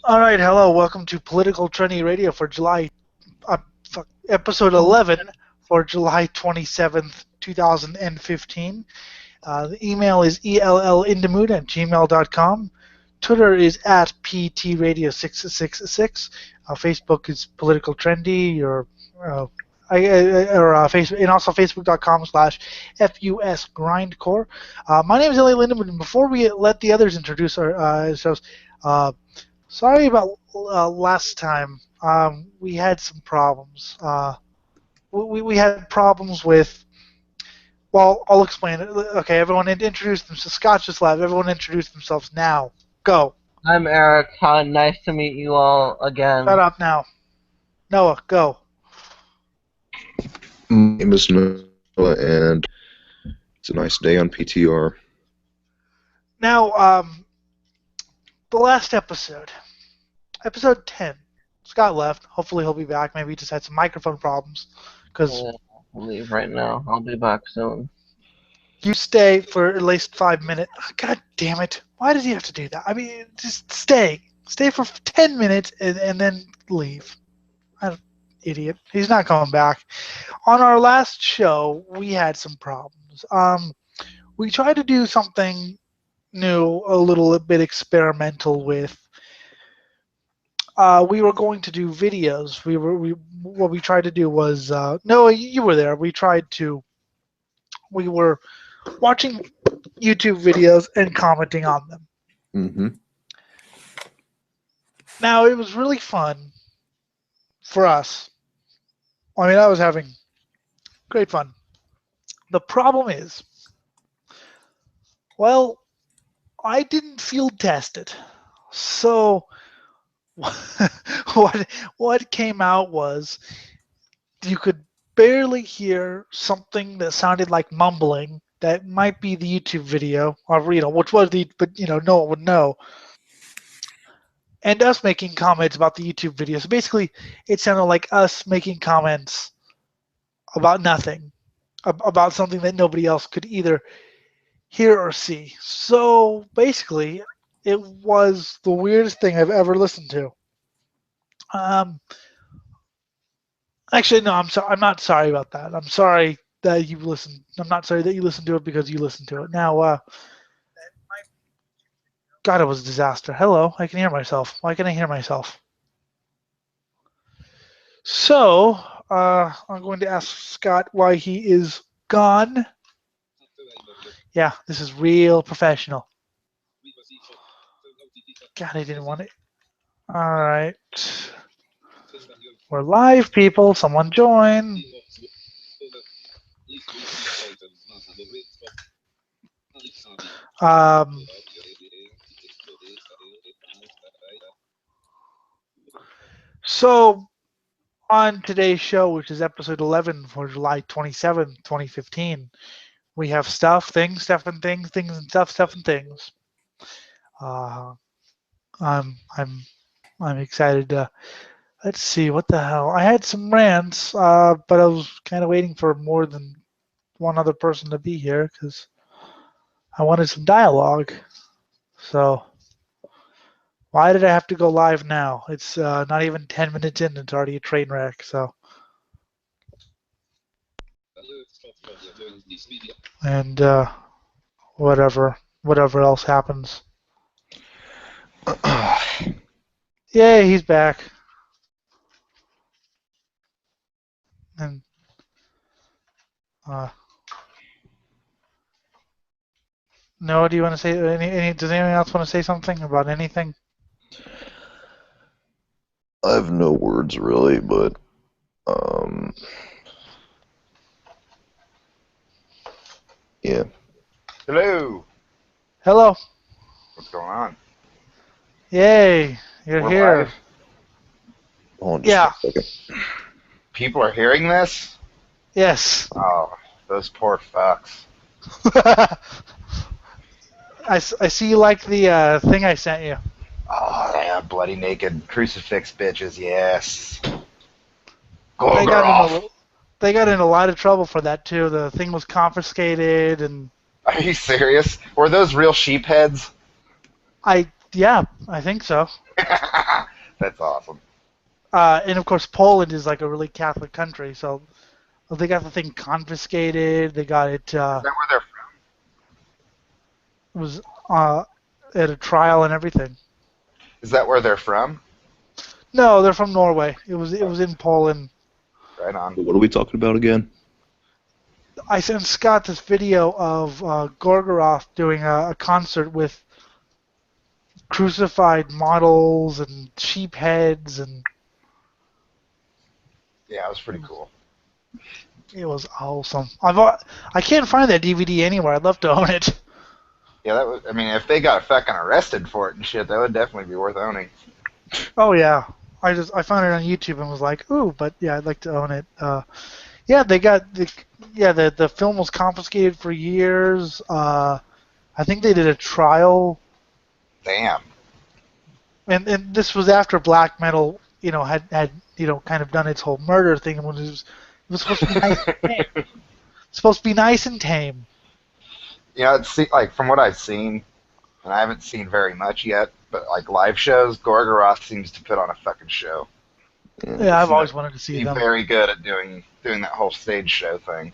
All right, hello. Welcome to Political Trendy Radio for episode 11 for July 27th, 2015. The email is ellindamood@gmail.com. Twitter is at ptradio666. Facebook is Political Trendy, Facebook, and also facebook.com/FUS My name is Ellie Lindemann, and before we let the others introduce ourselves, uh, sorry about last time. We had some problems. We had problems with. Well, I'll explain it. Okay, everyone introduce themselves. Scott just left. Everyone introduce themselves now. Go. I'm Eric. Nice to meet you all Shut again. up now. Noah, go. My name is Noah, and it's a nice day on PTR. Now, the last episode, episode 10. Scott left. Hopefully he'll be back. Maybe he just had some microphone problems. Because I'll leave right now. I'll be back soon. you stay for at least 5 minutes. God damn it. Why does he have to do that? I mean, just stay. Stay for 10 minutes and then leave. Idiot. He's not coming back. On our last show, we had some problems. We tried to do something new, a little bit experimental with. We were going to do videos. What we tried to do was no, you were there. We were watching YouTube videos and commenting on them. Mm-hmm. Now, it was really fun for us. I mean, I was having great fun. The problem is, well, I didn't field test it. So what came out was you could barely hear something that sounded like mumbling. That might be the YouTube video, or which was but no one would know. And us making comments about the YouTube video. So basically, it sounded like us making comments about nothing, about something that nobody else could either hear or see. So basically, it was the weirdest thing I've ever listened to. Actually, no, I'm sorry. I'm not sorry about that. I'm sorry that you listened. I'm not sorry that you listened to it because you listened to it. Now, God, it was a disaster. Hello, I can hear myself. Why can I hear myself? So, I'm going to ask Scott why he is gone. Yeah, this is real professional. God, I didn't want it. All right. We're live, people. Someone join. So, on today's show, which is episode 11 for July 27, 2015, we have stuff, things, stuff, and things, things and stuff, stuff and things. I'm excited to. Let's see, what the hell? I had some rants, but I was kind of waiting for more than one other person to be here because I wanted some dialogue. So, why did I have to go live now? It's not even 10 minutes in, it's already a train wreck, so. And whatever else happens. Yay, he's back. And Noah, do you want to say does anyone else want to say something about anything? I have no words really, but yeah. Hello. Hello. What's going on? Yay, you're We're here. live. Hold on Yeah. just a second. People are hearing this? Yes. Oh, those poor fucks. I see you like the thing I sent you. Oh, yeah, bloody naked crucifix bitches, yes. They Golgoroth. got in a lot of trouble for that too. The thing was confiscated, and Are you serious? Were those real sheep heads? I think so. That's awesome. And of course, Poland is like a really Catholic country, so they got the thing confiscated. They got it Is that where they're from? was at a trial and everything. Is that where they're from? No, they're from Norway. It was in Poland. Right on. What are we talking about again? I sent Scott this video of Gorgoroth doing a concert with crucified models and sheep heads, and Yeah, it was pretty cool. it was awesome. I can't find that DVD anywhere. I'd love to own it. Yeah, that was. I mean, if they got fucking arrested for it and shit, that would definitely be worth owning. Oh yeah, I found it on YouTube and was like, ooh, but yeah, I'd like to own it. Yeah, they got the film was confiscated for years. I think they did a trial, Damn. and this was after black metal, had kind of done its whole murder thing, and it was supposed to be nice and tame. Supposed to be nice and tame. You know, like from what I've seen, and I haven't seen very much yet, but like live shows, Gorgoroth seems to put on a fucking show. Yeah, I've always wanted to see He's them. very good at doing that whole stage show thing.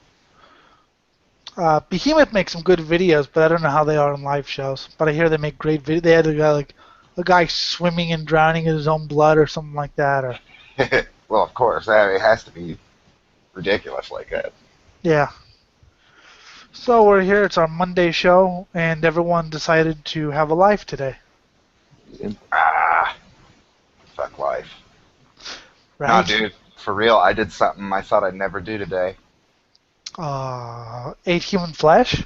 Behemoth makes some good videos, but I don't know how they are in live shows. But I hear they make great videos. They had a guy swimming and drowning in his own blood or something like that. Or Well, of course, it has to be ridiculous like that. yeah. So we're here. It's our Monday show, and everyone decided to have a life today. Fuck life. Right? Nah, dude, for real, I did something I thought I'd never do today. Ate human flesh?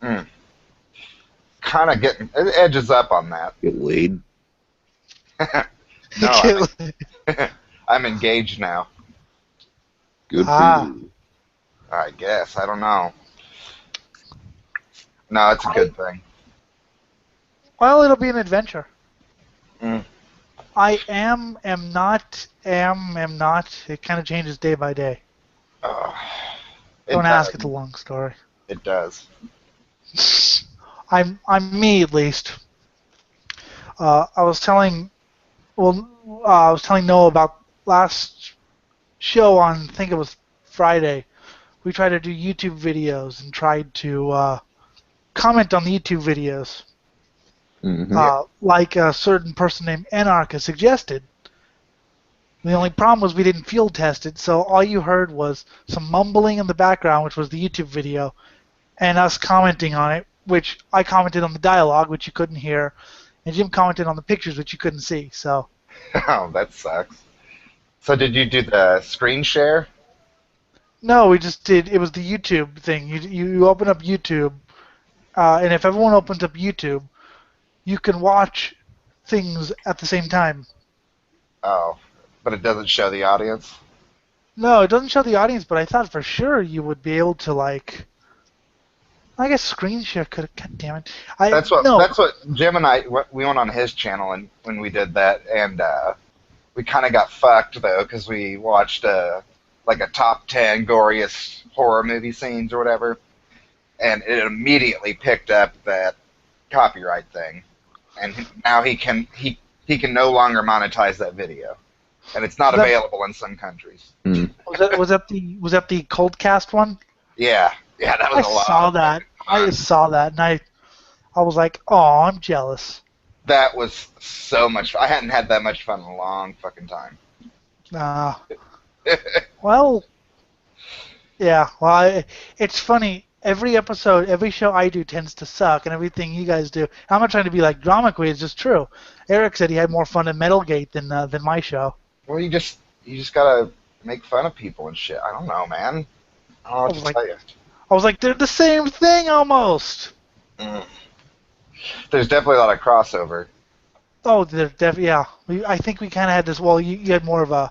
Kind of it edges up on that. Get laid. No, I'm engaged now. Good for you. I guess. I don't know. No, it's a good thing. Well, it'll be an adventure. Mm. I am not. It kind of changes day by day. Don't ask, it's a long story. It does. I'm me at least. I was telling Noah about last show on, I think it was Friday. We tried to do YouTube videos and tried to comment on the YouTube videos, like a certain person named Anarka suggested. The only problem was we didn't field test it, so all you heard was some mumbling in the background, which was the YouTube video, and us commenting on it, which I commented on the dialogue, which you couldn't hear, and Jim commented on the pictures, which you couldn't see. So. Oh, that sucks. So did you do the screen share? No, we just did. It was the YouTube thing. You open up YouTube, and if everyone opens up YouTube, you can watch things at the same time. Oh, but it doesn't show the audience? No, it doesn't show the audience, but I thought for sure you would be able to, like, I guess screen share could have. God damn it! That's what Jim and I, we went on his channel and when we did that, and we kind of got fucked though because we watched like a top 10 goriest horror movie scenes or whatever, and it immediately picked up that copyright thing, and now he can no longer monetize that video, and it's not available in some countries. Was that the cold cast one? Yeah, that was a lot. I saw that, and I was like, oh, I'm jealous. That was so much fun. I hadn't had that much fun in a long fucking time. Well, yeah. Well, it's funny. Every episode, every show I do tends to suck, and everything you guys do. I'm not trying to be like drama queen. It's just true. Eric said he had more fun in Metalgate than my show. Well, you just gotta make fun of people and shit. I don't know, man. I don't know what to tell you. I was like, they're the same thing almost. There's definitely a lot of crossover. Oh, yeah. I think we kind of had this. Well, you had more of an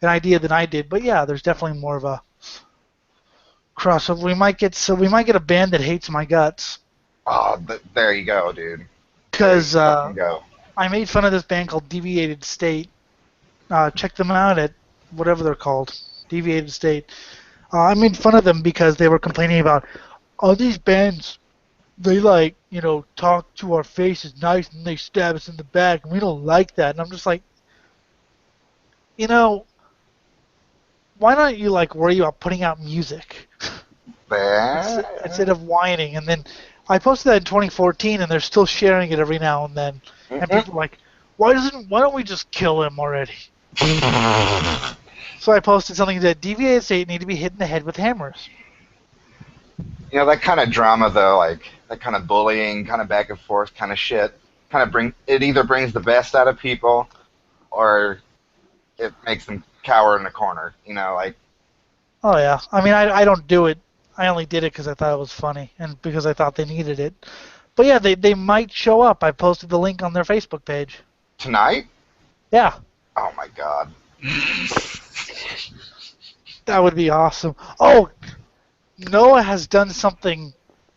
idea than I did, but yeah, there's definitely more of a crossover. We might get a band that hates my guts. Oh, there you go, dude. Because I made fun of this band called Deviated State. Check them out at whatever they're called, Deviated State. I made fun of them because they were complaining about all these bands. They talk to our faces nice and they stab us in the back, and we don't like that. And I'm just like, you know, why don't you like worry about putting out music instead of whining? And then I posted that in 2014, and they're still sharing it every now and then. And people are like, why don't we just kill him already? So I posted something that DVA Estate need to be hit in the head with hammers. You know, that kind of drama, though, like that kind of bullying, kind of back and forth kind of shit, it either brings the best out of people or it makes them cower in the corner. You know, like. Oh yeah, I mean I don't do it. I only did it because I thought it was funny and because I thought they needed it. But yeah, they might show up. I posted the link on their Facebook page. Tonight? Yeah. Oh my god. That would be awesome. Oh, Noah has done something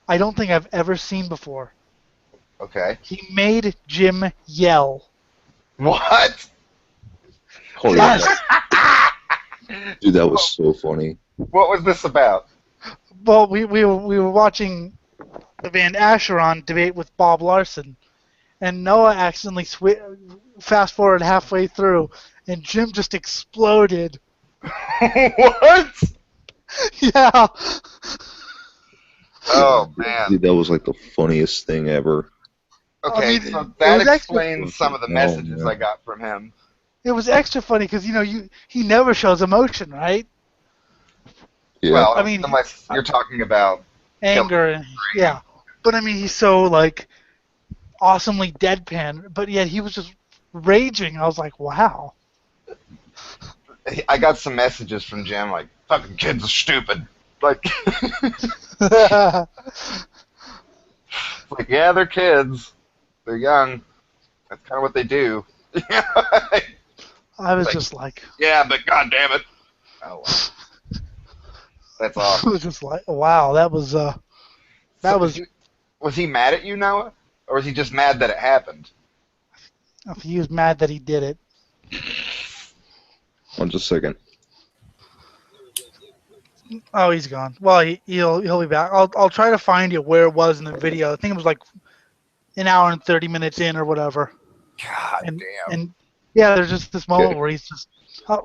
I don't think I've ever seen before. Okay. He made Jim yell. What? Holy Yes. Dude, that was so funny. What was this about? Well, we were watching the band Asheron debate with Bob Larson, and Noah accidentally fast forward halfway through, and Jim just exploded. What? Yeah. Oh man. Dude, that was like the funniest thing ever. Okay, I mean, so it that was explains some of the messages I got from him. It was extra funny because he never shows emotion, right? Yeah. Well, I mean, unless you're talking about anger and yeah, but I mean he's so like awesomely deadpan, but yet he was just raging. I was like, wow. I got some messages from Jim like, fucking kids are stupid. Like, like, yeah, they're kids. They're young. That's kind of what they do. I was just like, yeah, but god damn it. Oh, wow. That's I awesome. was just like, wow, that was Was he mad at you, Noah? Or was he just mad that it happened? he was mad that he did it. One just a second. Oh, he's gone. Well, he'll be back. I'll try to find you where it was in the video. I think it was like an hour and 30 minutes in or whatever. God And damn. and yeah, there's just this moment Okay. where he's just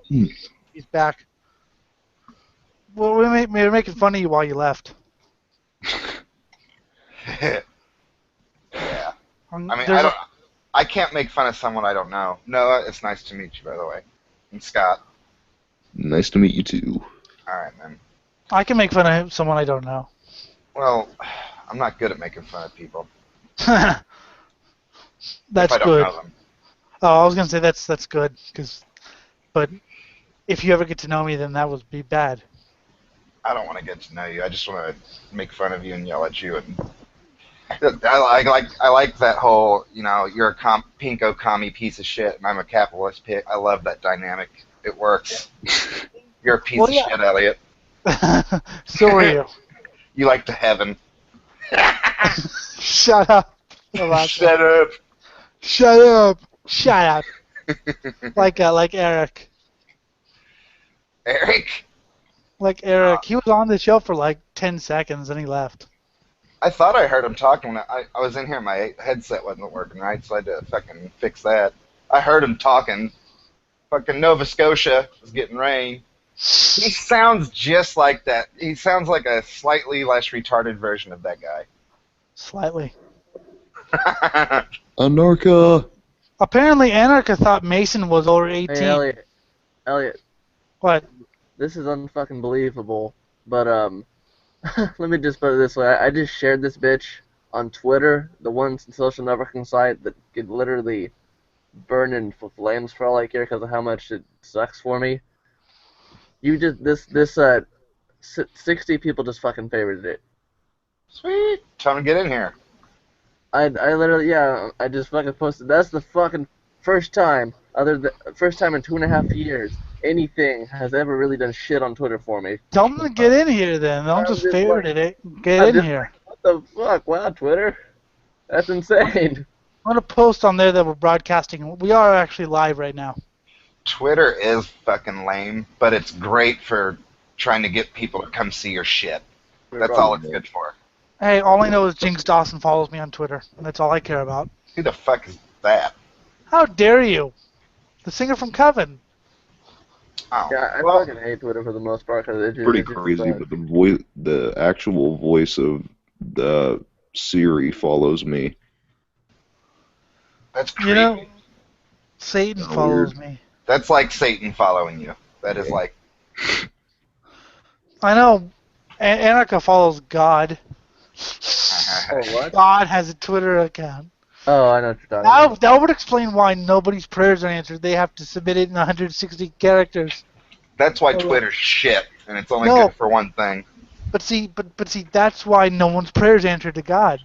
he's back. Well, we were making fun of you while you left. Yeah. Um, I mean, there's I can't make fun of someone I don't know. Noah, it's nice to meet you, by the way. And Scott. Nice to meet you too. All right, man. I can make fun of someone I don't know. Well, I'm not good at making fun of people. That's if I don't good. know them. Oh, I was gonna say that's good, but if you ever get to know me, then that would be bad. I don't want to get to know you. I just want to make fun of you and yell at you. And I like that whole, you're a pinko commie piece of shit, and I'm a capitalist pig. I love that dynamic. It works. You're a piece of shit, Elliot. So are you. You like to heaven. Shut up. Shut up. Shut up. Shut up. Like Eric. Eric? Like Eric. He was on the show for like 10 seconds and he left. I thought I heard him talking when I was in here. My headset wasn't working right, so I had to fucking fix that. I heard him talking. Fucking Nova Scotia was getting rain. He sounds just like that. He sounds like a slightly less retarded version of that guy. Slightly. Anarka! Apparently Anarka thought Mason was over 18. Hey, Elliot, What? this is unfucking believable, but let me just put it this way. I just shared this bitch on Twitter, the one social networking site that could literally burn in flames for all I care because of how much it sucks for me. You just, 60 people just fucking favorited it. Sweet. Tell him to get in here. I literally, yeah, I just fucking posted. That's the fucking first time in 2.5 years anything has ever really done shit on Twitter for me. Tell them to get in here then. Don't just favorite it. Get in here. What the fuck? Wow, Twitter? That's insane. I'm going to post on there that we're broadcasting. We are actually live right now. Twitter is fucking lame, but it's great for trying to get people to come see your shit. That's all it's good for. Hey, all I know is Jinx Dawson follows me on Twitter. That's all I care about. Who the fuck is that? How dare you? The singer from Coven. Oh, Yeah, I well, fucking hate Twitter for the most part because Pretty it just crazy, sucks. but the actual voice of the Siri follows me. that's You know, creepy. Satan Kinda weird. follows me. That's like Satan following you. That is Yeah. like, I know. Anarka follows God. Oh, what? God has a Twitter account. Oh, I know what you're talking about. That would explain why nobody's prayers are answered. They have to submit it in 160 characters. that's why Or less. Twitter's shit, and it's only No, good for one thing. but see, that's why no one's prayers answered to God.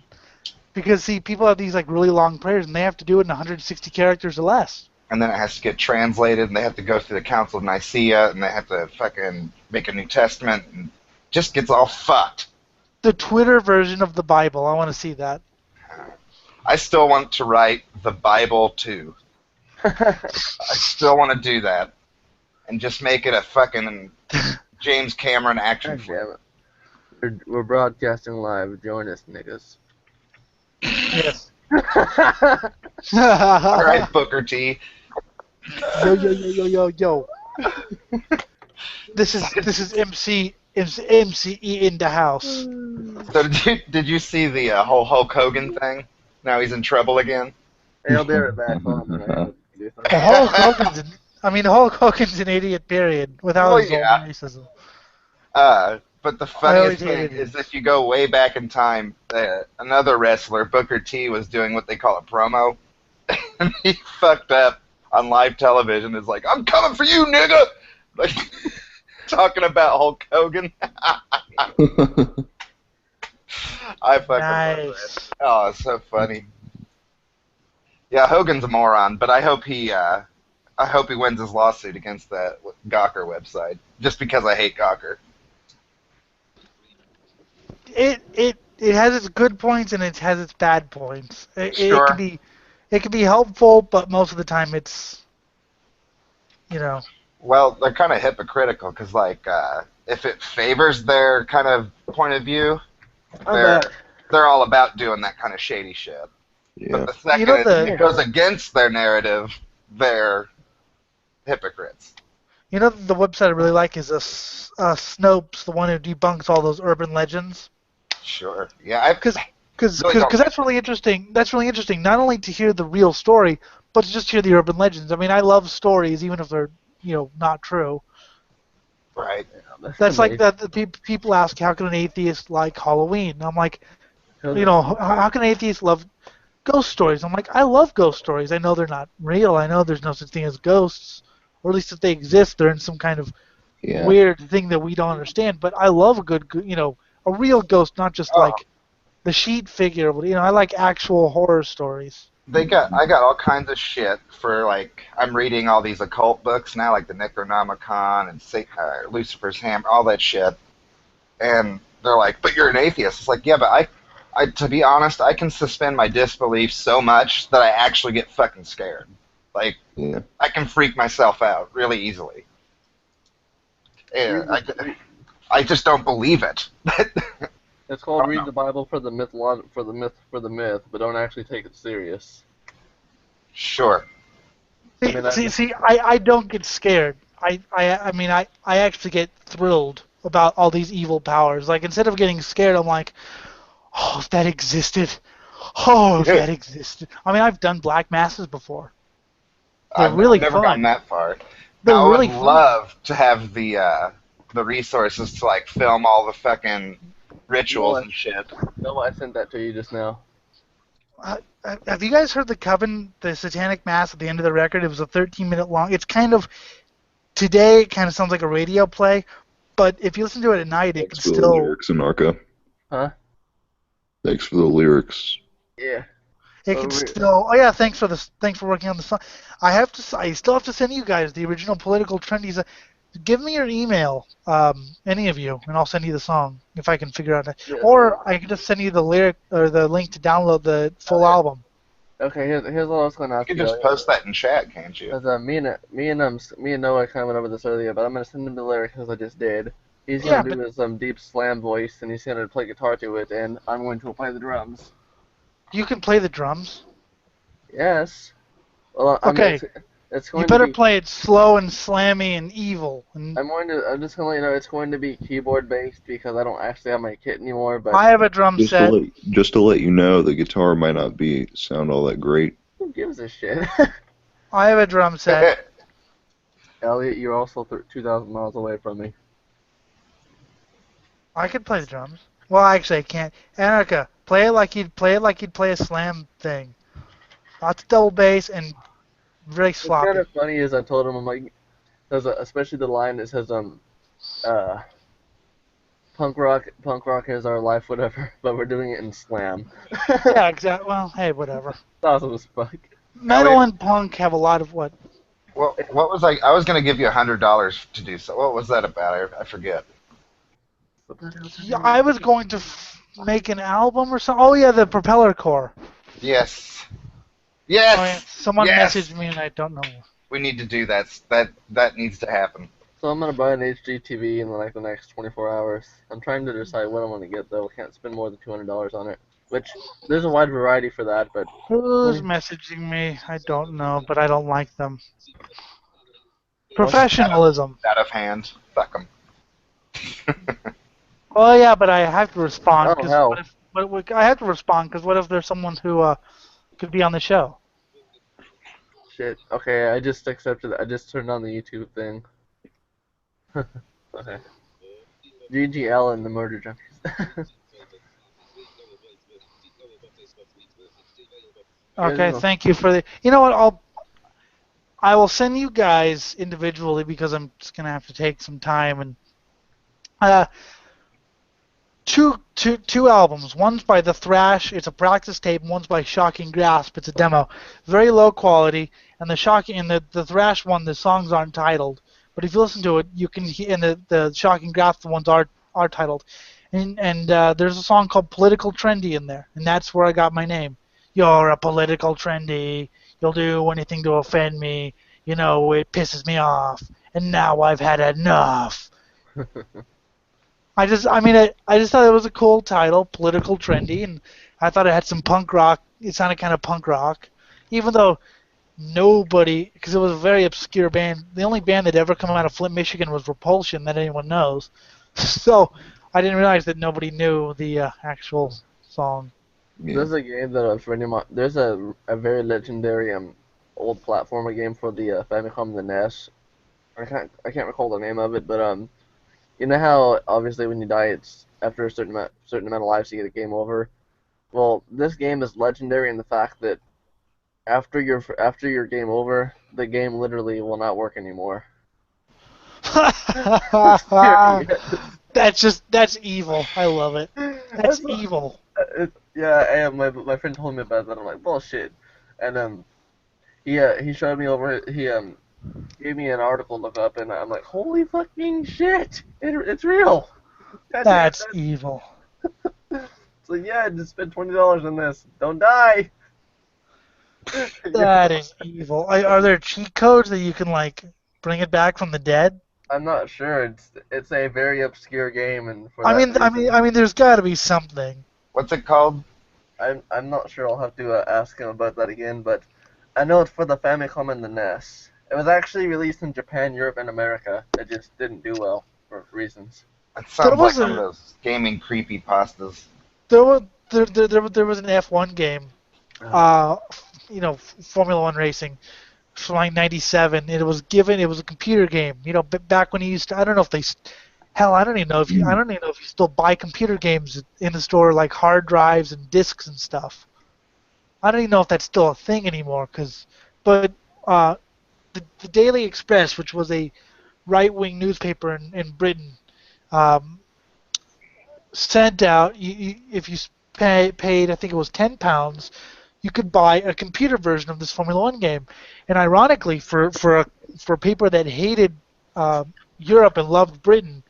Because see, people have these like really long prayers, and they have to do it in 160 characters or less. And then it has to get translated, and they have to go through the Council of Nicaea, and they have to fucking make a New Testament, and just gets all fucked. The Twitter version of the Bible. I want to see that. I still want to write the Bible too. I still want to do that, and just make it a fucking James Cameron action God flick. damn it. We're broadcasting live. Join us, niggas. Yes. All right, Booker T. Yo. This is MCE in the house. So did you see the whole Hulk Hogan thing? Now he's in trouble again. Hey, I'll be right back. Hold on a minute. Do something. Hulk Hogan's an idiot. Period. Without Well, his yeah. old racism. But the funniest always hated thing him. is if you go way back in time, another wrestler, Booker T, was doing what they call a promo, and he fucked up on live television. Is like, "I'm coming for you, nigga!" Like talking about Hulk Hogan. I fucking love that. Nice. Oh, it's so funny. Yeah, Hogan's a moron, but I hope he wins his lawsuit against that Gawker website, just because I hate Gawker. It has its good points and it has its bad points. Sure. It can be helpful, but most of the time it's, you know. Well, they're kind of hypocritical because, like, if it favors their kind of point of view, they're all about doing that kind of shady shit. Yeah. But the second it goes against their narrative, they're hypocrites. You know, the website I really like is Snopes, the one who debunks all those urban legends. Sure. Yeah. Because Really don't- that's really interesting. That's really interesting. Not only to hear the real story, but to just hear the urban legends. I mean, I love stories, even if they're not true. Right. That's like that. The people ask, how can an atheist like Halloween? And I'm like, how can an atheist love ghost stories? I'm like, I love ghost stories. I know they're not real. I know there's no such thing as ghosts, or at least if they exist, they're in some kind of weird thing that we don't understand. But I love a good, a real ghost, not just like the sheet figure. I like actual horror stories. I got all kinds of shit for, like, I'm reading all these occult books now, like the Necronomicon and Lucifer's Hammer, all that shit. And they're like, but you're an atheist. It's like, yeah, but I to be honest, I can suspend my disbelief so much that I actually get fucking scared. Like, I can freak myself out really easily. And I just don't believe it. It's called read the Bible for the myth, but don't actually take it serious. Sure. I don't get scared. I mean, I actually get thrilled about all these evil powers. Like, instead of getting scared, I'm like, oh, if that existed. Oh, if that existed. I mean, I've done black masses before. They're really I've never fun. gotten that far. They're I really would fun. love to have the resources to, like, film all the fucking rituals and shit. No, I sent that to you just now. Have you guys heard the Coven, the Satanic Mass at the end of the record? It was a 13-minute long. It's kind of, today it kind of sounds like a radio play, but if you listen to it at night, it can Thanks for the still. lyrics, anarka. Huh? Thanks for the lyrics. Yeah. It can still. Oh yeah, thanks for working on the song. I still have to send you guys the original political trendies. Give me your email, any of you, and I'll send you the song if I can figure out that. Yeah. Or I can just send you the lyric or the link to download the full album. Okay, here's what I was going to ask You you. can just post that in chat, can't you? Because me and Noah kind of went over this earlier, but I'm going to send him the lyrics as I just did. He's going to do his deep slam voice, and he's going to play guitar to it, and I'm going to play the drums. You can play the drums. Yes. Well, Okay. It's You going better to be. play it slow and slammy and evil. And I'm just gonna let you know it's going to be keyboard based because I don't actually have my kit anymore. But I have a drum Just to set. let you know, the guitar might not sound all that great. who gives a shit? I have a drum set. Elliot, you're also 2,000 miles away from me. I could play the drums. Well, actually, I can't. Anarka, play it like you'd play a slam thing. Lots of double bass and very What's kind sloppy. of funny is I told him I'm like, especially the line that says uh punk rock is our life, whatever, but we're doing it in slam. Yeah, exactly. Well, hey, whatever. It's awesome as fuck. Metal and punk have a lot of what? What was I was going to give you $100 to do so. What was that about? I forget. What the hell's Yeah, I was going to make an album or something. Oh yeah, the Propeller Core. Yes. Oh yeah, Yes. someone Yes. messaged me and I don't know. We need to do that. That needs to happen. So I'm gonna buy an HGTV in the next 24 hours. I'm trying to decide what I want to get though. Can't spend more than $200 on it. Which there's a wide variety for that, but Who's messaging me? I don't know, but I don't like them. Professionalism. Out of hand. Fuck them. Oh yeah, but I have to respond oh because hell, I have to respond because what if there's someone who could be on the show? shit. Okay, I just accepted. I just turned on the YouTube thing. Okay. GGL and the Murder Junkies. Okay, Yeah. thank you for the. You know what? I will send you guys individually because I'm just gonna have to take some time and two albums. One's by The Thrash. It's a practice tape. One's by Shocking Grasp. It's a demo. Very low quality. And the Thrash one, the songs aren't titled. But if you listen to it, you can hear. And the Shocking Grasp ones are titled. And there's a song called Political Trendy in there, and that's where I got my name. You're a political trendy. You'll do anything to offend me. You know it pisses me off. And now I've had enough. I just thought it was a cool title, political trendy, and I thought it had some punk rock. It sounded kind of punk rock, even though nobody, because it was a very obscure band. The only band that ever come out of Flint, Michigan was Repulsion that anyone knows. So I didn't realize that nobody knew the actual song. Yeah. There's a game that a friend of mine. There's a very legendary old platformer game for the Famicom, the NES. I can't recall the name of it, but you know how obviously when you die, it's after a certain amount of lives you get a game over. Well, this game is legendary in the fact that after your game over, the game literally will not work anymore. That's evil. I love it. That's evil. Yeah, and my friend told me about that. I'm like, bullshit. And he showed me over. He gave me an article to look up, and I'm like, holy fucking shit! It's real. That's evil. So yeah, just spend $20 on this. Don't die. That is evil. Are there cheat codes that you can like bring it back from the dead? I'm not sure. It's a very obscure game, and for I that reason, mean, there's got to be something. What's it called? I'm not sure. I'll have to ask him about that again, but I know it's for the Famicom and the NES. It was actually released in Japan, Europe, and America. It just didn't do well for reasons. It sounds like one of a- those gaming creepypastas. There was an F1 game, Formula One racing, from like '97. It was a computer game. Back when you used to, I don't know if they, hell, I don't even know if you still buy computer games in the store, like hard drives and discs and stuff. I don't even know if that's still a thing anymore. But the Daily Express, which was a right-wing newspaper in Britain, sent out, if you paid, I think it was £10, you could buy a computer version of this Formula One game. And ironically, for people that hated Europe and loved Britain,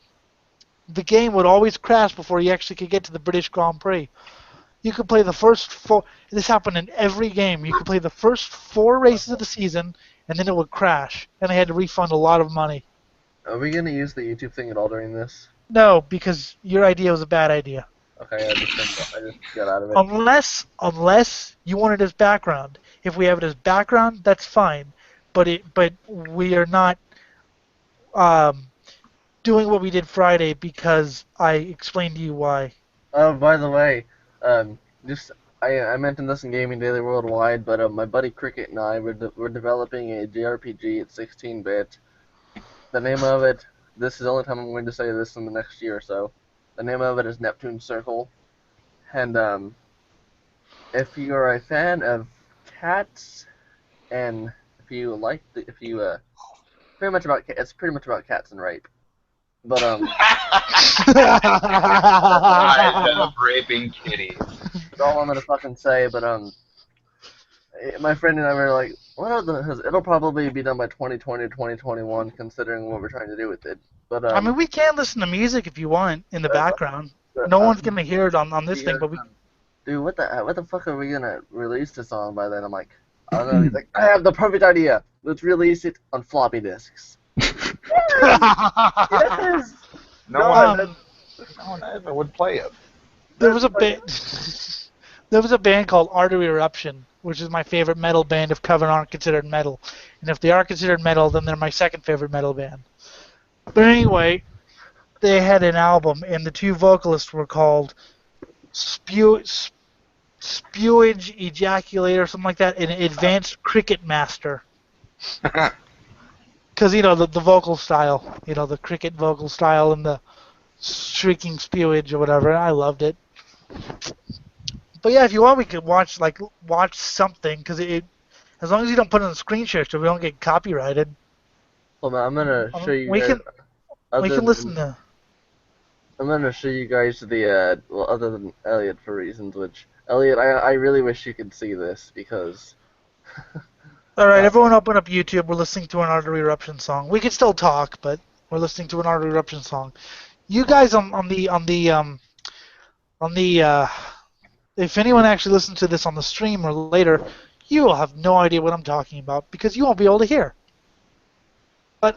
the game would always crash before you actually could get to the British Grand Prix. You could play the first four. This happened in every game. You could play the first 4 races of the season, and then it would crash, and they had to refund a lot of money. Are we gonna use the YouTube thing at all during this? No, because your idea was a bad idea. Okay, I just got out of it. Unless you want it as background. If we have it as background, that's fine. but we are not um, doing what we did Friday because I explained to you why. Oh, by the way, um, just I mentioned this in Gaming Daily Worldwide, but my buddy Cricket and I we're developing a JRPG at 16-bit. The name of it. This is the only time I'm going to say this in the next year or so. The name of it is Neptune Circle, and if you are a fan of cats, and if you like pretty much about it's pretty much about cats and rape, but I love raping kitties. that's all I'm gonna fucking say. But my friend and I were like, it'll probably be done by 2020 or 2021, considering what we're trying to do with it. But I mean, we can listen to music if you want in the background. No one's gonna hear it on this thing, but we. Dude, what the fuck are we gonna release this on by then? I'm like, I don't know. He's like, I have the perfect idea. Let's release it on floppy disks. Yes! No one ever would play it. There was a band. There was a band called Artery Eruption, which is my favorite metal band if Coven aren't considered metal, and if they are considered metal, then they're my second favorite metal band. But anyway, they had an album, and the two vocalists were called Spewage Ejaculate or something like that, and Advanced Cricket Master. Because, you know, the vocal style, you know, the cricket vocal style and the shrieking spewage or whatever. I loved it. But yeah, if you want, we could watch something, because as long as you don't put it on the screen share so we don't get copyrighted. Hold on, I'm gonna show you We guys. we can listen to... I'm gonna show you guys the other than Elliot for reasons which Elliot, I really wish you could see this because. Alright, everyone open up YouTube. We're listening to an Artery Eruption song. We can still talk, but we're listening to an Artery Eruption song. You guys on the if anyone actually listens to this on the stream or later, you will have no idea what I'm talking about because you won't be able to hear. But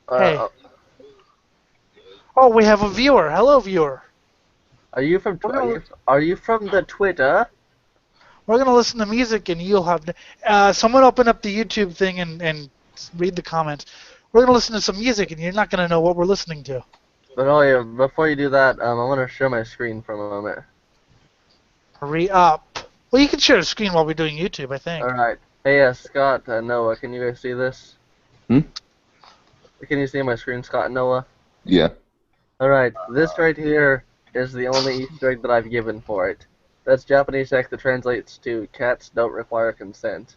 hey. Oh, we have a viewer. Hello, viewer. Are you from the Twitter? We're gonna listen to music, and you'll have. Someone open up the YouTube thing and read the comments. We're gonna listen to some music, and you're not gonna know what we're listening to. But oh yeah, before you do that, I want to share my screen for a moment. Hurry up. Well, you can share the screen while we're doing YouTube, I think. All right. Hey, Scott, Noah, can you guys see this? Can you see my screen, Scott and Noah? Yeah. Alright, this right here is the only Easter egg that I've given for it. That's Japanese text that translates to cats don't require consent.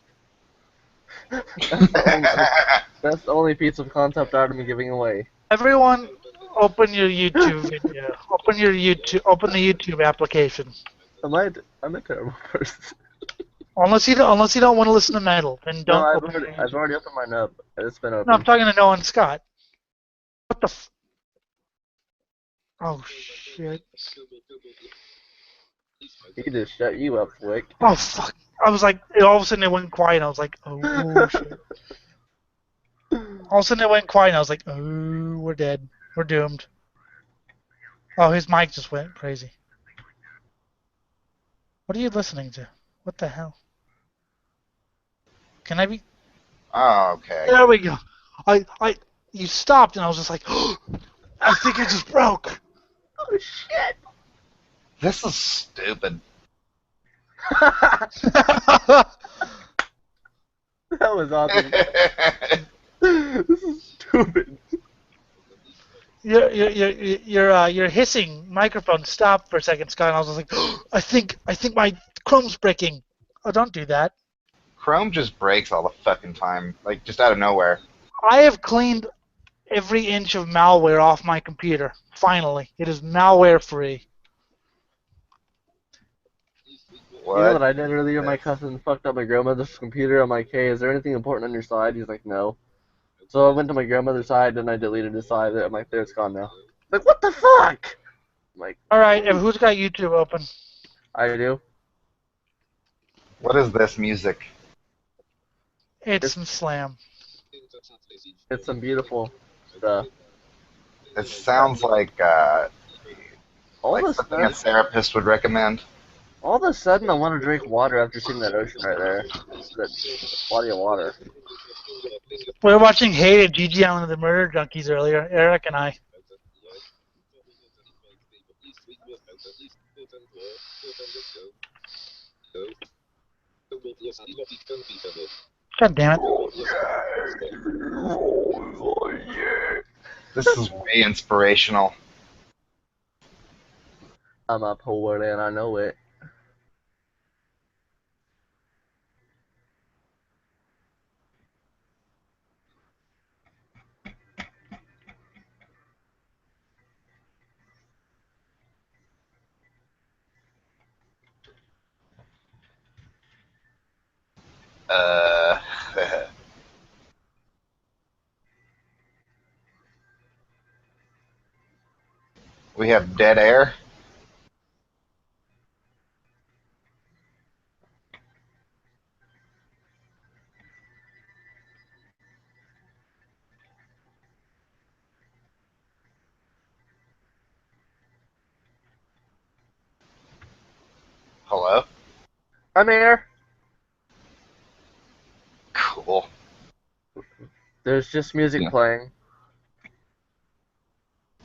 That's the only piece of concept art I'm giving away. Everyone, open your YouTube video. Open the YouTube application. I'm a terrible person. Unless you don't want to listen to metal, then don't. No, I've already opened mine up. It's been open. No, I'm talking to Noah and Scott. What the Oh, shit. He just shut you up quick. Oh, fuck. I was like, all of a sudden it went quiet, and I was like, oh, shit. All of a sudden it went quiet, and I was like, oh, we're dead. We're doomed. Oh, his mic just went crazy. What are you listening to? What the hell? Can I be... Oh, okay. There we go. You stopped, and I was just like, oh, I think it just broke. Oh, shit. This is stupid. That was awesome. This is stupid. Your hissing microphone stopped for a second, Scott, and I was just like, oh, I think my Chrome's breaking. Oh, don't do that. Chrome just breaks all the fucking time, like just out of nowhere. I have cleaned every inch of malware off my computer. Finally, it is malware free. What? You know what I did earlier? My cousin fucked up my grandmother's computer. I'm like, hey, is there anything important on your side? He's like, no. So I went to my grandmother's side and I deleted his side. I'm like, there, it's gone now. I'm like, what the fuck? I'm like, all right, who's got YouTube open? I do. What is this music? It's some slam. It's some beautiful stuff. It sounds like something a therapist would recommend. All of a sudden, I want to drink water after seeing that ocean right there. That body of water. We were watching Hated Gigi Allen and the Murder Junkies earlier, Eric and I. God damn it. This is way inspirational. I'm a poet and I know it. Uh, we have dead air. Hello? I'm here. Cool. There's just music Yeah. playing.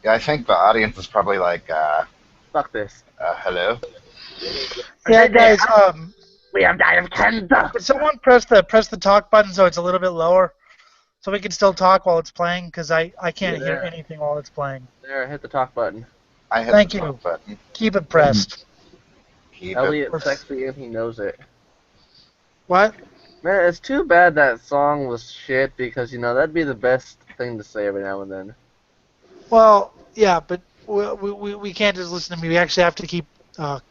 Yeah, I think the audience is probably like, Fuck this. hello? Yeah, guys, We have died of cancer. could someone press the talk button so it's a little bit lower? So we can still talk while it's playing, because I can't Yeah, hear there. anything while it's playing. There, hit the talk button. I hit Thank the you. talk button. Keep it pressed. Keep it. Elliot's sexy and he knows it. What? Man, it's too bad that song was shit because, you know, that'd be the best thing to say every now and then. Well, yeah, but we can't just listen to me. We actually have to keep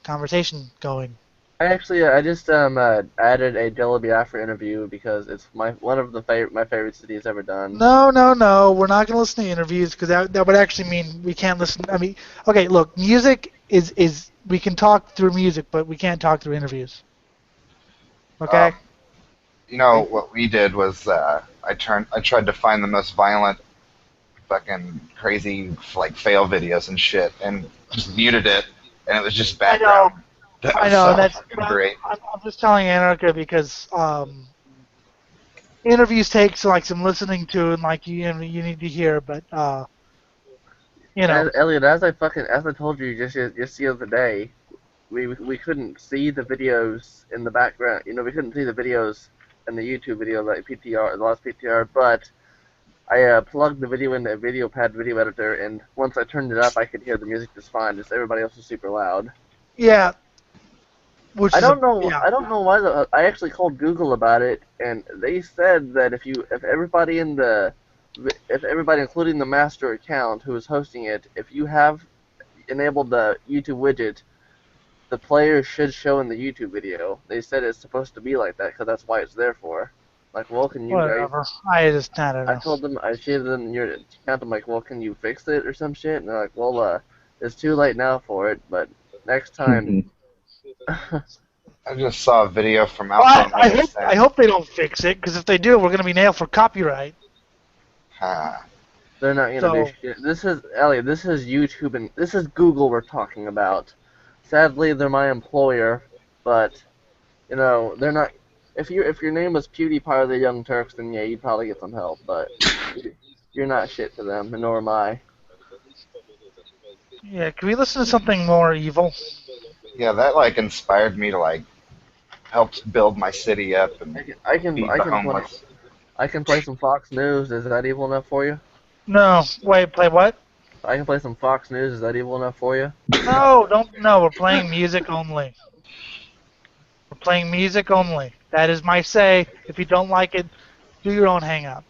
conversation going. I just added a Jello Biafra interview because it's one of my favorites that he's ever done. No. We're not going to listen to interviews because that would actually mean we can't listen. I mean, okay, look, music is we can talk through music, but we can't talk through interviews. Okay? You know, what we did was, I tried to find the most violent, fucking crazy, like, fail videos and shit, and just muted it, and it was just background. That I was know, so and that's fucking great. I'm just telling Anarka because interviews take some listening to and you need to hear, but you know. Elliot, as I told you just the other day, we couldn't see the videos in the background. You know, we couldn't see the videos in the YouTube video, like PTR, the last PTR, but I plugged the video in the VideoPad video editor, and once I turned it up, I could hear the music just fine. Just everybody else was super loud. Yeah. I don't know why. I actually called Google about it, and they said that if everybody including the master account who is hosting it, if you have enabled the YouTube widget, the player should show in the YouTube video. They said it's supposed to be like that because that's why it's there for. Like, well, can you Whatever. guys? I don't know. I told them, I shared them your account. I'm like, well, can you fix it or some shit? And they're like, well, it's too late now for it, but next time. I just saw a video from Well, Alpha. I hope they don't fix it, because if they do, we're going to be nailed for copyright. They're not gonna do shit. This is Elliot. This is YouTube and this is Google we're talking about. Sadly, they're my employer, but you know they're not. If your name was PewDiePie or the Young Turks, then yeah, you'd probably get some help. But you're not shit to them, and nor am I. Yeah, can we listen to something more evil? Yeah, that inspired me to help build my city up and I can feed the homeless. I can play some Fox News. Is that evil enough for you? No. Wait, play what? I can play some Fox News. Is that evil enough for you? No, no, we're playing music only. We're playing music only. That is my say. If you don't like it, do your own hang up.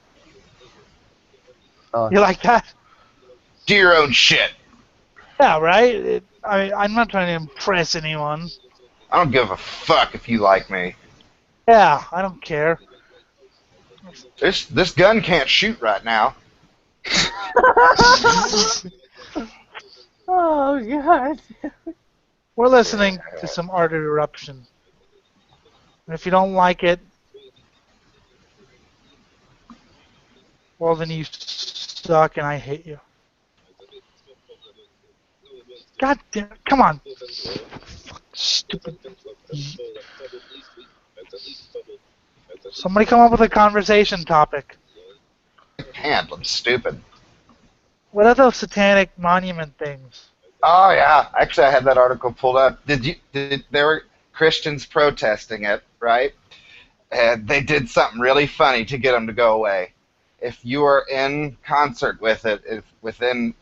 You like that? Do your own shit. Yeah, right? I'm not trying to impress anyone. I don't give a fuck if you like me. Yeah, I don't care. This gun can't shoot right now. Oh God. We're listening to some art eruption. And if you don't like it, well then you suck and I hate you. God damn it, come on. Stupid. Somebody come up with a conversation topic. Can't. I'm stupid. What are those satanic monument things? Oh yeah, actually, I had that article pulled up. There were Christians protesting it, right? And they did something really funny to get them to go away. If you were in concert with it, if within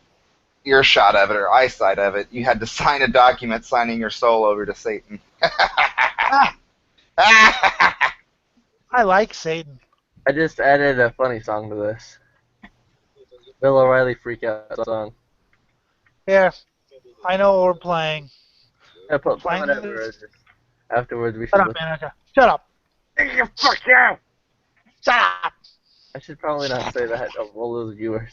earshot of it or eyesight of it, you had to sign a document signing your soul over to Satan. Ah, I like Satan. I just added a funny song to this. Bill O'Reilly freak out song. Here, I know what we're playing. Yeah, put Playing whatever. this. Afterwards, we Shut should up, listen. Anarka. Shut up. Fuck you. Shut up. I should probably not say that of all those viewers.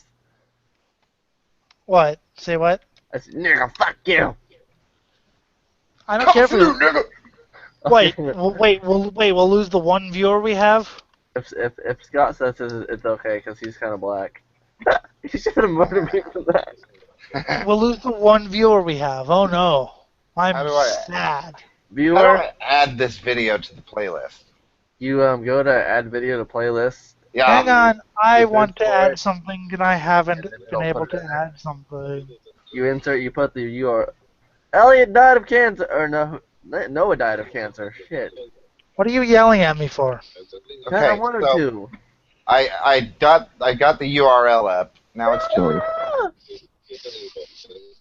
What? Say what? I said, nigga, fuck you. I don't Come care if through, we. nigga. Wait, we'll lose the one viewer we have. If Scott says it's okay because he's kind of black. He should have murdered me for that. We'll lose the one viewer we have. Oh no, I'm How do I- sad. How do Viewer, I add this video to the playlist? you go to add video to playlist. Yeah. Hang on, I You want search to for add it, something and I haven't and then been don't able put it to in there. add something. You put the URL. Elliot died of cancer, or no, Noah died of cancer. Shit. What are you yelling at me for? I Okay. wanted So to. I got the URL up. Now it's Sorry.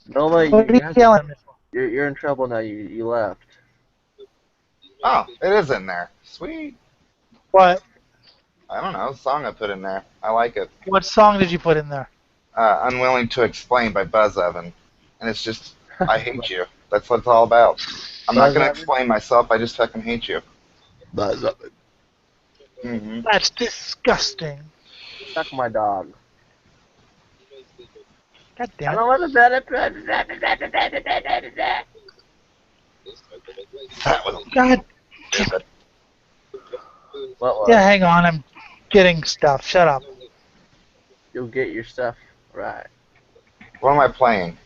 Noah, What are you yelling at me for? you're in trouble now. You left. oh, it is in there. Sweet. What? I don't know. The song I put in there. I like it. What song did you put in there? Unwilling to Explain by Buzz Evan. And it's just, I hate you. That's what it's all about. I'm not Buzz going to Evan? explain myself. I just fucking hate you. Buzz up. Hmm That's disgusting. Suck my dog. God I damn it. don't want to bet it. That was God. stupid. What was? Yeah, hang on. I'm getting stuff. Shut up. You'll get your stuff right. What am I playing?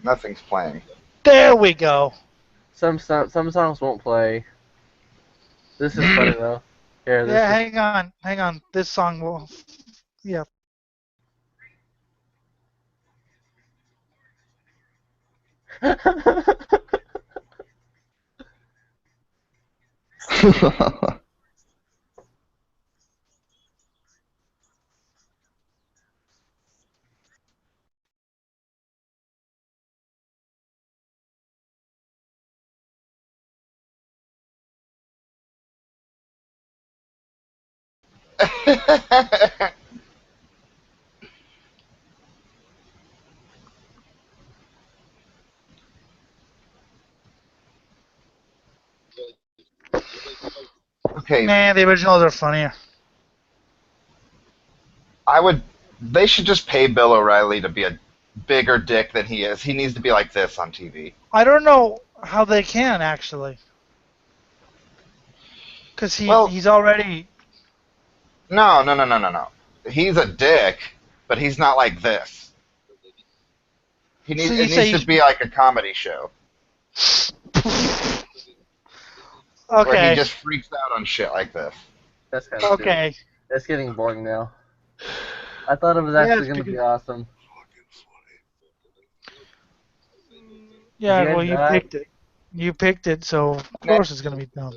Nothing's playing. There we go. Some songs won't play. This is funny though. Here, this Yeah, hang on. Hang on. This song will. Yeah. is. Okay, Nah, the originals are funnier. they should just pay Bill O'Reilly to be a bigger dick than he is. He needs to be like this on TV. I don't know how they can, actually. Because Well- he's already. No. He's a dick, but he's not like this. So you It say needs to be like a comedy show where he Okay. just freaks out on shit like this. That's kind of Okay. It's getting boring now. I thought it was Yeah, actually it's going to be because- awesome. Yeah, Did well, you I- picked it. You picked it, so of course it's going to be dumb.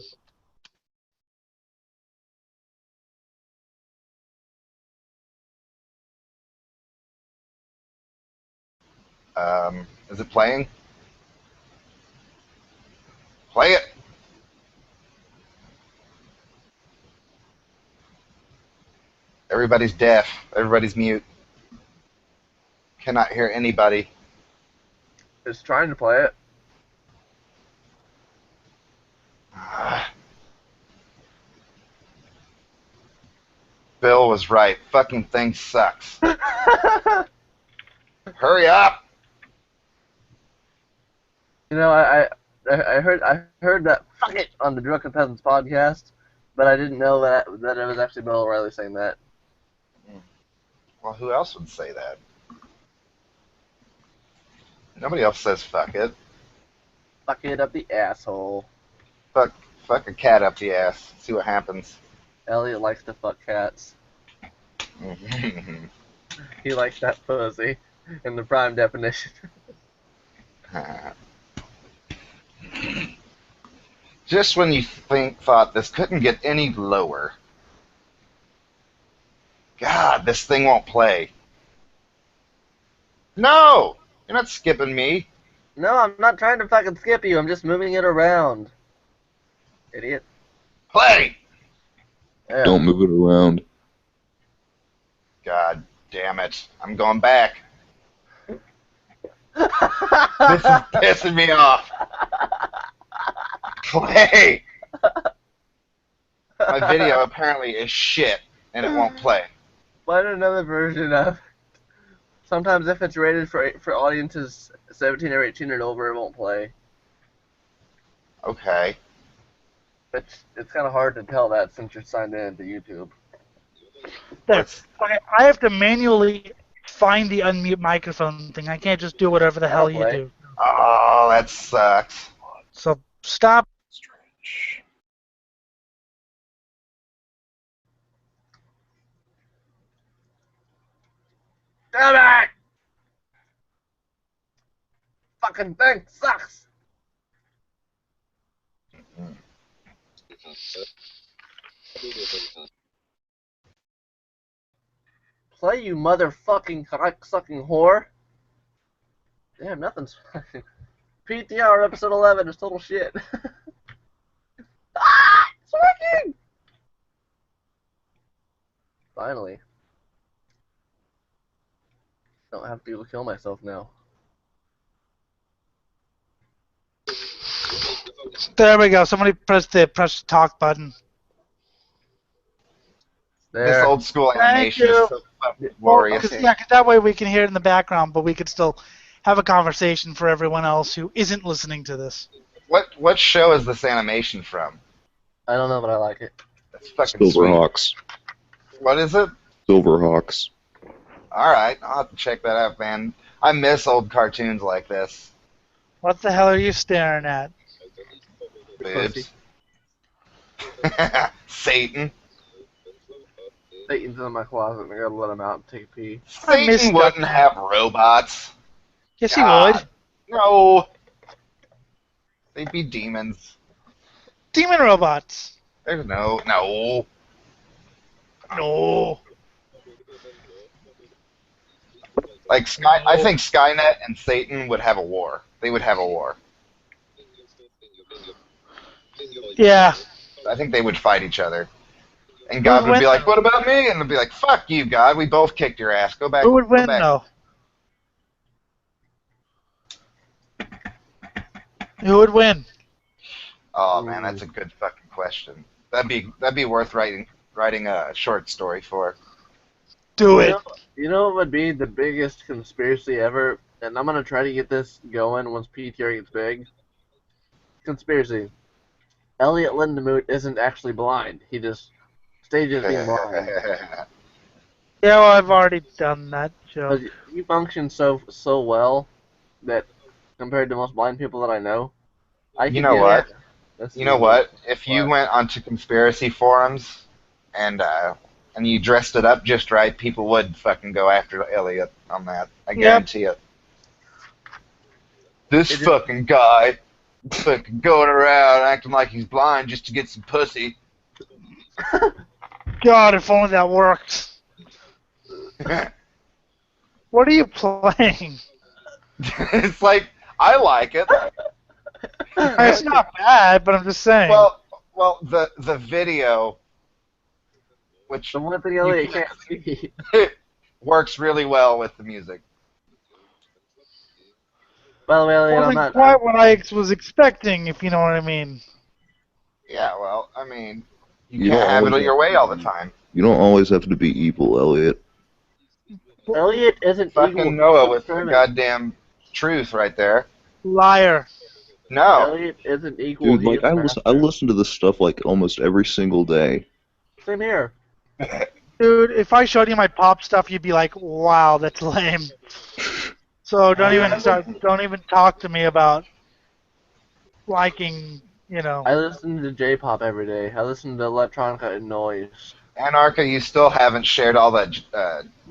Is it playing? Play it. Everybody's deaf. Everybody's mute. Cannot hear anybody. It's trying to play it. Bill was right. Fucking thing sucks. Hurry up. You know, I heard that fuck it on the Drunken Peasants podcast, but I didn't know that it was actually Bill O'Reilly saying that. Well, who else would say that? Nobody else says fuck it. Fuck it up the asshole. Fuck a cat up the ass. See what happens. Elliot likes to fuck cats. He likes that pussy in the prime definition. Just when you thought this couldn't get any lower. God, this thing won't play. No! You're not skipping me. No, I'm not trying to fucking skip you. I'm just moving it around. Idiot. Play! There. Don't move it around. God damn it. I'm going back. This is pissing me off. Play! My video apparently is shit, and it won't play. Find another version of it. Sometimes if it's rated for audiences 17 or 18 and over, it won't play. Okay. It's kind of hard to tell that since you're signed in to YouTube. There. Let's- Okay, I have to manually find the unmute microphone thing. I can't just do whatever the hell That'll you play. do. Oh, that sucks. So stop. Strange. Damn it! Fucking thing sucks! Play, you motherfucking cock-sucking whore. Damn, nothing's fucking... PTR episode 11 is total shit. Ah! It's working! Finally. Don't have to kill myself now. There we go. Somebody press the talk button. There. This old school Thank animation you. is so fucking glorious. Because that way we can hear it in the background, but we could still have a conversation for everyone else who isn't listening to this. What show is this animation from? I don't know, but I like it. That's fucking sweet. Silverhawks. What is it? Silverhawks. Alright, I'll have to check that out, man. I miss old cartoons like this. What the hell are you staring at? Boobs. Satan. Satan's in my closet and I gotta let him out and take a pee. I missed Satan wouldn't have robots. Yes, God. he would. No. They'd be demons. Demon robots. There's no. No. Like I think Skynet and Satan would have a war. They would have a war. Yeah. I think they would fight each other. And God Who would would be win? like, "What about me?" And they'd be like, "Fuck you, God. We both kicked your ass. Go back." Who would go win, back." though? Who would win? Oh man, that's a good fucking question. That'd be worth writing a short story for. Do it. You know what would be the biggest conspiracy ever? And I'm gonna try to get this going once PTR gets big. Conspiracy. Ellindamood isn't actually blind. He just stages being blind. Yeah, well, I've already done that joke. Because you function so well that compared to most blind people that I know, I You could know get- what? That's You know what? If you What? went onto conspiracy forums and you dressed it up just right, people would fucking go after Elliot on that. I guarantee it. This It is- fucking guy fucking going around acting like he's blind just to get some pussy. God, if only that worked. What are you playing? It's like, I like it. It's not bad, but I'm just saying. Well, the video, which The one thing Elliot You can't see. works really well with the music. By the way, Elliot, I'm wasn't not. quite what I was expecting, if you know what I mean. Yeah, well, I mean, you You can't don't have it always your have way to all the be- time. You don't always have to be evil, Elliot. Elliot isn't equal. Fucking Noah with the Determined. goddamn truth right there. Liar. No. Elliot isn't equal. Dude, he like is I master. listen to this stuff like almost every single day. Same here. Dude, if I showed you my pop stuff, you'd be like, wow, that's lame. So don't even talk to me about liking, I listen to J-pop every day. I listen to electronica and noise. Anarka, you still haven't shared all that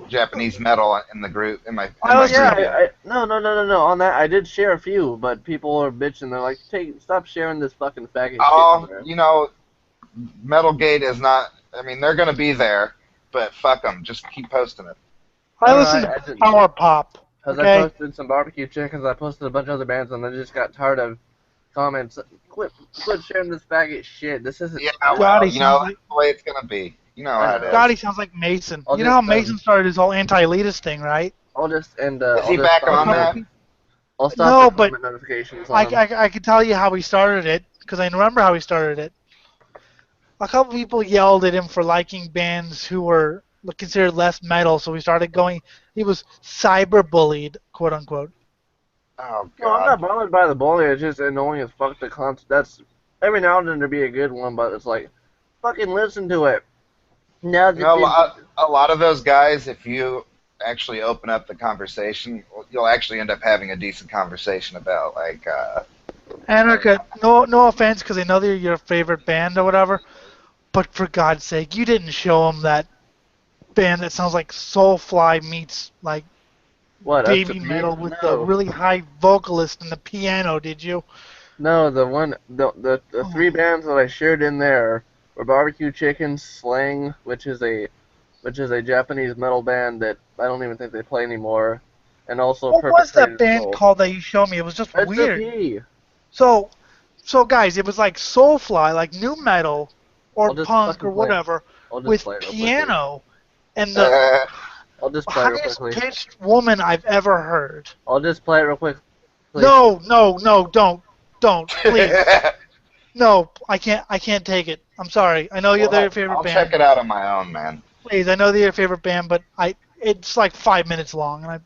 Japanese metal in the group in my I in my listen group to- yet. No. On that, I did share a few, but people are bitching. They're like, stop sharing this fucking faggot Oh, shit. you know, Metalgate is not. I mean, they're gonna be there, but fuck them. Just keep posting it. I listen to didn't. power pop. Because Okay. I posted some barbecue chickens, I posted a bunch of other bands, and I just got tired of comments. Quit sharing this faggot shit. This isn't. Yeah, God, well, he you know sounds that's the way it's gonna be. You know I how know. it God, he is. sounds like Mason. I'll You know how just, Mason started his whole anti-elitist thing, right? Is he back on that? I'll stop No, the but comment notifications on him. I can tell you how he started it because I remember how he started it. A couple people yelled at him for liking bands who were considered less metal, so he started going. He was cyberbullied, quote unquote. Oh No, I'm God. not bothered by the bully. It's just annoying as fuck. That's every now and then there'd be a good one, but it's like, fucking listen to it. Now You know, a lot of those guys, if you actually open up the conversation, you'll actually end up having a decent conversation about like. Anarka, no offense, because I know they're your favorite band or whatever, but for God's sake, you didn't show him that band that sounds like Soulfly meets like what? baby metal with the No. really high vocalist and the piano, did you? No, the three bands that I shared in there were Barbecue Chicken, Slang, which is a Japanese metal band that I don't even think they play anymore, and also What was that Perpetrated band Soul. called that you showed me? It was just weird. SOP. So guys, it was like Soulfly, like new metal or I'll just punk fucking or play. whatever, I'll just with play it real quickly. piano and the I'll just play it real highest quickly. pitched woman I've ever heard. I'll just play it real quick. Please. No, don't, please. No, I can't take it. I'm sorry. I know you're their favorite I'll band. check it out on my own, man. Please, I know they're your favorite band, but it's like 5 minutes long, and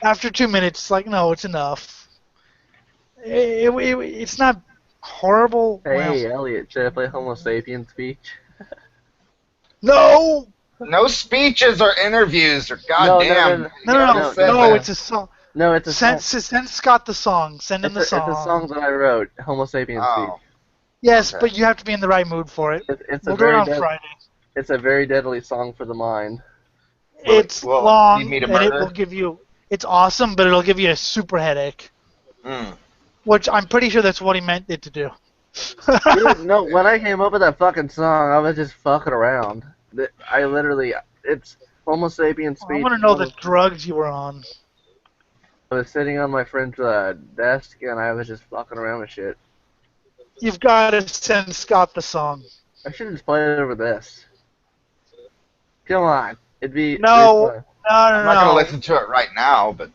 after 2 minutes, like no, it's enough. It's not horrible. Hey, Elliot, should I play Homo sapien speech? No, No speeches or interviews or goddamn. no, it's a song. No, it's a Send song. Scott the song. Send him the It's a song. song that I wrote, Homo sapien Oh, speech. Yes, okay. but you have to be in the right mood for it. It's We'll a do it very on Friday. it's a very deadly song for the mind. It's Will it long, need me to and it murder? will give you. It's awesome, but it'll give you a super headache. Mm. Which I'm pretty sure that's what he meant it to do. Dude, no, when I came up with that fucking song, I was just fucking around. I literally, it's Homo sapien speech. I want to know the drugs you were on. I was sitting on my friend's desk, and I was just fucking around with shit. You've got to send Scott the song. I should have just played it over this. Come on. It'd be... No, I'm not gonna no. listen to it right now, but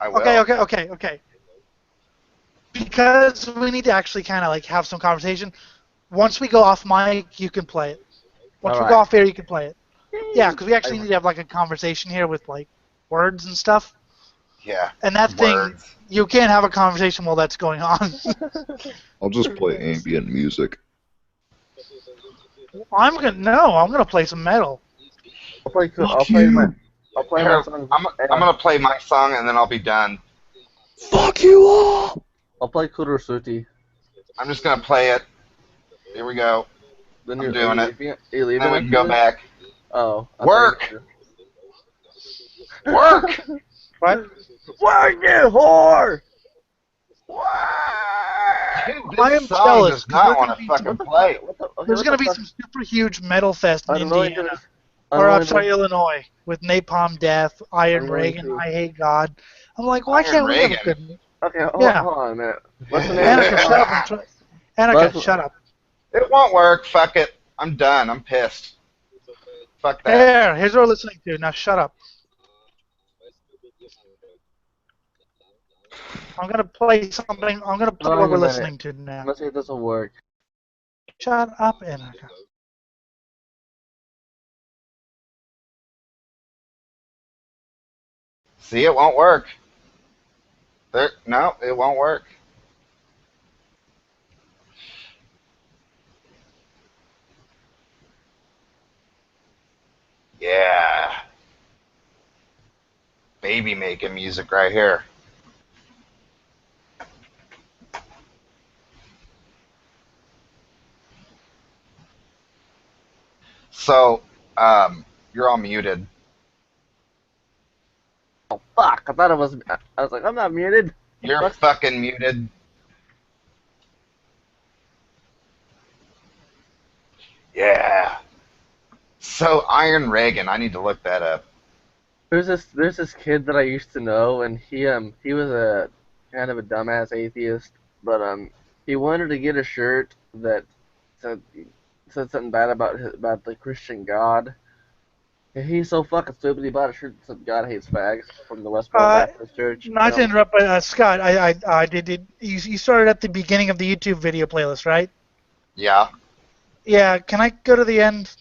I will. Okay. Because we need to actually kind of like have some conversation. Once we go off mic, you can play it. Once we Alright. go off air, you can play it. Yeah, because we actually need to have like a conversation here with like words and stuff. Yeah. And that thing, Words. you can't have a conversation while that's going on. I'll just play ambient music. I'm gonna play some metal. I'll play Here, my song. I'm gonna play my song and then I'll be done. Fuck you all! I'll play Kurosuti. I'm just gonna play it. Here we go. Then I'm doing it. Are you leaving Then we it can for go this? back. Oh. Work! Work! Right? Work, you whore! Dude, I am this song jealous, does 'cause not there's want gonna to be fucking What the play. fuck? What the, okay, There's what gonna the be fuck? some super huge metal fest in Indiana. Or Unwilling I'm sorry, Illinois, with Napalm Death, Iron Unwilling Reagan, to- I Hate God. I'm like, why Iron can't we have a Reagan? good? Okay, Yeah. hold on a minute. What's the name? Anarka, shut up! Anarka, Let's- shut up! It won't work. Fuck it. I'm done. I'm pissed. Fuck that. Here's what we're listening to. Now shut up. I'm gonna play something. I'm gonna play Hold what on we're a minute. listening to now. Let's see if this will work. Shut up, Anarka. See, it won't work. No, it won't work. Yeah. Baby making music right here. So, you're all muted. Oh fuck! I thought it was. I was like, I'm not muted. You're Fuck. fucking muted. Yeah. So, Iron Reagan, I need to look that up. There's this kid that I used to know, and he was a kind of a dumbass atheist, but he wanted to get a shirt that said said something bad about the Christian God. And he's so fucking stupid. He bought a shirt that said "God hates fags" from the Westboro Baptist Church. Not to And interrupt, but Scott, I did. You started at the beginning of the YouTube video playlist, right? Yeah. Yeah. Can I go to the end?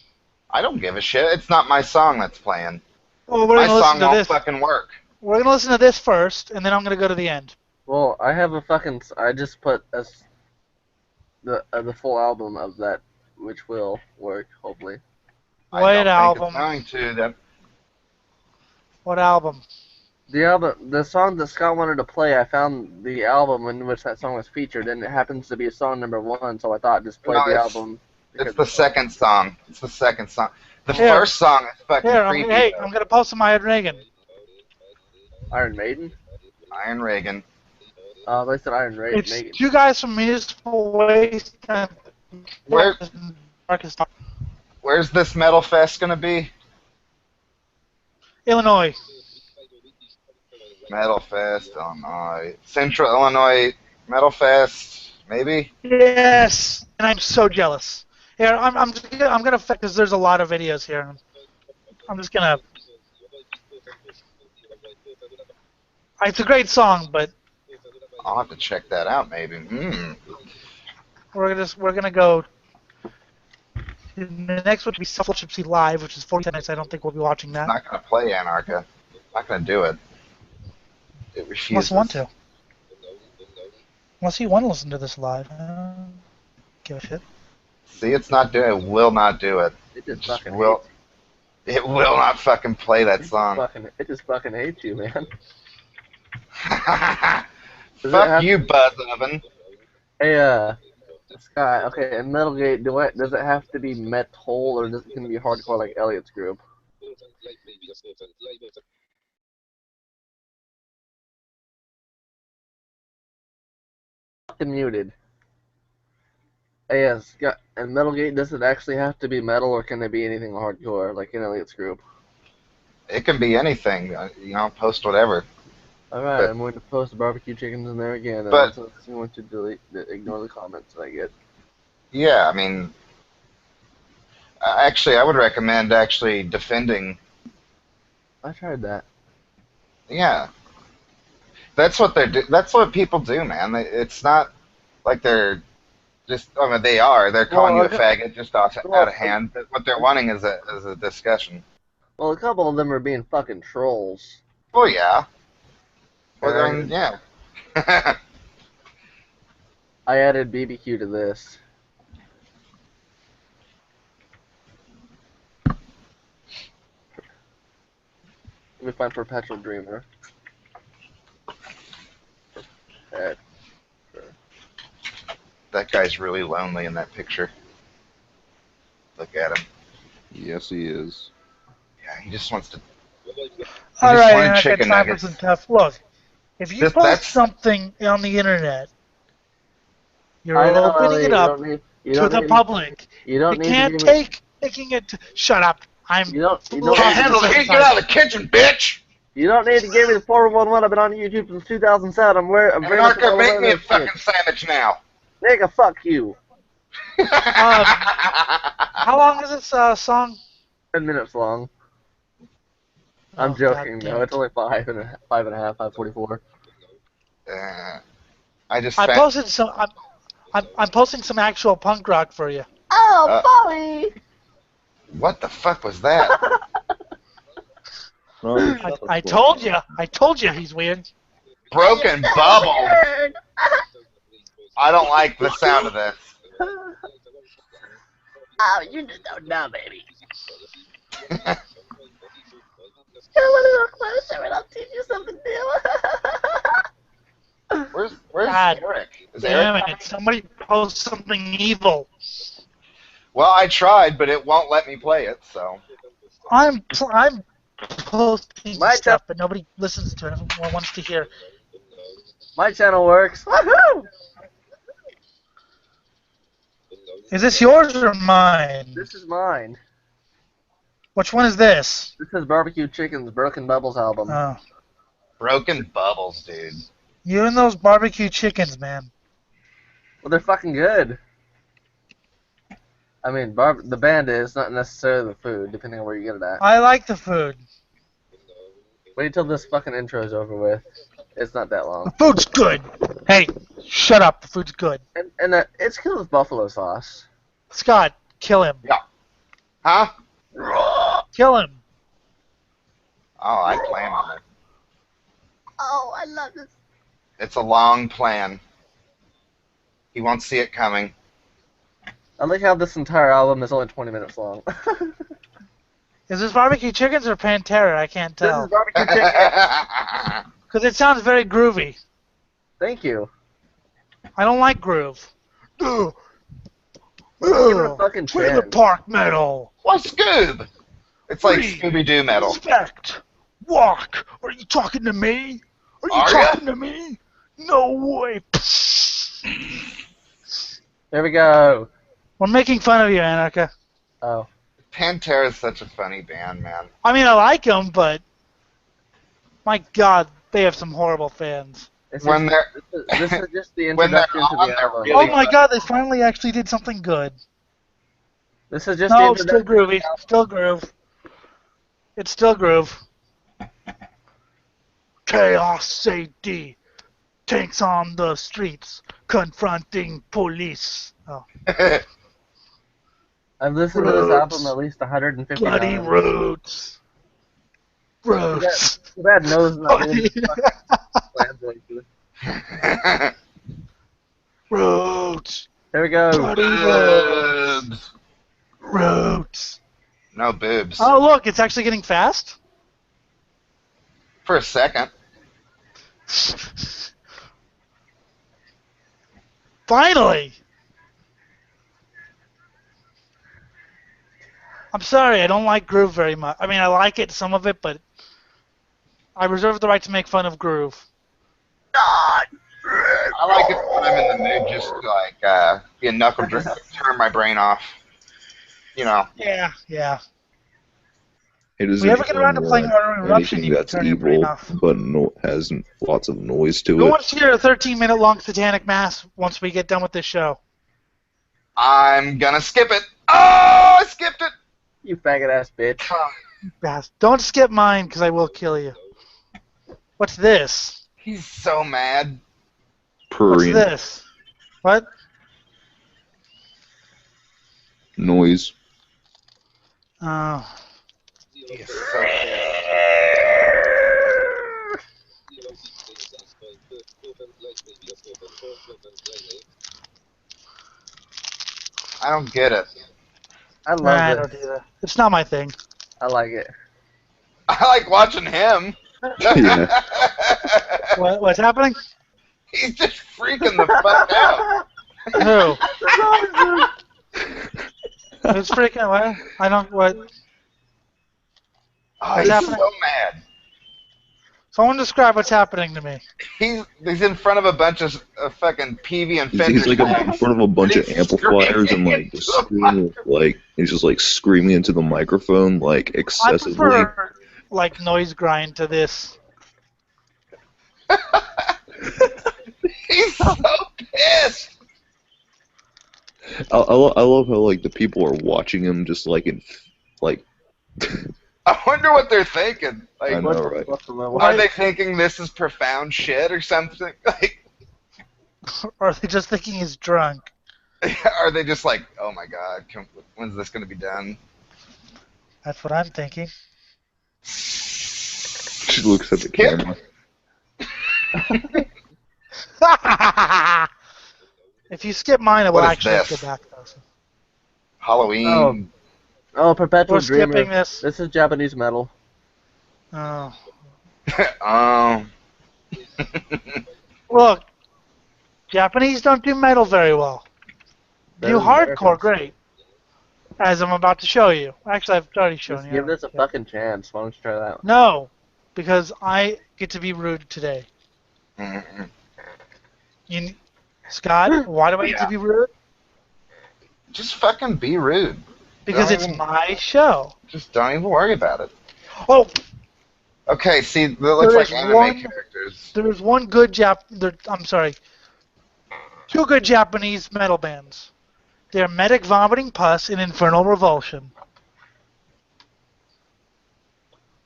I don't give a shit. It's not my song that's playing. Well, we're My gonna listen song to won't this. fucking work. We're gonna listen to this first, and then I'm gonna go to the end. well, I have a fucking. I just put the full album of that, which will work hopefully. I What don't think album? it's going to. Then. What album? The song that Scott wanted to play, I found the album in which that song was featured, and it happens to be song number 1, so I thought just play No, the it's- album. It's the second song. It's the second song. The Here. first song is fucking Here, creepy. hey, though. I'm gonna post some Iron Reagan. Iron Maiden? Iron Reagan. They said Iron It's Maiden. two guys from Municipal Waste and Where- Darkest Where's this metal fest gonna be? Illinois. Metal Fest, Illinois. Central Illinois Metal Fest, maybe? Yes, and I'm so jealous. Here, I'm gonna because there's a lot of videos here. I'm just gonna. It's a great song, but I'll have to check that out, maybe. we're gonna go. The next would be Self-Gypsy Live, which is 40 minutes. I don't think we'll be watching that. I'm not gonna play Anarka. I'm not gonna do it. It Unless refuses. you want to. Unless you want to listen to this live. I don't give a shit. See, it's not doing it. Will not do it. It just Just fucking will. hates. It will not fucking play that song. It just fucking hates you, man. Does it Fuck have- you, Buzz Oven. Hey, Scott. Okay, in Metalgate, does it have to be metal or does it can be hardcore like Elliot's group? Fucking muted. Hey, Scott. In Metalgate, does it actually have to be metal or can it be anything hardcore like in Elliot's group? It can be anything. Post whatever. Alright, But- I'm going to post barbecue chickens in there again. And But- I'm also going to ignore the comments that I get. Yeah, I mean, actually, I would recommend actually defending. I tried that. Yeah, that's what That's what people do, man. It's not like they're just. I mean, they are. They're calling Well, you a faggot just out of hand. But what they're wanting is a discussion. Well, a couple of them are being fucking trolls. Well, yeah. Well, Right. then, yeah. I added BBQ to this. Let me find Perpetual Dreamer. Perpet- That guy's really lonely in that picture. Look at him. Yes, he is. Yeah, he just wants to. All just right, wanted and I got chicken time for nuggets. some tough. Look, if you post That's- something on the internet, you're I know, opening Ellie, it up to the public. You don't You need can't to give me, take taking it. Shut up. I'm. You don't. You Well, don't. Can't handle the heat. Get out of the kitchen, bitch. You don't need to give me the 411. I've been on YouTube since 2007. I'm very much Anarka, well make aware me a of this shit. fucking sandwich now. Nigga, fuck you. How long is this song? 10 minutes long. Oh, I'm joking. God damn No, it. it's only 5:44. I just I found. posted some. I'm posting some actual punk rock for you. Oh, Polly! What the fuck was that? I told you. I told you he's weird. Broken bubble. I don't like the sound of this. Oh, you just don't know, baby. Come a little closer and I'll teach you something new. Where's God Eric? Is Damn Eric? it! Somebody post something evil. Well, I tried, but it won't let me play it. So I'm posting My stuff, but nobody listens to it. Everyone wants to hear. My channel works. Woohoo! Is this yours or mine? This is mine. Which one is this? This is Barbecue Chicken's Broken Bubbles album. Oh, broken bubbles, dude. you and those barbecue chickens, man. Well, they're fucking good. I mean, the band is, not necessarily the food, depending on where you get it at. I like the food. Wait till this fucking intro is over with. It's not that long. The food's good. Hey, shut up. The food's good. And it's killed with buffalo sauce. Scott, kill him. Huh? Kill him. Oh, I plan on it. Oh, I love this. It's a long plan. He won't see it coming. I like how this entire album is only 20 minutes long. Is this barbecue chickens or Pantera? I can't This tell. is Barbecue Chicken. Because it sounds very groovy. Thank you. I don't like groove. Ugh. Give it a Ugh. fucking Trailer chance. park metal. What's Scoob? It's like Free. Scooby-Doo metal. Respect. Walk. Are you talking to me? Are you Are ya? talking to me? No way. There we go. We're making fun of you, Anarka. Oh. Pantera is such a funny band, man. I mean, I like them, but my God, they have some horrible fans. It's When just, they're this is just the when they're introduction to on, the they're album. really Oh my fun. God, they finally actually did something good. This is just No, the still introduction. groovy. Still groove. It's still groove. Chaos AD. Tanks on the streets. Confronting police. Oh. I've listened to this Roots. album at least 150 Bloody times. roots. Roots. Too bad Noah's not Bloody really translated. roots. There we go. Bloody roots. Boobs. Roots. No boobs. Oh, look, it's actually getting fast. For a second. Finally! I'm sorry, I don't like groove very much. I mean, I like it, some of it, but I reserve the right to make fun of groove. I like it when I'm in the mood just to, like, be a knuckle dribble, turn my brain off. You know. Yeah, yeah. It is If we ever get around to playing Auto Eruption, anything you can that's turn your brain evil, off. but has lots of noise to Who it. wants to hear a 13-minute long satanic mass once we get done with this show? I'm gonna skip it. Oh, I skipped it. You faggot ass bitch. Bast- Don't skip mine, because I will kill you. What's this? He's so mad. What's Purring this? What? noise. Oh. He's so pissed. I don't get it. I Nah, I love don't this. do that. It's not my thing. I like it. I like watching him. Yeah. What's happening? He's just freaking the fuck out. Who? Who's freaking what? I don't. What? Oh, What's he's happening? so mad. Someone describe what's happening to me. He's in front of a bunch of fucking PV and Fender. He's like in front of a bunch of He's amplifiers and like just screaming, like he's just like screaming into the microphone like I excessively. prefer like noise grind to this. He's so pissed. I love how like the people are watching him just like in like. I wonder what they're thinking. I Like, know, right? are they thinking this is profound shit or something? Like, Or are they just thinking he's drunk? are they just like, oh my god, when's this gonna be done? That's what I'm thinking. She looks at the camera. If you skip mine, I will What is actually this? go back though. So Halloween. Oh, Perpetual we're skipping Dreamer. this. This is Japanese metal. Oh. Oh. Look, Japanese don't do metal very well. Do They're hardcore Americans. great. As I'm about to show you. Actually, I've already shown Just you. give this a fucking chance. Why don't you try that one? No, because I get to be rude today. Mm-mm. Scott, why do I get to Yeah. be rude? Just fucking be rude. Because Don't it's even- my show. Just don't even worry about it. Oh, Okay, see, that looks There like is anime one- characters. there's one good I'm sorry. Two good Japanese metal bands. They're Medic Vomiting Pus and Infernal Revulsion.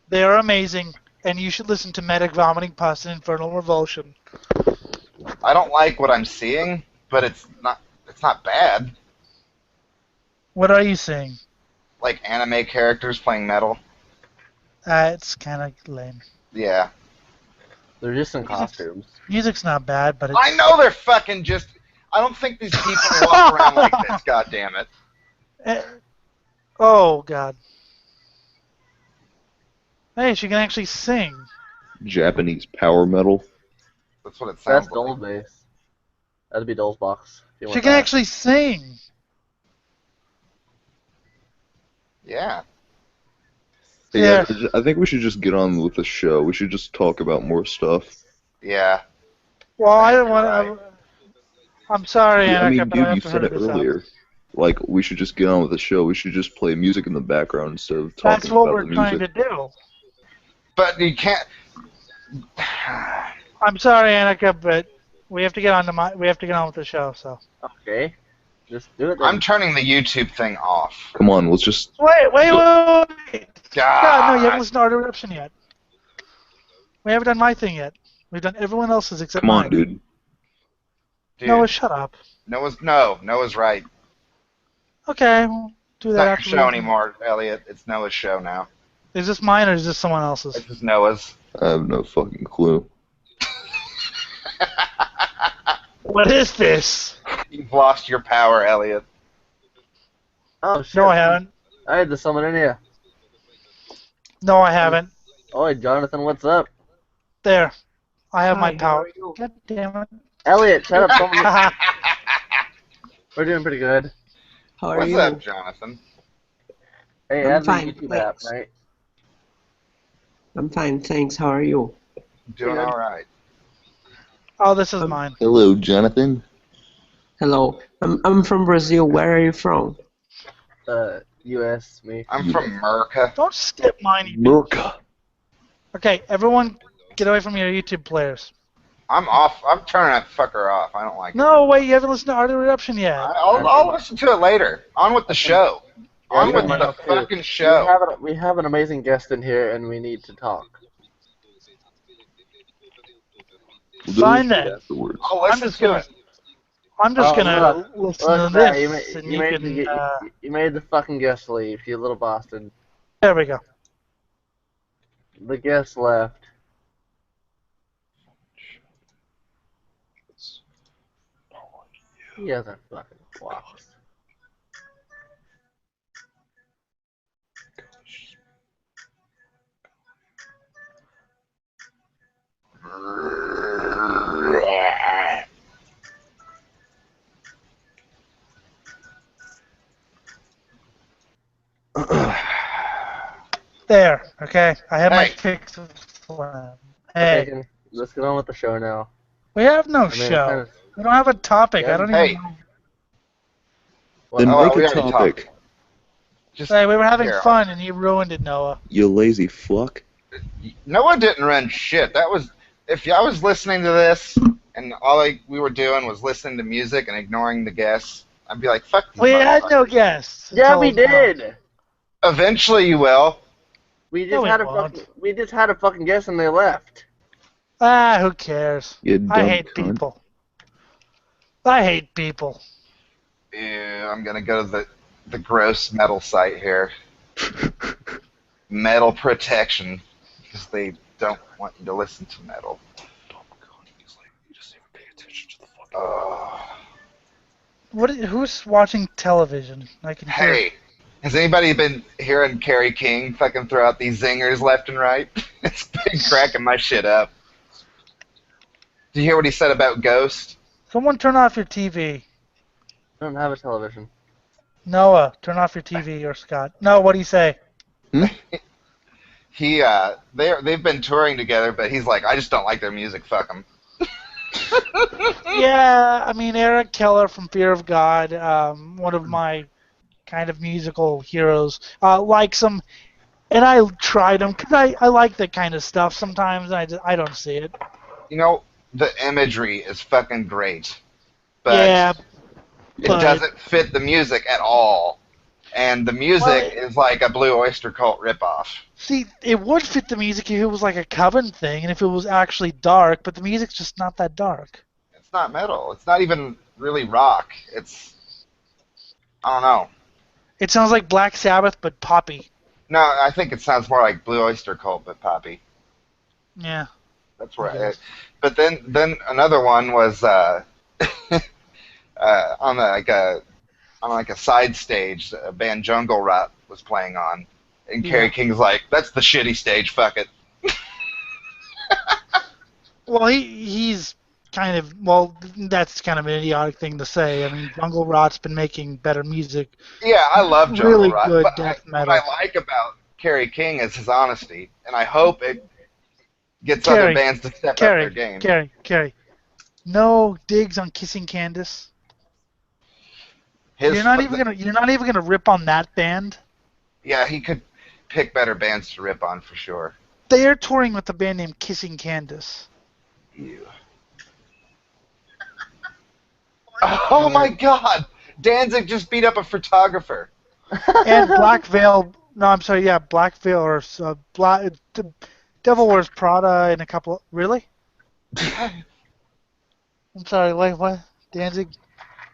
They are amazing, and you should listen to Medic Vomiting Pus and Infernal Revulsion. I don't like what I'm seeing, but it's not bad. What are you saying? Like anime characters playing metal. It's kind of lame. Yeah. They're just in costumes. Music's not bad, but it's... I know they're fucking just. I don't think these people walk around like this. God damn it. Oh, God. Hey, she can actually sing. Japanese power metal. That's what it That's sounds like. Dole's base. That'd be Dole's box. if you She want can that. actually sing. Yeah. Hey, Yeah. I think we should just get on with the show. We should just talk about more stuff. Yeah. Well, I don't You're want right. to... I'm sorry, Yeah, Anarka, I mean, but I dude, have you to said hurry it this out. earlier. Like, we should just get on with the show. We should just play music in the background instead of talking That's what about we're the trying music. to do. But you can't. I'm sorry, Anarka, but we have to get on with the show. So Okay. Just do it then. I'm turning the YouTube thing off. Come on, let's just... wait. God, no, you God. haven't listened to Art of Eruption yet. We haven't done my thing yet. We've done everyone else's except Come on, mine. dude. Dude, Noah, shut up. Noah's right. Okay, we'll do It's that not your after. show anymore, Elliot. It's Noah's show now. Is this mine or is this someone else's? This is Noah's. I have no fucking clue. What is this? You've lost your power, Elliot. Oh shit. No, I haven't. I had to summon in here. No, I haven't. Oh, Jonathan, what's up? There. I have my Hi, how power. are you? God damn it. Elliot, shut up. Someone... We're doing pretty good. How are What's you? up, Jonathan? Hey, I'm add the fine, YouTube app, thanks. right? I'm fine, thanks. How are you? Doing Good. all right. Oh, this is mine. Hello, Jonathan. Hello. I'm from Brazil. Where are you from? US, me. I'm from America. Don't skip mine. you- Merca. Okay, everyone, get away from your YouTube players. I'm off. I'm turning that fucker off. I don't like it. No, wait, you haven't listened to Art of Eruption yet. I'll listen to it later. On with the show. On Yeah, with mine the up too. fucking show. We have an amazing guest in here, and we need to talk. We'll do Fine this then. afterwards. I'll I'm listen just to gonna, it. I'm just Oh, gonna look. listen Look, to Matt, this, and you can. you made the fucking guest leave, you little bastard. There we go. The guest left. He hasn't fucking flopped. There. Okay, I have my Hey. fix for him. Okay, Hey, let's get on with the show now. we have no I mean, show. kind of- We don't have a topic. Yeah. I don't Hey. even know. Then Oh, make we a already topic, Just Hey, we were having here. fun, and you ruined it, Noah. you lazy fuck. Noah didn't run shit. That was if I was listening to this and we were doing was listening to music and ignoring the guests. I'd be like, "Fuck these We had no motherfuckers." guests. Yeah, we until now. did. Eventually, you will. We just No, we had a won't. fucking guest, and they left. Ah, who cares? You dumb I hate cunt. people. I hate people. Ew, I'm gonna go to the gross metal site here. Metal protection, because they don't want you to listen to metal. Who's watching television? I can hear. Hey, has anybody been hearing Kerry King fucking throw out these zingers left and right? It's been cracking my shit up. Did you hear what he said about Ghost? Someone turn off your TV. I don't have a television. Noah, turn off your TV, or Scott. No, what do you say? They've been touring together, but he's like, I just don't like their music. Fuck them. Yeah, I mean Eric Keller from Fear of God, one of my kind of musical heroes, likes him, and I tried him because I like that kind of stuff sometimes. And I don't see it. You know, the imagery is fucking great, but Yeah, it but doesn't fit the music at all. And the music Well, is like a Blue Oyster Cult ripoff. see, it would fit the music if it was like a Coven thing and if it was actually dark, but the music's just not that dark. It's not metal. It's not even really rock. I don't know. It sounds like Black Sabbath but poppy. No, I think it sounds more like Blue Oyster Cult, but poppy. Yeah. That's where. Yes. But then another one was on like a side stage. A band Jungle Rot was playing on, and Kerry King's like, "That's the shitty stage. Fuck it." Well, he's kind of that's kind of an idiotic thing to say. I mean, Jungle Rot's been making better music. Yeah, I love Jungle Really Rot, good but death what metal. I like about Kerry King is his honesty, and I hope it gets Kerry, other bands to step up their game. Carrie. No digs on Kissing Candace. His, You're not even gonna rip on that band. Yeah, he could pick better bands to rip on for sure. They are touring with a band named Kissing Candace. Ew. Oh my God! Danzig just beat up a photographer. And Black Veil. No, I'm sorry. Yeah, Black Veil or Devil Wears Prada and a couple. Really? I'm sorry. Wait, what? Danzig?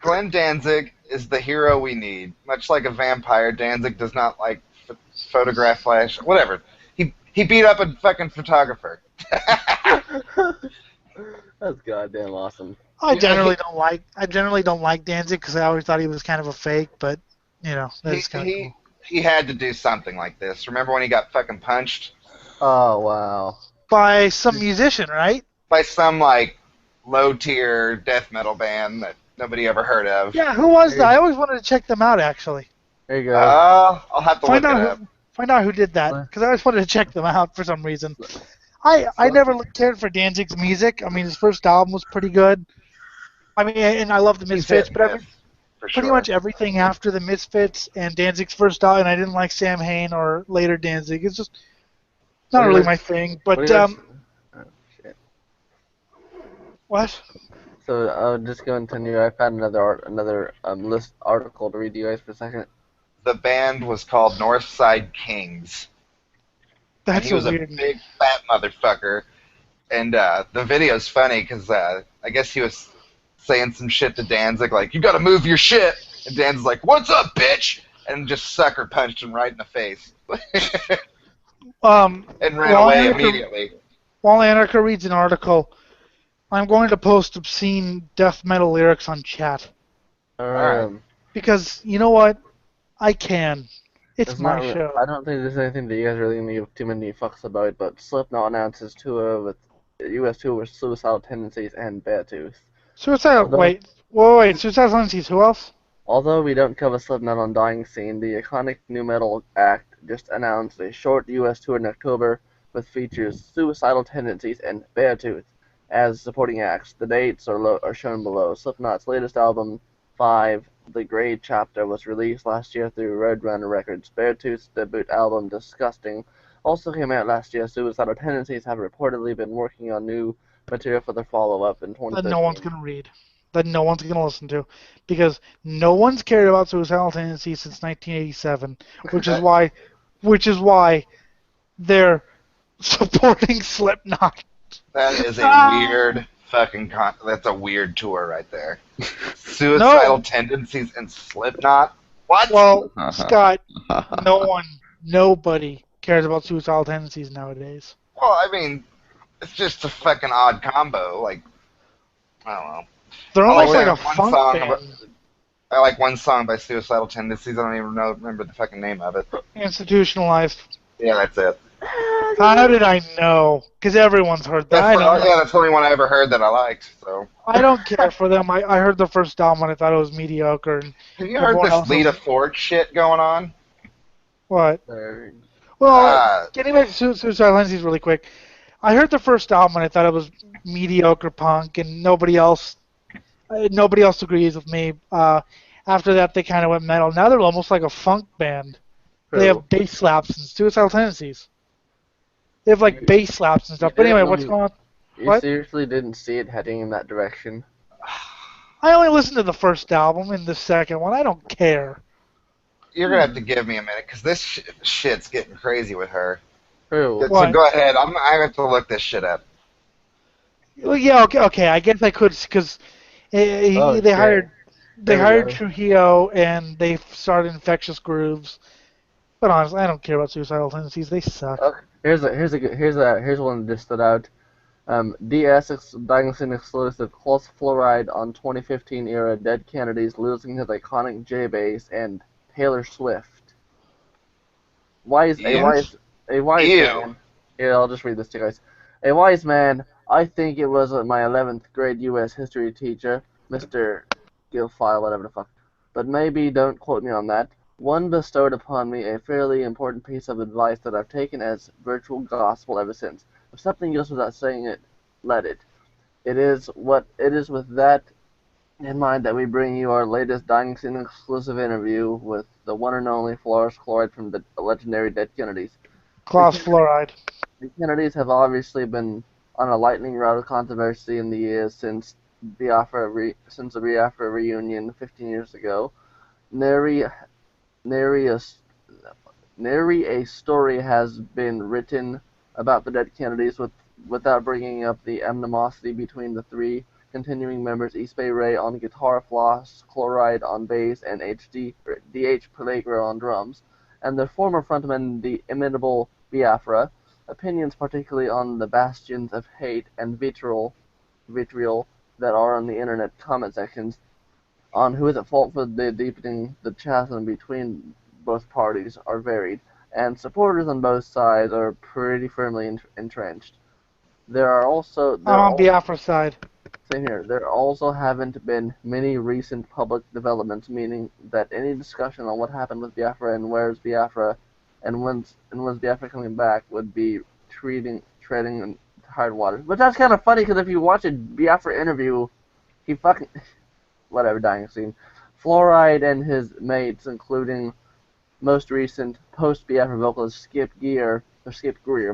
Glenn Danzig is the hero we need. Much like a vampire, Danzig does not like photograph flash. Whatever. He beat up a fucking photographer. That's goddamn awesome. I generally don't like Danzig because I always thought he was kind of a fake, but that's kind of cool. He had to do something like this. Remember when he got fucking punched? Oh wow. By some musician, right? By some like low tier death metal band that nobody ever heard of. Yeah, who was that? I always wanted to check them out actually. There you go. I'll have to look it up. Find out who did that because I always wanted to check them out for some reason. I never cared for Danzig's music. I mean, his first album was pretty good. I mean, and I love the Misfits, but pretty much everything after the Misfits and Danzig's first album, and I didn't like Sam Hain or later Danzig. It's just not really my thing. But what? So I'll just go and continue. I found another list article to read to you guys for a second. The band was called Northside Kings. That's he was a big fat motherfucker, and the video's funny because I guess he was saying some shit to Danzig like, "You gotta move your shit," and Danzig's like, "What's up, bitch?" and just sucker punched him right in the face, and ran away immediately. While Anarka reads an article, I'm going to post obscene death metal lyrics on chat. Because you know what? I can. It's my show. I don't think there's anything that you guys are really going to give too many fucks about, but Slipknot announces tour with US tour with Suicidal Tendencies and Beartooth. Wait, Suicidal Tendencies, who else? Although we don't cover Slipknot on Dying Scene, the iconic nu metal act just announced a short US tour in October with features Suicidal Tendencies and Beartooth as supporting acts. The dates are shown below. Slipknot's latest album, 5, The Grey Chapter, was released last year through Roadrunner Records. Beartooth's debut album, Disgusting, also came out last year. Suicidal Tendencies have reportedly been working on new material for their follow-up in 2013. That no one's going to read. That no one's going to listen to. Because no one's cared about Suicidal Tendencies since 1987, which is why they're supporting Slipknot. That is a weird fucking that's a weird tour right there. Suicidal Tendencies and Slipknot? What? Well, Scott, nobody cares about Suicidal Tendencies nowadays. Well, I mean, it's just a fucking odd combo. Like, I don't know. They're almost like a funk band. I like one song by Suicidal Tendencies. I don't even remember the fucking name of it. Institutionalized. Yeah, that's it. How did I know? Because everyone's heard that. I don't. That's the only one I ever heard that I liked. So, I don't care for them. I heard the first album and I thought it was mediocre, and have you heard everyone this else Lita was Ford shit going on? what? There. Well, Uh, getting back to Suicide Lenses really quick. I heard the first album and I thought it was mediocre punk, and nobody else agrees with me. After that, they kind of went metal. Now they're almost like a funk band. They True. have bass slaps and suicidal tendencies. They have like You, bass slaps and you stuff. But anyway, didn't. what's going on? You What? seriously didn't see it heading in that direction. I only listened to the first album and the second one. I don't care. you're gonna have to give me a minute because this shit's getting crazy with her. True. So What? go ahead. I have to look this shit up. Well, yeah, okay. I guess I could because Oh they shit. There we hired go. Trujillo and they started Infectious Grooves. But honestly, I don't care about suicidal tendencies. They suck. Okay. Here's one that just stood out. DS Diagnosing exclusive Close Fluoride on 2015 era Dead Kennedys losing his iconic J bass and Taylor Swift. Ew. A wise Ew. man. Here, I'll just read this to you guys. A wise man. I think it was my 11th grade U.S. history teacher, Mr. Gilfile, whatever the fuck. But maybe don't quote me on that. One bestowed upon me a fairly important piece of advice that I've taken as virtual gospel ever since. If something goes without saying it, let it. It is with that in mind that we bring you our latest Dying Scene exclusive interview with the one and only Flores Chloride from the legendary Dead Kennedys. Klaus Fluoride. The Kennedys have obviously been on a lightning rod of controversy in the years since the Biafra reunion 15 years ago. Nary a story has been written about the Dead Kennedys without bringing up the animosity between the three continuing members: East Bay Ray on guitar, Floss Chloride on bass, and DH Peligro on drums, and their former frontman, the inimitable Biafra. Opinions, particularly on the bastions of hate and vitriol that are on the internet comment sections, on who is at fault for the deepening the chasm between both parties, are varied, and supporters on both sides are pretty firmly entrenched. I'm on Biafra's side. Same here. There also haven't been many recent public developments, meaning that any discussion on what happened with Biafra and where's Biafra and when's Biafra coming back would be treading in hard waters. But that's kind of funny because if you watch a Biafra interview, he fucking whatever, dying scene. Fluoride and his mates, including most recent post-Biafra vocalist Skip Greer,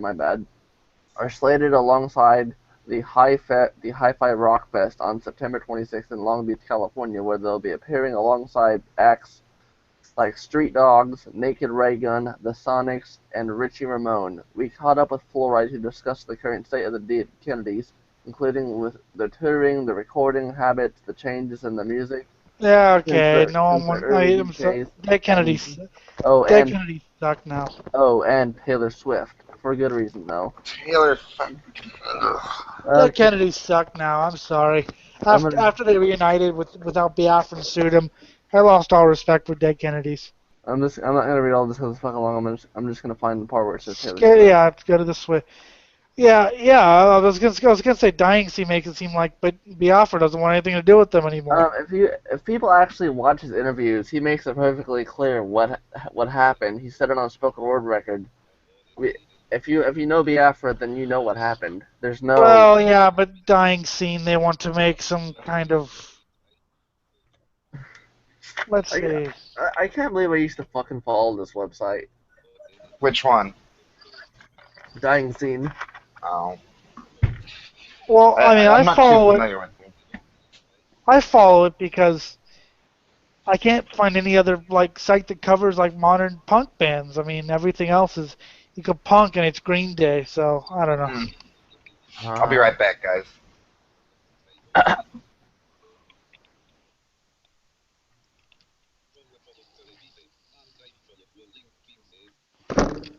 my bad, are slated alongside the Hi-Fi Rock Fest on September 26th in Long Beach, California, where they'll be appearing alongside acts like Street Dogs, Naked Ray Gun, The Sonics, and Richie Ramone. We caught up with Fluoride to discuss the current state of the Dead Kennedys, including with the touring, the recording habits, the changes in the music. Yeah, Since okay. the, No since one the wants. early I'm sorry. DJs, Dead Kennedys. Dead Kennedys suck now. and Taylor Swift, for good reason though. Taylor. Dead Kennedys suck now. I'm sorry. After they reunited without Biafra and sued him, I lost all respect for Dead Kennedys. I'm not gonna read all this because it's fucking long. I'm just gonna find the part where it says Taylor Swift. Yeah, go to the Swift. Yeah. I was gonna say Dying Scene makes it seem like, but Biafra doesn't want anything to do with them anymore. If people actually watch his interviews, he makes it perfectly clear what happened. He said it on a spoken word record. If you know Biafra, then you know what happened. There's no. Well, yeah, but Dying Scene, they want to make some kind of. Let's see. I can't believe I used to fucking follow this website. Which one? Dying Scene. Oh. Well, I mean, I'm not too familiar with it. I follow it because I can't find any other like site that covers like modern punk bands. I mean, everything else is you go punk and it's Green Day. So I don't know. I'll be right back, guys.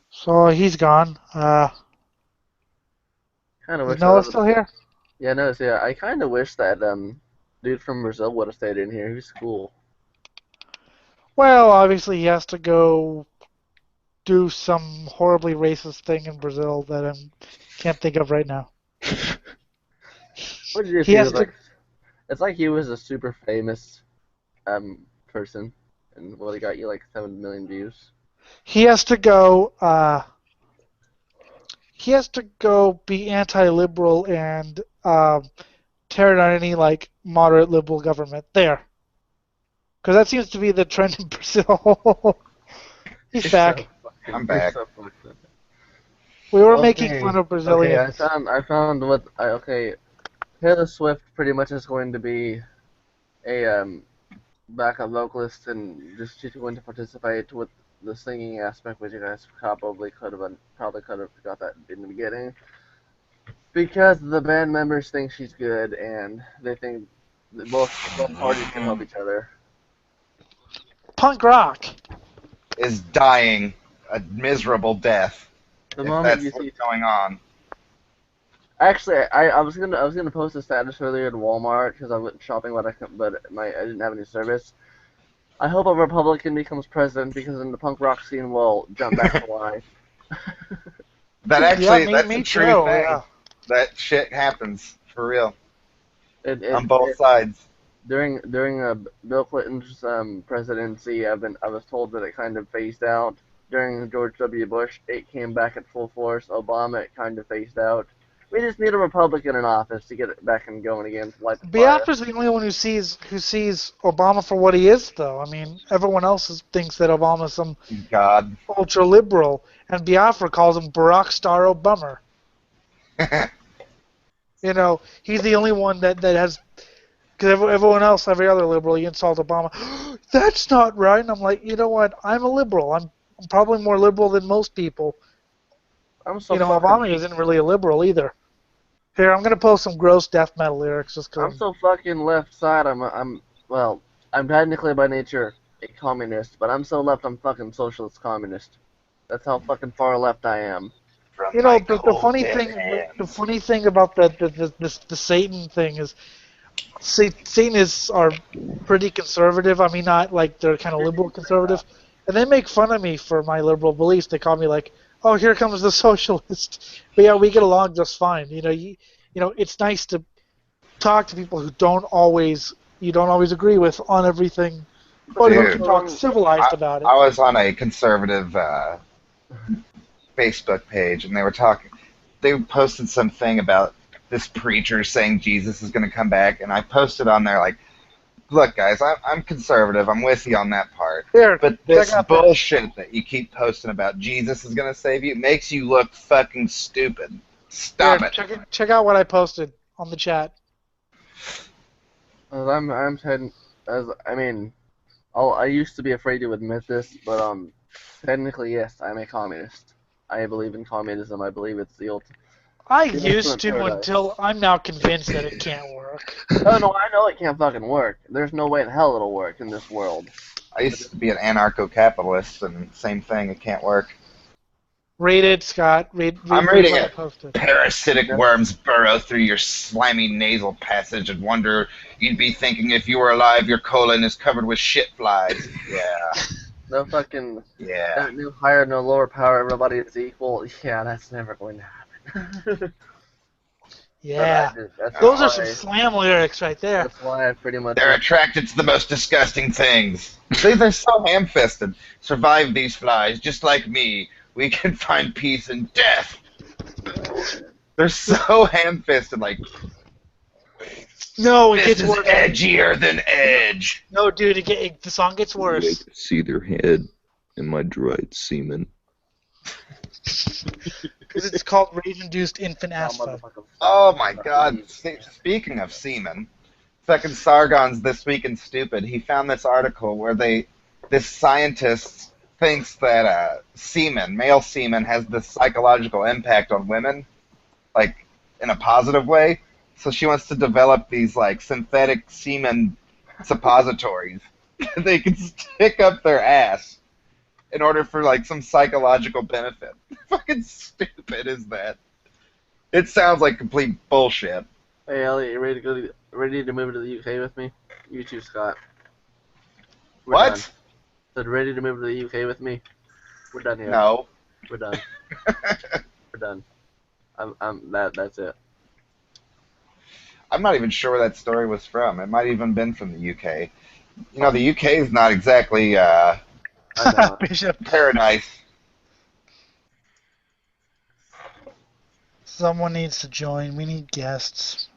So he's gone. Kind of Is wish Noah still here? Yeah, no, yeah. I kind of wish that dude from Brazil would have stayed in here. He's cool. Well, obviously he has to go do some horribly racist thing in Brazil that I can't think of right now. What did you do if He he has was to. like? It's like he was a super famous person, and well, he got you like 7 million views. He has to go. He has to go be anti-liberal and tear down any like moderate liberal government there, because that seems to be the trend in Brazil. He's You're back. so fucking- I'm you're back. so fucking- We were making Okay. fun of Okay, Brazilians. I found what okay. Taylor Swift pretty much is going to be a backup vocalist, and just she's going to participate with the singing aspect, which you guys probably could have got that in the beginning, because the band members think she's good, and they think that both parties can help each other. Punk rock. Is dying a miserable death. The If moment that's you what's see, going on. actually, I was gonna post a status earlier at Walmart because I went shopping, but I didn't have any service. I hope a Republican becomes president because then the punk rock scene will jump back to life. That actually, that's me a true too. thing. Yeah. That shit happens for real It, on both sides. during Bill Clinton's presidency, I was told that it kind of phased out. During George W. Bush, it came back at full force. Obama, it kind of phased out. We just need a Republican in office to get it back and going again to light the fire. Biafra's the only one who sees Obama for what he is, though. I mean, everyone else thinks that Obama's some God. ultra liberal, and Biafra calls him Barack Star Obama. You know, he's the only one that has. Because everyone else, every other liberal, he insults Obama. That's not right. And I'm like, you know what? I'm a liberal. I'm probably more liberal than most people. I'm so You know, fucking, Obama isn't really a liberal either. Here, I'm gonna post some gross death metal lyrics just I'm because. so fucking left side. Well, I'm technically by nature a communist, but I'm so left. I'm fucking socialist communist. That's how fucking far left I am. From You know, my the cold funny dead thing, hands. the funny thing about the Satan thing is, Satanists are pretty conservative. I mean, not like they're kind of liberal conservative, and they make fun of me for my liberal beliefs. They call me like, "Oh, here comes the socialist." But yeah, we get along just fine. You know, it's nice to talk to people who you don't always agree with on everything, but who Dude. can talk civilized about it. I was on a conservative Facebook page, and they posted something about this preacher saying Jesus is going to come back, and I posted on there like, look guys, I'm conservative, I'm with you on that part, Here, but this check out bullshit that you keep posting about Jesus is going to save you makes you look fucking stupid. Stop Here, it. check out what I posted on the chat. I'm saying, I used to be afraid to admit this, but technically yes, I'm a communist. I believe in communism. I believe it's the ultimate. I The used ultimate to paradise. until I'm now convinced that it can't work. Oh no, I know it can't fucking work. There's no way in hell it'll work in this world. I used to be an anarcho-capitalist, and same thing, it can't work. Read it, Scott. I'm reading what I it. posted. Parasitic worms burrow through your slimy nasal passage and wonder you'd be thinking if you were alive your colon is covered with shit flies. Yeah. No fucking Yeah. no higher, no lower power. Everybody is equal. Yeah, that's never going to happen. Yeah. That's Those are why, some slam lyrics right there. That's why I pretty much. They're attracted to the most disgusting things. They're so ham-fisted. Survive these flies, just like me. We can find peace in death. They're so ham-fisted, like, No, it this gets is worse. edgier than edge. No, dude, the song gets I worse. can see their head in my dried semen. Because it's called rage-induced infant asthma. Oh my god, speaking of semen, fucking Sargon's This Week in Stupid, he found this article where this scientist thinks that male semen has this psychological impact on women, like, in a positive way. So she wants to develop these, like, synthetic semen suppositories they can stick up their ass in order for, like, some psychological benefit. Fucking stupid is that? It sounds like complete bullshit. Hey Elliot, you ready to move to the UK with me? You too, Scott. We're What? done. Said ready to move to the UK with me? We're done here. No. We're done. We're done. That's it. I'm not even sure where that story was from. It might even been from the UK. You know, the UK is not exactly I know. Bishop, paradise. someone needs to join. We need guests.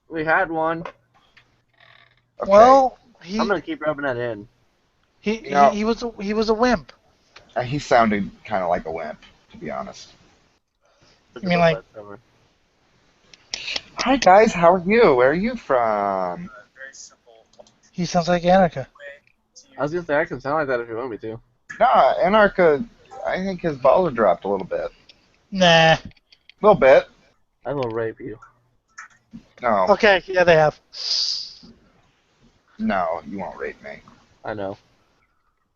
We had one. Okay. Well, he I'm gonna keep rubbing that in. he, You know- he was a wimp. He sounded kind of like a wimp, to be honest. I mean, like- Hi guys, how are you? Where are you from? He sounds like Anarka. I was gonna say I can sound like that if you want me to. Nah, Anarka, I think his balls are dropped a little bit. Nah. A little bit. I will rape you. No, Okay, yeah, they have. no, you won't rape me. I know.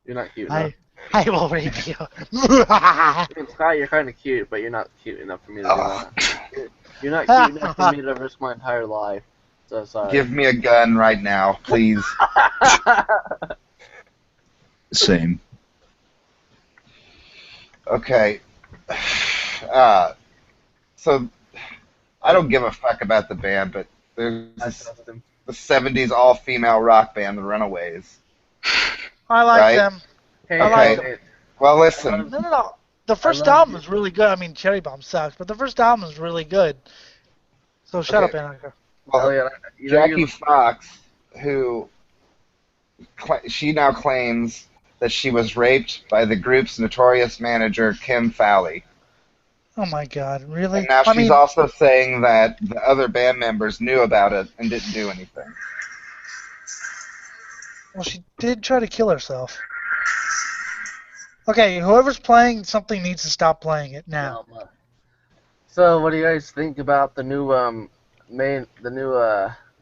You're not cute enough. I will rape you. I mean, Scott, you're kind of cute, but you're not cute enough for me to do Oh, that. You're not cute enough for me to risk my entire life. So sorry. give me a gun right now, please. Same. Okay. So, I don't give a fuck about the band, but there's I this, trust him. the 70s all-female rock band, the Runaways. I like Right? them. Hey, I like wait. Well, listen, No. The first love album you. is really good. I mean, Cherry Bomb sucks, but the first album is really good. So shut Okay. up, Anarka. well, Elliot, you know Jackie you're- Fox, who she now claims that she was raped by the group's notorious manager, Kim Fowley. Oh my God, really? And now I she's mean, also saying that the other band members knew about it and didn't do anything. well, she did try to kill herself. Okay, whoever's playing something needs to stop playing it now. So, what do you guys think about the new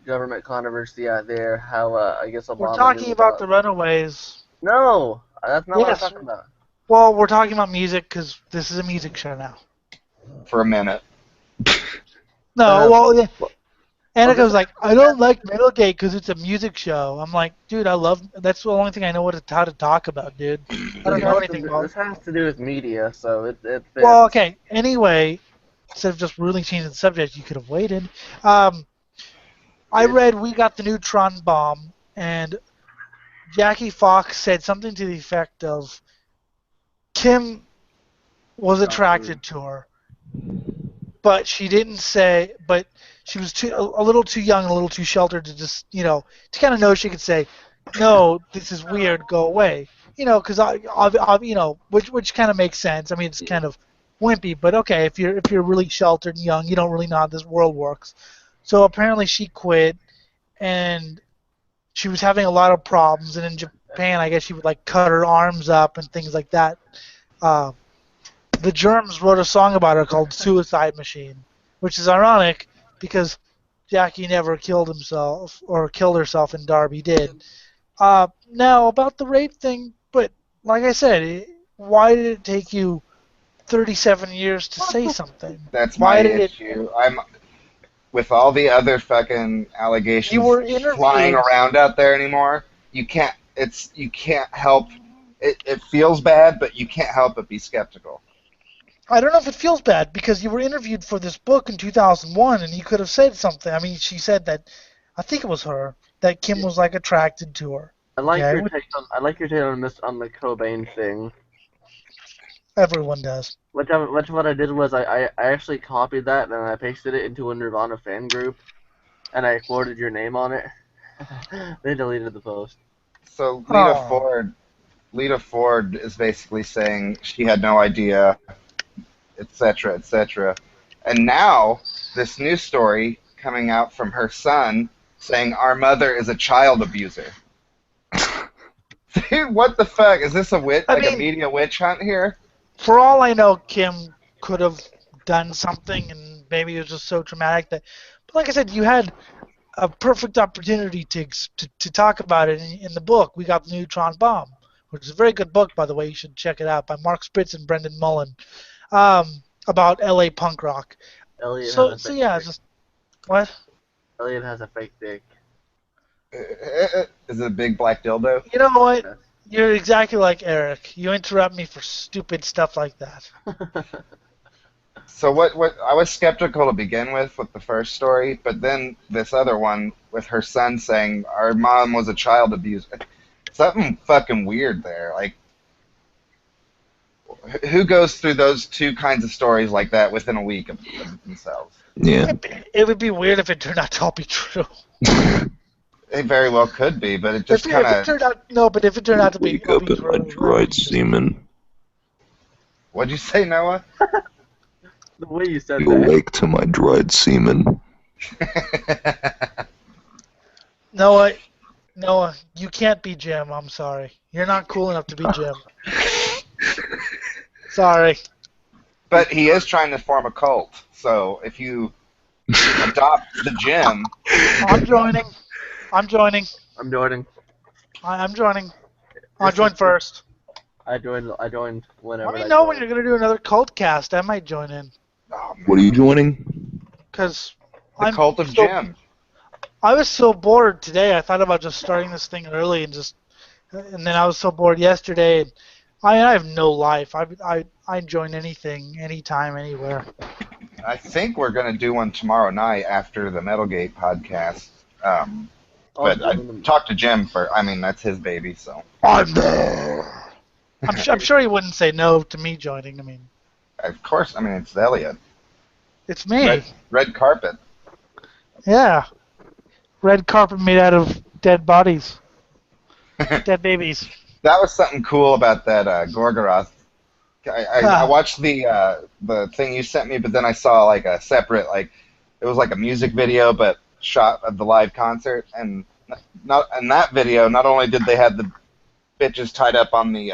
government controversy out there? How I guess Obama We're talking knew about the Runaways. No, that's not what I'm Yes. talking about. Well, we're talking about music because this is a music show now. For a minute. No, well, yeah. Annika this- was like, I don't like Middlegate because it's a music show. I'm like, dude, I love. That's the only thing I know how to talk about, dude. I don't know anything about. This has to do with media, so it fits. Well, okay. Anyway, instead of just really changing the subject, you could have waited. I read we got the neutron bomb, and Jackie Fox said something to the effect of Kim was attracted to her, but she didn't say. But she was a little too young, a little too sheltered to just to kind of know she could say, no, this is weird, go away. Because which kind of makes sense. I mean, it's kind of wimpy, but okay, if you're really sheltered and young, you don't really know how this world works. So apparently she quit, and she was having a lot of problems. And in Japan, I guess she would like cut her arms up and things like that. The Germs wrote a song about her called "Suicide Machine," which is ironic because Jackie never killed himself or killed herself, and Darby did. Now about the rape thing, but like I said, why did it take you 37 years to say something? That's Why my did it- issue. I'm with all the other fucking allegations You were interviewed. flying around out there anymore. You can't help it feels bad, but you can't help but be skeptical. I don't know if it feels bad because you were interviewed for this book in 2001 and you could have said something. I mean, she said that, I think it was her, that Kim was like attracted to her. I like Okay. your take on the Cobain thing. Everyone does. What I did was I actually copied that and I pasted it into a Nirvana fan group, and I quoted your name on it. They deleted the post. So Oh. Lita Ford is basically saying she had no idea, etc., etc. And now this new story coming out from her son saying our mother is a child abuser. Dude, what the fuck? Is this a media witch hunt here? For all I know, Kim could have done something and maybe it was just so traumatic that. But like I said, you had a perfect opportunity to talk about it in the book. We got the Neutron Bomb, which is a very good book, by the way. You should check it out by Mark Spitz and Brendan Mullen, about LA punk rock. Elliot So has a fake yeah, dick. just what? Elliot has a fake dick. Is it a big black dildo? You know what? You're exactly like Eric. You interrupt me for stupid stuff like that. So what I was skeptical to begin with the first story, but then this other one with her son saying our mom was a child abuser. Something fucking weird there. Like, who goes through those two kinds of stories like that within a week of themselves? Yeah. It would be weird if it turned out to all be true. It very well could be, but it just kind If it of. turned out no, but if it turned out to be Wake up in true, my that would dried be just- semen. What'd you say, Noah? The way you said You that. awake to my dried semen. Noah, you can't be Jim. I'm sorry. You're not cool enough to be Jim. Sorry. But he is trying to form a cult, so if you adopt the Jim, I'm joining. I'm joining. I'm joining. I'll join first. I joined whenever. Let me I know when joined. you're gonna do another cult cast. I might join in. oh, man, What are you joining? Cause the I'm cult of so- Jim. I was so bored today. I thought about just starting this thing early and then I was so bored yesterday. And I have no life. I join anything, anytime, anywhere. I think we're gonna do one tomorrow night after the Metalgate podcast. But I talked to Jim for. I mean, that's his baby, so I'm there. I'm sure he wouldn't say no to me joining. I mean, of course. I mean, it's Elliot. it's me. Red carpet. Yeah. Red carpet made out of dead bodies. Dead babies. That was something cool about that Gorgoroth. I watched the thing you sent me, but then I saw like a separate it was like a music video, but shot of the live concert, and not in that video. Not only did they have the bitches tied up on the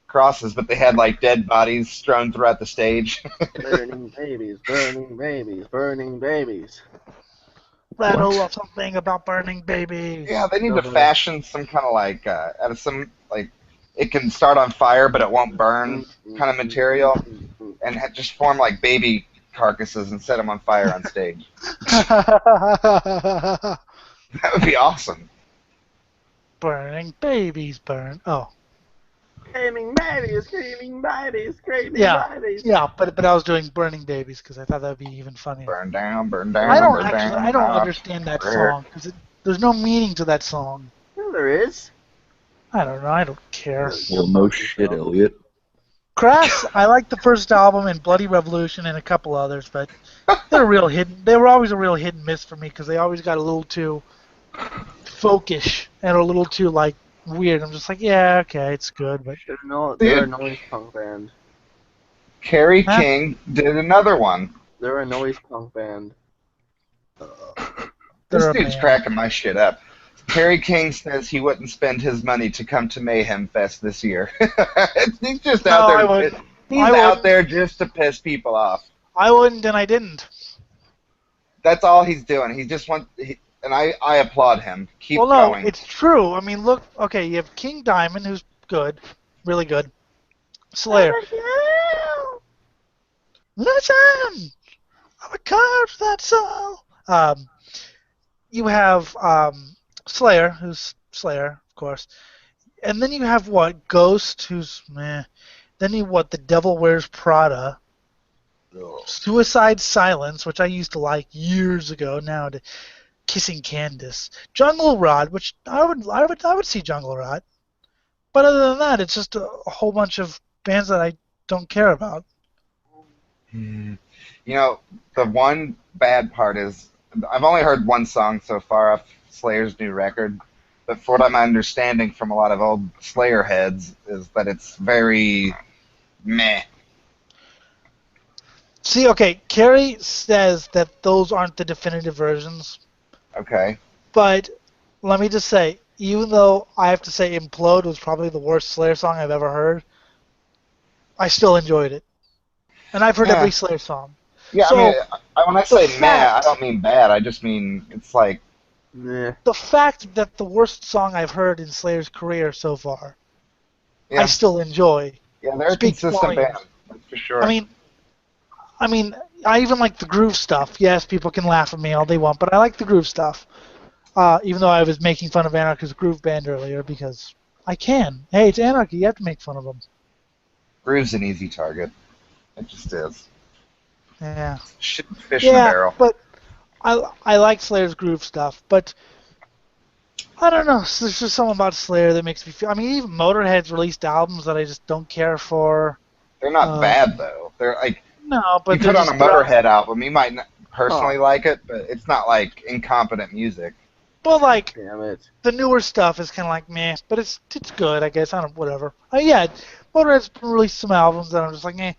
crosses, but they had like dead bodies strewn throughout the stage. Burning babies, burning babies, burning babies. Rattle off something about burning babies. Yeah, they need to fashion some kind of out of some it can start on fire but it won't burn kind of material, and just form like baby carcasses and set them on fire on stage. That would be awesome. Burning babies burn. Oh. Screaming babies, screaming babies, screaming Yeah. babies. Yeah, but I was doing burning babies because I thought that would be even funnier. Burn down, burn down. I don't burn down. I don't understand that song because there's no meaning to that song. Yeah, there is. I don't know. I don't care. Well, no shit, Elliot. Crash. I like the first album and Bloody Revolution and a couple others, but they're real hidden. They were always a real hit and miss for me because they always got a little too folkish and a little too weird. I'm just like, yeah, okay, it's good, but They're a noise punk band. Kerry Huh? King did another one. They're a noise punk band. This they're a dude's band. cracking my shit up. Kerry King says he wouldn't spend his money to come to Mayhem Fest this year. He's just out No, I there. wouldn't. He's I out wouldn't. there just to piss people off. I wouldn't, and I didn't. That's all he's doing. He just wants. And I applaud him. Keep Well, no, going. it's true. I mean, look. Okay, you have King Diamond, who's good, really good. Slayer. Listen, I'm a curse that's so. You have Slayer, who's Slayer, of course, and then you have what Ghost, who's meh. Then you The Devil Wears Prada. Suicide Silence, which I used to like years ago. Now Kissing Candace, Jungle Rod, which I would see Jungle Rod, but other than that, it's just a whole bunch of bands that I don't care about. You know, the one bad part is I've only heard one song so far off Slayer's new record, but for what I'm understanding from a lot of old Slayer heads is that it's very meh. See, okay, Carrie says that those aren't the definitive versions, Okay. but let me just say, even though I have to say Implode was probably the worst Slayer song I've ever heard, I still enjoyed it. And I've heard Yeah. every Slayer song. Yeah, So, I mean, when I say the meh, I fact- don't mean bad. I just mean it's like, Nah. The fact that the worst song I've heard in Slayer's career so far, yeah, I still enjoy. yeah, they're a speaks consistent volumes. band, that's for sure. I mean, I even like the groove stuff. Yes, people can laugh at me all they want, but I like the groove stuff. Even though I was making fun of Anarka's groove band earlier because I can. Hey, it's anarchy. You have to make fun of them. Groove's an easy target. It just is. Yeah. Fish in a Yeah, barrel. but I like Slayer's groove stuff, but I don't know. There's just something about Slayer that makes me feel. I mean, even Motorhead's released albums that I just don't care for. They're not bad though. They're like No, you but they're put on a just they're Motorhead album, you might not personally like it, but it's not like incompetent music. well, like Damn it. the newer stuff is kind of like meh, but it's good, I guess. I don't whatever. Yeah, Motorhead's released some albums that I'm just like meh.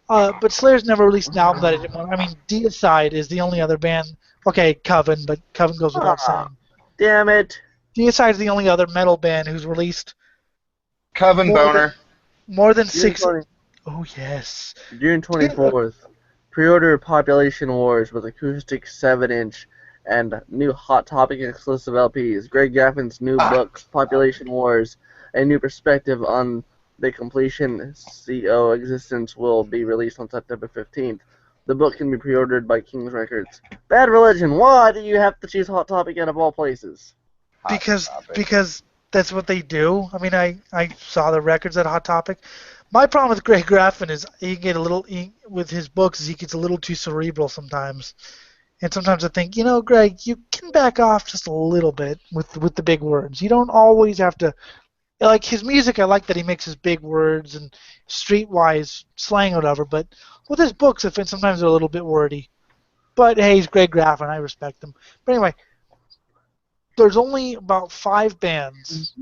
But Slayer's never released an album that I didn't want. I mean, Deicide is the only other band. Okay, Coven, but Coven goes without saying. Damn it. Deicide is the only other metal band who's released Coven more Boner. more than June 6. 20 Oh yes. June 24th. Pre-order Population Wars with acoustic 7-inch and new Hot Topic exclusive LPs. Greg Gaffin's new book, Population Wars, a new perspective on the completion CO existence, will be released on September 15th. The book can be pre-ordered by King's Records. Bad Religion, why do you have to choose Hot Topic out of all places? Because that's what they do. I mean, I saw the records at Hot Topic. My problem with Greg Graffin is with his books, he gets a little too cerebral sometimes. And sometimes I think, Greg, you can back off just a little bit with the big words. You don't always have to. Like his music, I like that he mixes big words and streetwise slang or whatever. But with his books, sometimes they're a little bit wordy. But hey, he's Greg Graffin. I respect him. But anyway, there's only about 5 bands.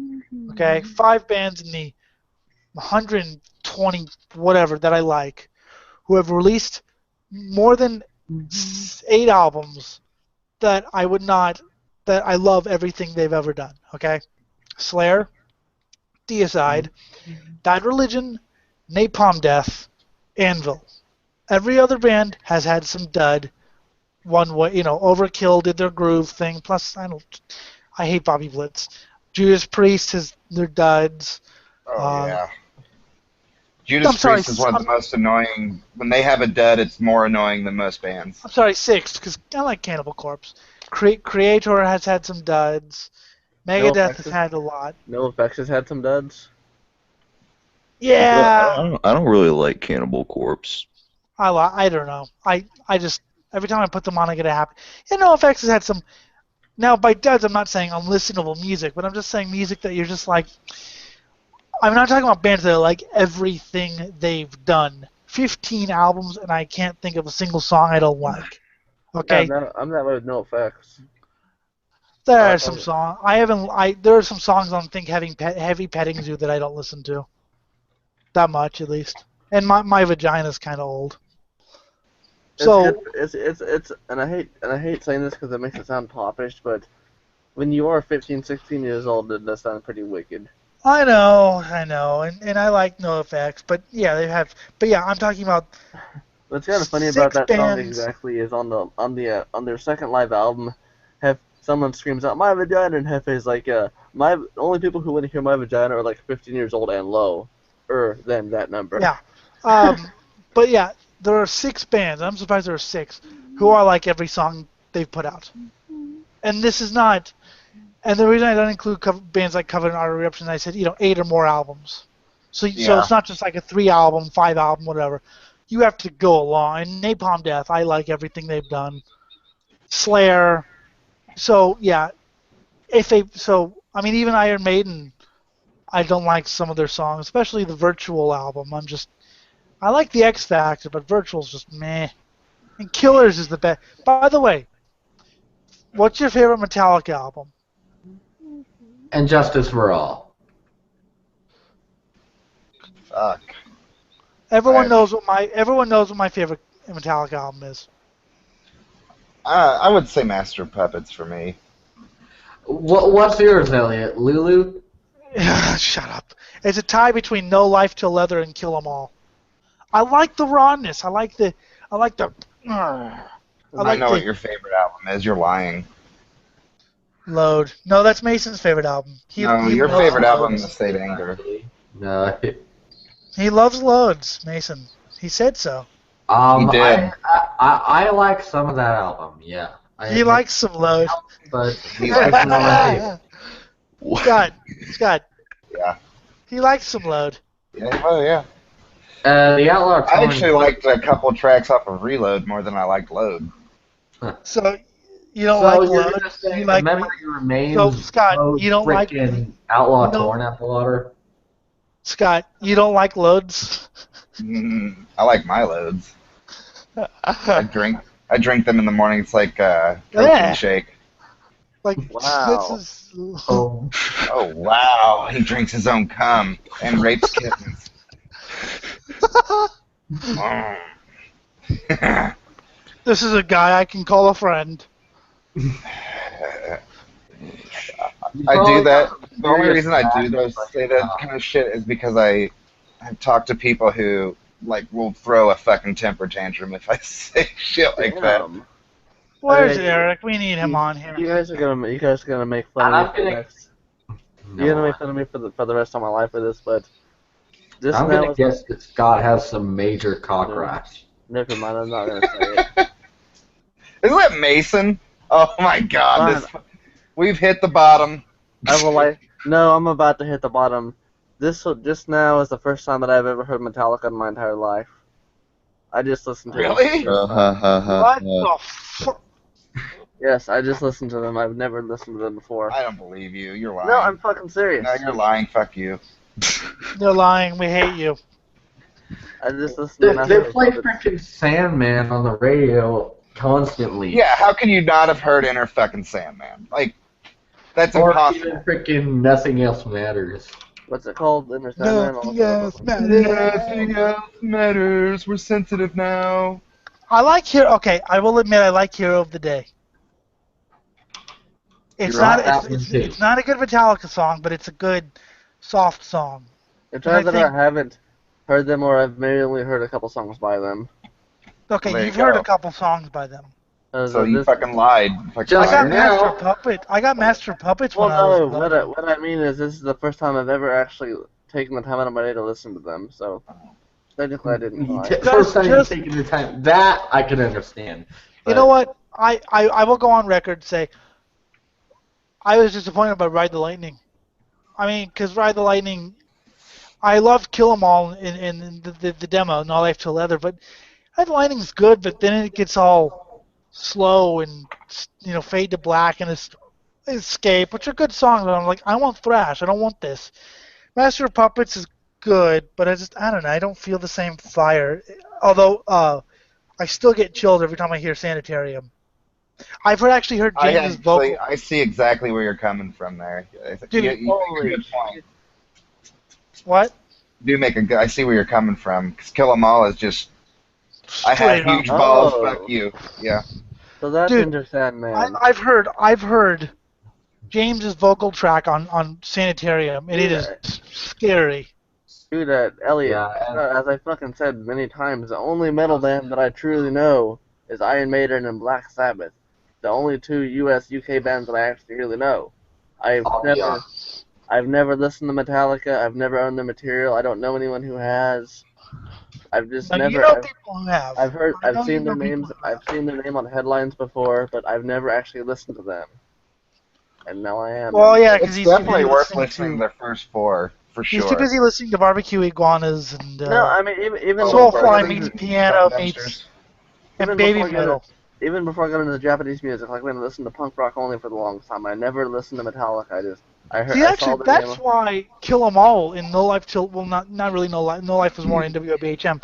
Okay, 5 bands in the 120 whatever that I like, who have released more than 8 albums that I love everything they've ever done. Okay, Slayer, Deicide, Bad Religion, Napalm Death, Anvil. Every other band has had some dud. One way, Overkill did their groove thing. Plus, I hate Bobby Blitz. Judas Priest has their duds. Oh yeah. Judas Priest is one of the most annoying. When they have a dud, it's more annoying than most bands. I'm sorry, 6, because I like Cannibal Corpse. Creator has had some duds. Megadeth has had a lot. NoFX has had some duds. Yeah. I don't really like Cannibal Corpse. I don't know. I just every time I put them on, I get a happy. And NoFX has had some. Now by duds, I'm not saying unlistenable music, but I'm just saying music that you're just like. I'm not talking about bands that are like everything they've done. 15 albums, and I can't think of a single song I don't like. Okay. Yeah, I'm that way with NoFX. There are some songs there are some songs on Think Heavy Petting Zoo that I don't listen to. That much, at least. And my vagina's kind of old. So it's and I hate saying this because it makes it sound popish, but when you are 15, 16 years old, it does sound pretty wicked. I know, and I like NoFX, but yeah, I'm talking about. What's kind of funny about that song exactly is on their second live album, someone screams out "my vagina" and Hefe's like, "my only people who want to hear my vagina are like 15 years old and low, than that number." Yeah, but yeah, there are 6 bands. I'm surprised there are 6 who are like every song they've put out, and this is not. And the reason I don't include bands like Covenant Artery Eruption, I said 8 or more albums. So it's not just like a 3 album, 5 album, whatever. You have to go along. And Napalm Death, I like everything they've done. Slayer. So yeah, even Iron Maiden, I don't like some of their songs, especially the Virtual album. I like the X Factor, but Virtual's just meh. And Killers is the best. By the way, what's your favorite Metallica album? And Justice for All. Fuck. Everyone knows what my favorite Metallica album is. I would say Master of Puppets for me. What's yours, Elliot? Lulu? Shut up. It's a tie between No Life Till Leather and Kill 'Em All. I like the rawness. I like the. I know what your favorite album is. You're lying. Load. No, that's Mason's favorite album. Your favorite album is State Anger. No. He loves Loads, Mason. He said so. He did. I like some of that album, yeah. He likes some Load. But he likes Scott. Yeah. He likes some load. Yeah, well, yeah. The Outlaw I Torn. actually liked a couple tracks off of Reload more than I liked Load. So you don't So like you're load. gonna say You the like memory remains. so Scott. load You don't like frickin' Outlaw you don't- Torn at the water. Scott. You don't like loads. I like my loads. I drink them in the morning. It's like protein Yeah. shake. Like Wow. this is. Oh, Oh wow, he drinks his own cum and rapes kittens. Mm. This is a guy I can call a friend. I do that. The only reason I do say that kind of shit is because I've talked to people who like will throw a fucking temper tantrum if I say shit like that. Damn. Where's Okay, Eric? We need him on here. You guys are gonna make fun I'm of me for the gonna- rest. You're gonna make fun of me for the rest of my life for this, but this I'm now gonna is guess that Scott has some major cock No. rash. never mind. I'm not gonna say it. Isn't that Mason? Oh my god, Fine. we've hit the bottom. I will like. No, I'm about to hit the bottom. This just now is the first time that I've ever heard Metallica in my entire life. I just listened to Really? them. What the fuck? Yes, I just listened to them. I've never listened to them before. I don't believe you. You're lying. No, I'm fucking serious. No, you're lying. Fuck you. They're lying. We hate you. I just listened They, to they Master play Puppets. freaking Sandman on the radio constantly. Yeah, how can you not have heard Inner fucking Sandman? Like, that's Or impossible. even freaking Nothing Else Matters. What's it called? Inner Sandman? Nothing else matters. Nothing else matters. We're sensitive now. I like Hero. Okay, I will admit I like Hero of the Day. It's You're not. right, that It's, one too. it's not a good Metallica song, but it's a good, soft song. It's And I either think- I haven't heard them or I've maybe only heard a couple songs by them. Okay, There you you've heard go. a couple songs by them. So you fucking lied. Fucking Just I got liar. now. Master Puppet. I got Master Puppets Well, when I was. no, 11. what I mean is this is the first time I've ever actually taken the time out of my day to listen to them, so technically I didn't lie. First time Just- you're taking the time. That I can understand. You know what? I will go on record and say I was disappointed by Ride the Lightning. I mean, because Ride the Lightning, I loved Kill 'Em All in the demo, No Life Till Leather, but Ride the Lightning's good, but then it gets all slow and, fade to black and Escape, which are good songs, but I'm like, I want thrash. I don't want this. Master of Puppets is good, but I don't know. I don't feel the same fire. Although, I still get chilled every time I hear Sanitarium. I've actually heard James's vocal. I see exactly where you're coming from there. Dude, you make a good point. What? I see where you're coming from. Because Kill 'Em All is just. I have Straight up. huge balls. Oh. Fuck you. Yeah. So that's Dude, Inner Sandman. I've heard James's vocal track on Sanitarium, and it is scary. Dude, Elliot, Yeah, as I fucking said many times, the only metal band that I truly know is Iron Maiden and Black Sabbath. The only two US UK bands that I actually really know. I've never listened to Metallica. I've never owned their material. I don't know anyone who has. I've just Now, never. you know people who have. I've heard. I know I've seen you their know people names. who I've have. seen their name on headlines before, but I've never actually listened to them. And now I am. Well, yeah, because It's he's too definitely busy worth listening listening to to. their first four, for He's sure. too busy listening to Barbecue Iguanas and No, I mean even Soulfly Really? meets piano Dumpsters. meets and Even baby before I got metal. even before I got into the Japanese music, like when I listened to punk rock only for the longest time, I never listened to Metallica. I heard. See, I saw actually, the that's name. why Kill 'Em All in No Life Till, well, not really No Life. No Life was more in WBHM,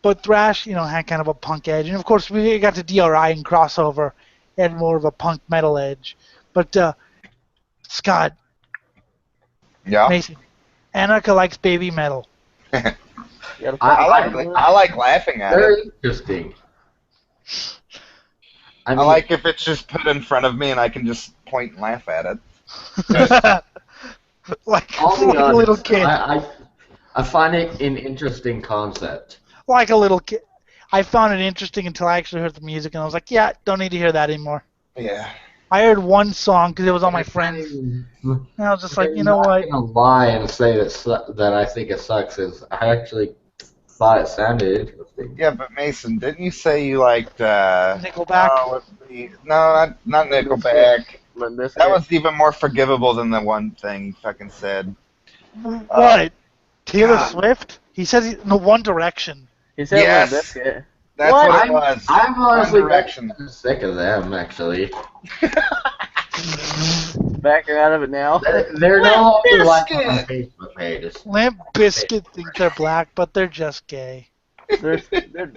but thrash, had kind of a punk edge, and of course we got to DRI and crossover, had more of a punk metal edge. But Scott Yeah. Mason, Anarka likes baby metal. You gotta I fucking- like laughing at Very it. interesting. I like if it's just put in front of me and I can just point and laugh at it. like, I'll be like a honest, little kid. I find it an interesting concept. Like a little kid. I found it interesting until I actually heard the music, and I was like, yeah, don't need to hear that anymore. Yeah. I heard one song because it was on my friends, and I was just like, you know what? I'm not gonna lie and say that I think it sucks. Is I actually thought it sounded interesting. Yeah, but Mason, didn't you say you liked Nickelback. No, not Nickelback. Limp Bizkit. That was even more forgivable than the one thing you fucking said. What? Taylor God. Swift? He says no One Direction. He said Yes. Limp Bizkit. That's What? what it was. I'm honestly One Direction. sick of them, actually. Backing out of it now. They're no longer like on my Biscuit! Facebook page. Limp Bizkit think they're black, but they're just gay. They're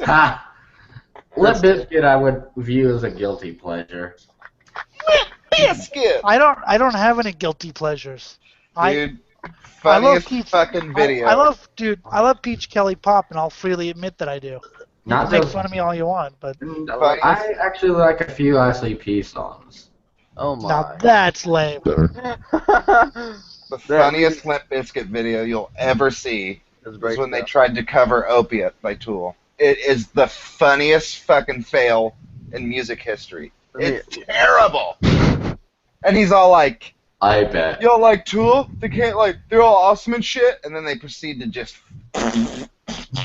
Ha! Limp Bizkit I would view as a guilty pleasure. Biscuit! I don't have any guilty pleasures. Dude, I love funniest Peach. fucking video. I love Peach Kelly Pop, and I'll freely admit that I do. You Not can make just- fun of me all you want, but I actually like a few ICP songs. Oh my. now that's lame. The funniest Limp Bizkit video you'll ever see It's was great when they stuff. tried to cover Opiate by Tool. It is the funniest fucking fail in music history. It's terrible. And he's all like, I bet. y'all like Tool? They can't they're all awesome and shit. And then they proceed to just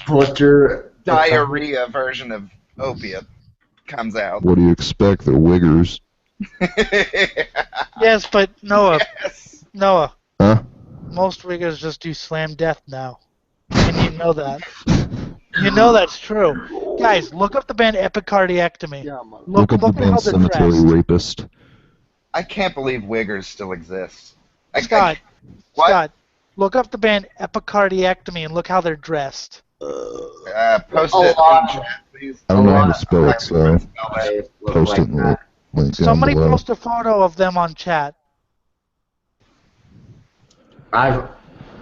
Butcher. diarrhea version of Opiate comes out. What do you expect? They're wiggers. Yes, but Noah, Huh? most riggers just do slam death now, and you know that. You know that's true. Guys, look up the band Epicardiectomy. Yeah, man. Look up the at how band they're Cemetery dressed. Rapist. I can't believe Wiggers still exists. Scott, What? Scott, look up the band Epicardiectomy and look how they're dressed. Post A it lot. in chat, please. I don't know how lot to spell it, so post it in the link down Somebody below. post a photo of them on chat.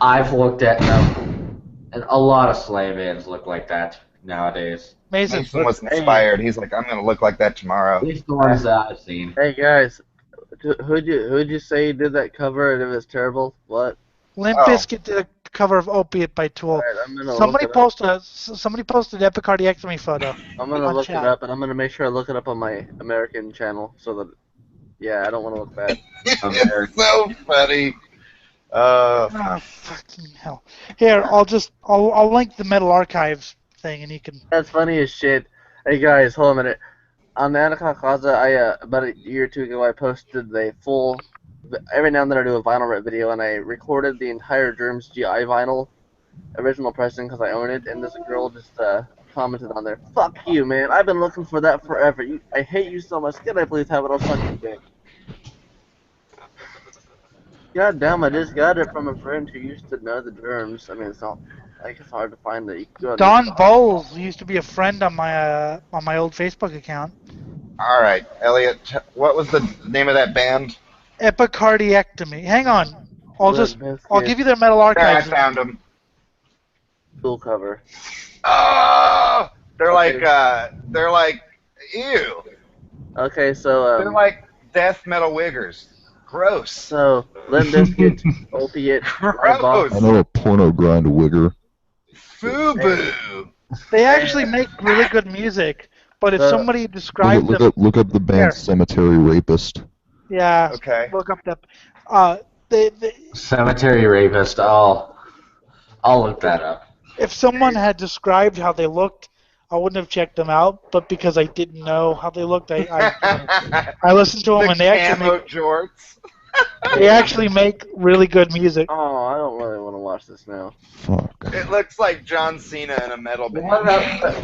I've looked at them, and a lot of slave bands look like that nowadays. Mason, Mason was inspired. He's like, I'm gonna look like that tomorrow. At least the ones that I've seen. Hey guys, who'd you say did that cover and it was terrible? What? Limp Oh. Bizkit did a cover of Opiate by Tool. Alright, I'm gonna Somebody look it up. somebody posted Epicardiectomy photo. I'm gonna on look chat. it up, and I'm gonna make sure I look it up on my American channel so that, yeah, I don't want to look bad. It's so funny. Oh fucking hell! Here, I'll link the Metal Archives thing, and you can. That's funny as shit. Hey guys, hold on a minute. On the Anarka Kaza, about a year or two ago, I posted the full. Every now and then I do a vinyl rip video, and I recorded the entire Germs GI vinyl, original pressing, because I own it. And this girl just commented on there, "Fuck you, man! I've been looking for that forever. I hate you so much. Can I please have it on fucking dick?" God damn! I just got it from a friend who used to know the Germs. I mean, it's not like it's hard to find that. You can go on Don Bowles used to be a friend on my old Facebook account. All right, Elliot. What was the name of that band? Epicardiectomy. Hang on, I'll Bizkit give you their Metal There, I Archives. found them. full cover. Oh, they're like, ew. Okay, so They're like death metal wiggers. Gross. So, Limp Bizkit, Opiate, Gross. I know a porno grind wigger. Fubu. They actually make really good music, but if somebody described them, Look up the band Here. Cemetery Rapist. yeah, Okay. look up that. They Cemetery Rapist. I'll look that up. if someone had described how they looked, I wouldn't have checked them out. But because I didn't know how they looked, I listened to them, and they actually make really good music. Oh, I don't really want to watch this now. Fuck. It looks like John Cena in a metal band.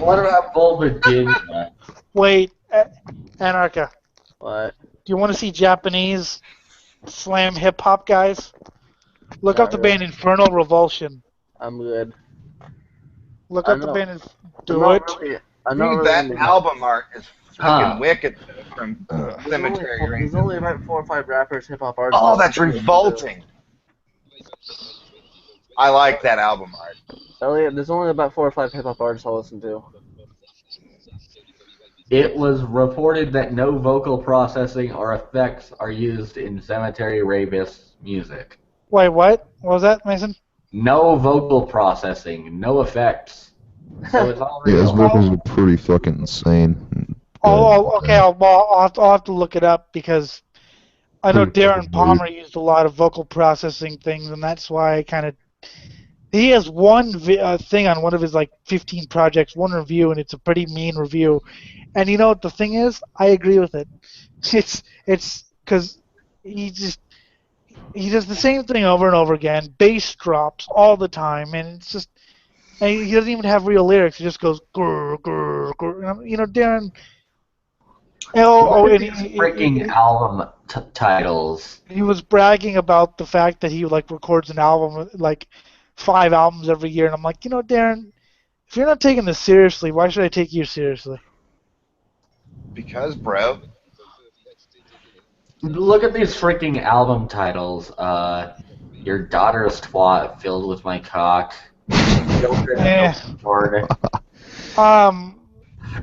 What about Volvagina? Wait, Anarka, What? do you want to see Japanese slam hip hop guys? Look up the band Infernal Revulsion. I'm good. Look I up the know. band. I'm Do not it. really- I'm not Dude, really that into- album art is freaking Huh. wicked from There's Cemetery only, Rapist. there's only about 4 or 5 rappers, hip hop artists. Oh, that's revolting. I like that album art. Elliot, there's only about 4 or 5 hip hop artists I'll listen to. It was reported that no vocal processing or effects are used in Cemetery Rapist's music. Wait, what? What was that, Mason? No vocal processing, no effects. So it's all Yeah, his real. vocals are pretty fucking insane. I'll have to look it up because I know Pretty Darren fucking Palmer used a lot of vocal processing things, and that's why I kind of. He has one thing on one of his like 15 projects, one review, and it's a pretty mean review. And you know what the thing is? I agree with it. It's because he just He does the same thing over and over again. Bass drops all the time, and it's just. And he doesn't even have real lyrics. He just goes grr grr grr. You know, Darren. Look at And these freaking album titles. he was bragging about the fact that he like records an album, like 5 albums every year, and I'm like, you know, Darren, if you're not taking this seriously, why should I take you seriously? Because, bro. Look at these freaking album titles. Your daughter's twat filled with my cock. Children Eh. Lord.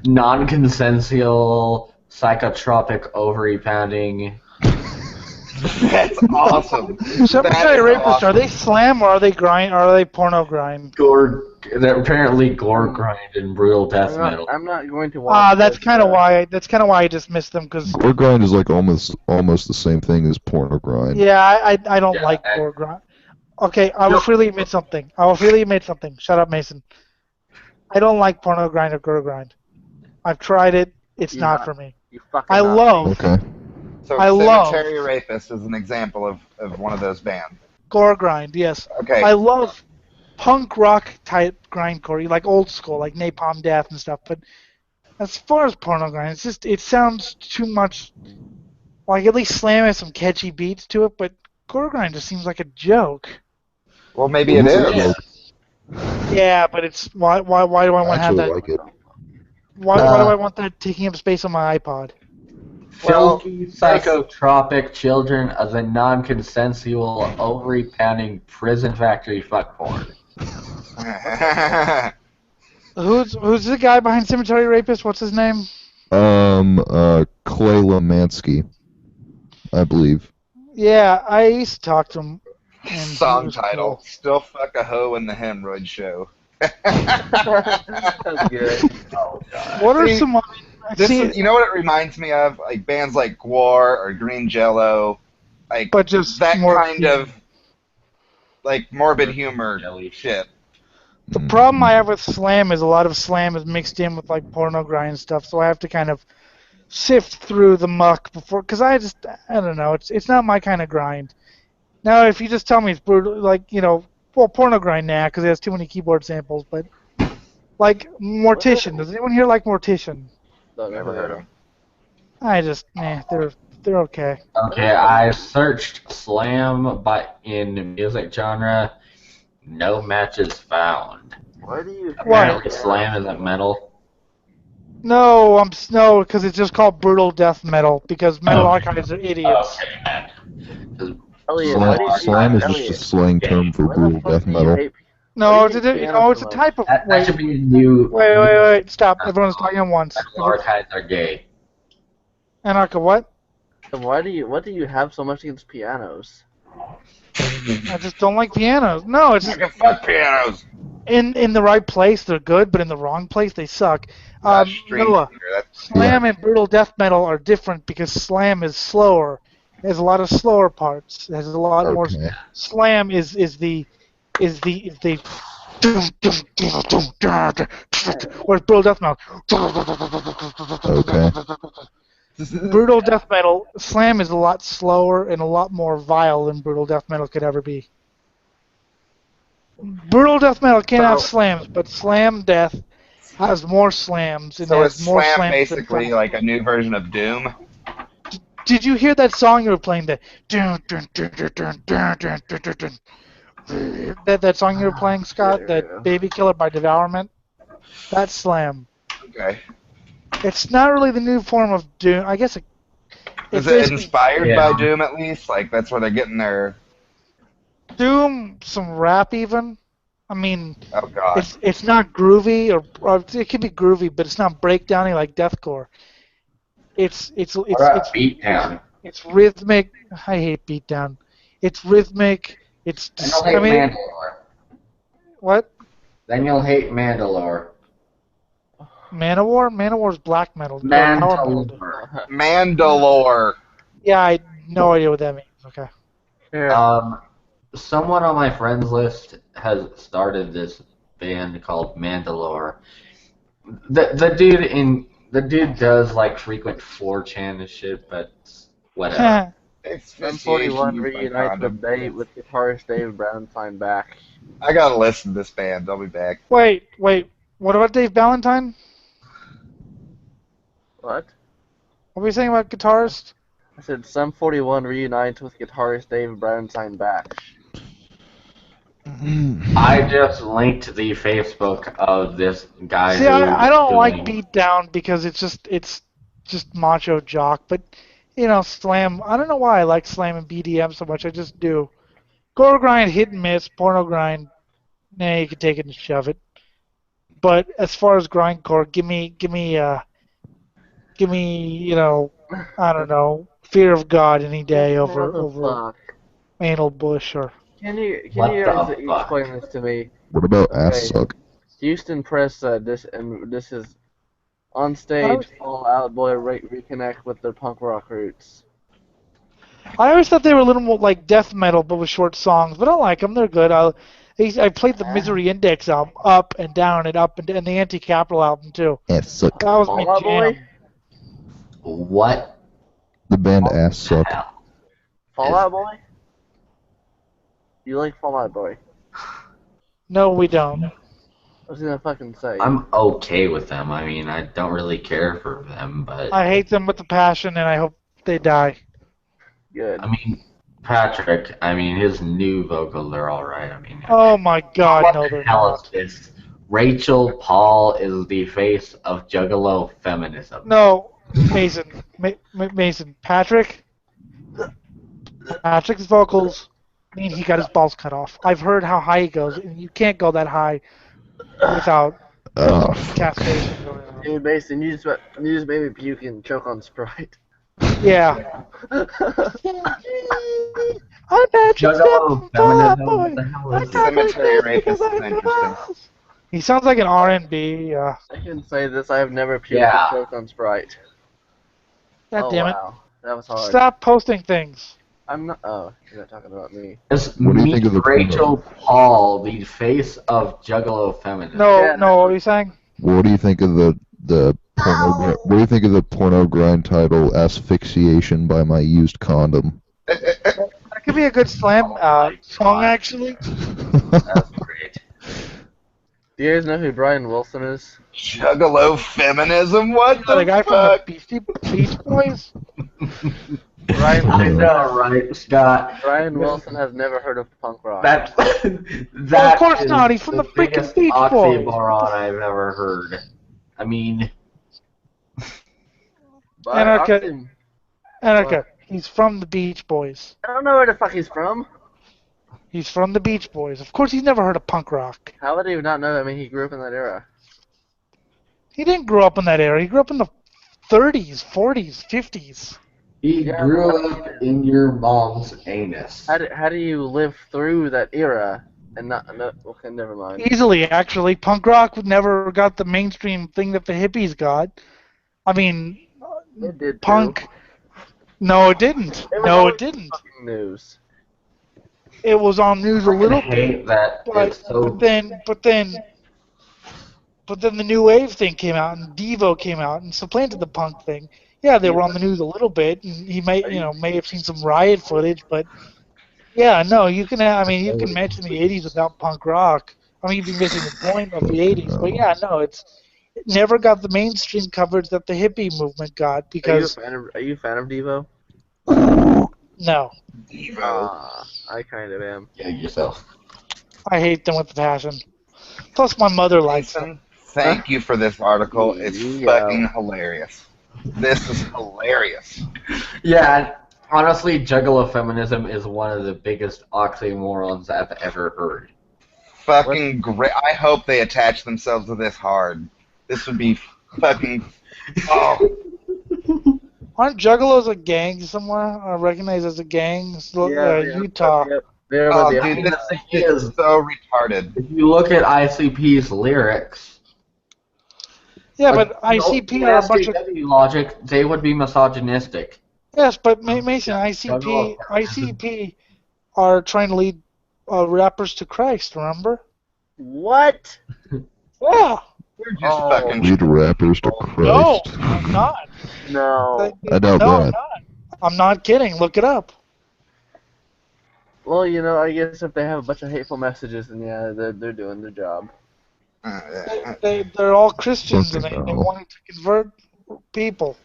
Non-consensual, psychotropic ovary pounding. That's awesome. Cemetery Rapists, are they slam or are they grind? Or are they porno grind? They're apparently gore grind and brutal death metal. I'm not going to watch. That's kind of why. That's kind of why I dismissed them because. Gore grind is like almost the same thing as porno grind. Yeah, I don't like gore grind. Okay, I will freely admit something. Shut up, Mason. I don't like porno grind or gore grind. I've tried it. It's not for me. You fucking. I love. Okay. So I love- Cemetery Rapist is an example of one of those bands. Gore grind, yes. Okay. I love punk rock type grindcore, like old school, like Napalm Death and stuff. But as far as porno grind, it's just it sounds too much. Like at least Slam has some catchy beats to it, but gore grind just seems like a joke. Well, maybe it is. Yeah, but it's why do I want to have that? Like it. Why do I want that taking up space on my iPod? Filthy, psychotropic children of the non-consensual, ovary-pounding prison factory fuck porn. Who's the guy behind Cemetery Rapist? What's his name? Clay Lemansky, I believe. Yeah, I used to talk to him. and he Song was title: cool. Still Fuck a Hoe in the Hemorrhoid Show. That's good. Oh, God. What are See, some? You know what it reminds me of? Like bands like Gwar or Green Jello, like But just that more kind of like morbid humor shit. The problem I have with Slam is a lot of Slam is mixed in with like porno grind stuff, so I have to kind of sift through the muck before, because I don't know, it's not my kind of grind. Now, if you just tell me it's brutal, like, you know, well, porno grind now, because it has too many keyboard samples, but like Mortician, does anyone here like Mortician? Never heard of 'em. I just, they're okay. Okay, I searched slam in music genre. No matches found. Why do you? Apparently, slam isn't metal. No, because it's just called brutal death metal, because metal archives are idiots. Okay, man. Elliot, why do you Slam is Elliot, just a slang term for why the brutal fuck death do you metal. hate- No, Why it's do a, you hate it's a piano so type of. That Wait, should be a new. wait. Stop. Everyone's talking at once. Metal archives are gay. Anarka, what? What do you have so much against pianos? I just don't like pianos. No, it's just Fuck pianos. in the right place they're good, but in the wrong place they suck. String Noah, theater, that's- slam and brutal death metal are different because slam is slower. It has a lot of slower parts. It has a lot more. Okay. Slam is the whereas brutal death metal. Okay. Brutal death metal, slam is a lot slower and a lot more vile than brutal death metal could ever be. Brutal death metal can't have slams, but slam death has more slams and So has is more slam slams basically than like a new version of Doom? Did you hear that song you were playing? That that song you were playing, Scott? That Baby Killer by Devourment? That's slam. Okay. It's not really the new form of doom. I guess Is it's it basically inspired Yeah. by Doom at least? Like that's where they're getting their. doom, some rap even. I mean, Oh god. it's not groovy or it can be groovy, but it's not breakdowny like deathcore. It's Beatdown. it's rhythmic. I hate beatdown. It's rhythmic. It's Then you'll hate Mandalore. what? Then you'll hate Mandalore. Manowar? Manowar's black metal. Power metal. Mandalore. Mandalore. Yeah, I no idea what that means. Okay. Someone on my friends list has started this band called Mandalore. The dude does like frequent 4chan and shit, but whatever. Sum Asphyxiation 41 used by reunites condom. with guitarist Dave Brownstein back. I gotta listen to this band. I'll be back. Wait. What about Dave Valentine? What? What were you saying about guitarist? I said Sum 41 reunites with guitarist Dave Brownstein back. I just linked the Facebook of this guy See, who I don't doing. like Beatdown because it's just macho jock. But Slam. I don't know why I like Slam and BDM so much. I just do. Gore grind, hit and miss. Porno grind. Nah, you can take it and shove it. But as far as grindcore, give me, I don't know, Fear of God any day What over the fuck? Anal Bush or. Can you What guys the fuck? explain this to me? What about Okay. ass suck? Houston Press said this, and this is on stage. Fall Out Boy reconnect with their punk rock roots. I always thought they were a little more like death metal, but with short songs. But I like them; they're good. I played the Misery Index album, up and down and up, and the Anti-Capital album too. Ass suck. That was Fall my Out Boy. jam. What? The band ass the suck. hell? Fall Out Boy. You like Fall Out Boy? No, we don't. I was gonna fucking say. I'm okay with them. I mean, I don't really care for them, but I hate them with a passion, and I hope they die. Good. I mean, Patrick. I mean, his new vocals are all right. I mean, Oh my God, what no, the they're hell not. is this? Rachel Paul is the face of Juggalo feminism. No, Mason, Mason, Patrick's vocals mean he got his balls cut off. I've heard how high he goes, and you can't go that high without Oh, fuck. castration going on. Dude, Mason, you just made me puke and choke on Sprite. Yeah. I'm Patrick Juggalo Stephen, feminism. boy. What the hell is this? Cemetery rapist is interesting. He sounds like an R&B. I can say this: I have never puked Yeah. and choked on Sprite. God damn it! Wow, that was hard. Stop posting things. I'm not. Oh, you're not talking about me. Just What do you meet think of the Rachel Paul, the face of Juggalo feminism. No, Yeah. no. What are you saying? What do you think of the porno? What do you think of the porno grind title "Asphyxiation" by My Used Condom? That could be a good slam song, actually. That's great. Do you guys know who Brian Wilson is? Juggalo feminism? What The the guy from the fuck? Beach Boys. I know, right, Scott? Brian Wilson has never heard of punk rock. That Well, of course is not. He's from the freaking biggest Beach Boys. oxymoron I've ever heard. I mean, Anarka. Anarka. He's from the Beach Boys. I don't know where the fuck he's from. He's from the Beach Boys. Of course, he's never heard of punk rock. How would he not know? I mean, he grew up in that era. He didn't grow up in that era. He grew up in the 30s, 40s, 50s. he grew up in your mom's anus. How do you live through that era and not? No, okay, never mind. Easily, actually. Punk rock never got the mainstream thing that the hippies got. I mean, It did punk. too. No, it didn't. It was No, always it didn't. fucking news. It was on news a little I hate that but, it's so. but then the new wave thing came out and Devo came out and supplanted the punk thing. Yeah, they were on the news a little bit, and he may have seen some riot footage, but yeah, no, you can you can mention the '80s without punk rock. I mean, you'd be missing the point of the '80s, but yeah, no, it never got the mainstream coverage that the hippie movement got because Are you a fan of Devo? no, Ah, I kind of am. Yeah, yourself. I hate them with a passion. Plus, my mother likes them. Jason, thank you for this article. It's Yeah. fucking hilarious. This is hilarious. Yeah, honestly, Juggalo feminism is one of the biggest oxymorons I've ever heard. Fucking great. I hope they attach themselves to this hard. This would be fucking. Oh, Aren't Juggalos a gang somewhere? Recognized as a gang? So, Utah. Yep. They're oh the dude, this thing is is- so retarded. If you look at ICP's lyrics, Yeah, but ICP are a bunch of logic, they would be misogynistic. yes, but Mason, ICP are trying to lead rappers to Christ. Remember? What? Yeah. You're just Oh. fucking. Lead rappers to No, Christ. I'm not. No. I doubt no, that. I'm not. I'm not kidding. Look it up. Well, you know, I guess if they have a bunch of hateful messages, then yeah, they're doing their job. They're all Christians and Fucking they hell. wanted to convert people.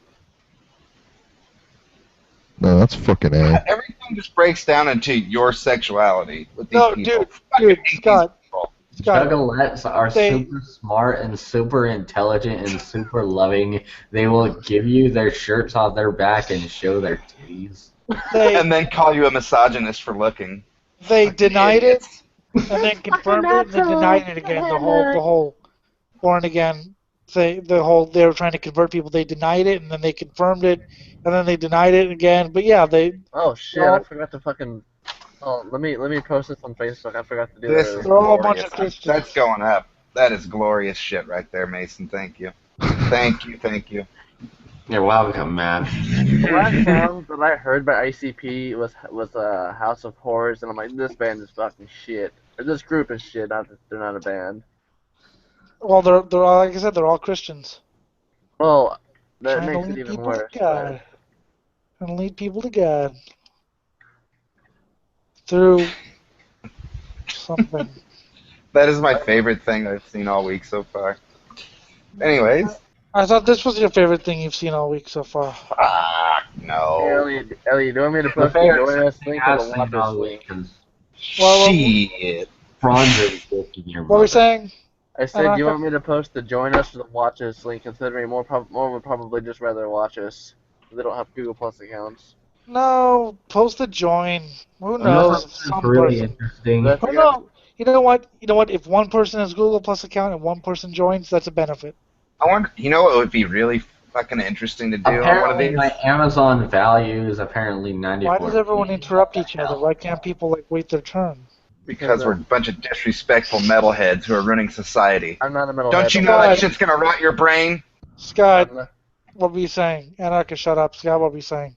No, that's fucking A. Everything just breaks down into your sexuality with these No, people. dude, Fucking hate these Scott. people. Scott, Juggalettes are they- super smart and super intelligent and super loving. They will give you their shirts off their back and show their titties. And then call you a misogynist for looking. they Fucking denied idiots. it and then confirmed it and then denied it again. The whole born again. They were trying to convert people. They denied it and then they confirmed it and then they denied it again. But yeah, Oh shit! I forgot to fucking. Oh, let me post this on Facebook. I forgot to do This that. is they're all a bunch glorious. of Christians. That's going up. That is glorious shit right there, Mason. Thank you. Thank you. You're welcome, man. The last song that I heard by ICP was House of Horrors, and I'm like, this band is fucking shit. Or this group is shit. They're not a band. Well, they're all, like I said, they're all Christians. Well, that Trying to makes it lead even people worse. to God. Trying to lead people to God through something. That is my favorite thing I've seen all week so far. Anyways. I thought this was your favorite thing you've seen all week so far. Fuck, Hey, no. Elliot, do you want me to The post the favorite join us thing link or I've the seen watch us all link? week is Well, Shit. Franz is kicking your What were we mother. saying? I said, do you Anarka? want me to post the join us or the watch us link, considering more would probably just rather watch us. They don't have Google Plus accounts. No, post a join. Who You know knows? what's Some really person. interesting? That's Oh no. You know what? If one person has Google Plus account and one person joins, that's a benefit. I wonder, you know what would be really fucking interesting to do on one of Apparently, these? my Amazon value is apparently 94. Why does everyone interrupt each other? Why can't people wait their turn? Because we're a bunch of disrespectful metalheads who are running society. I'm not a metalhead. Don't you know that shit's gonna rot your brain? Scott, what were you saying? Anarka, shut up. Scott, what were you saying?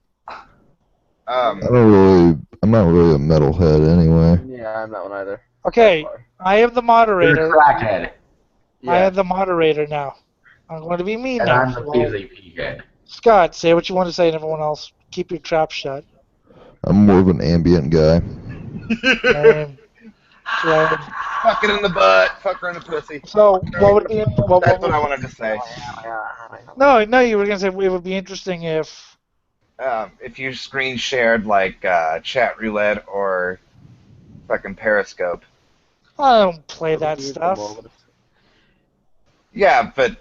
I'm not really a metalhead anyway. Yeah, I'm not one either. Okay, I am the You're a moderator. crackhead, I am the moderator now. I'm going to be mean and now. I'm the PvP head. Scott, say what you want to say, and everyone else, keep your trap shut. I'm more of an ambient guy. Lame. Fuck it in the butt. Fuck her in the pussy. So, what would be? That's what I wanted to say. No, you were going to say it would be interesting if. If you screen shared like chat roulette or fucking Periscope. I don't play that stuff. Yeah, but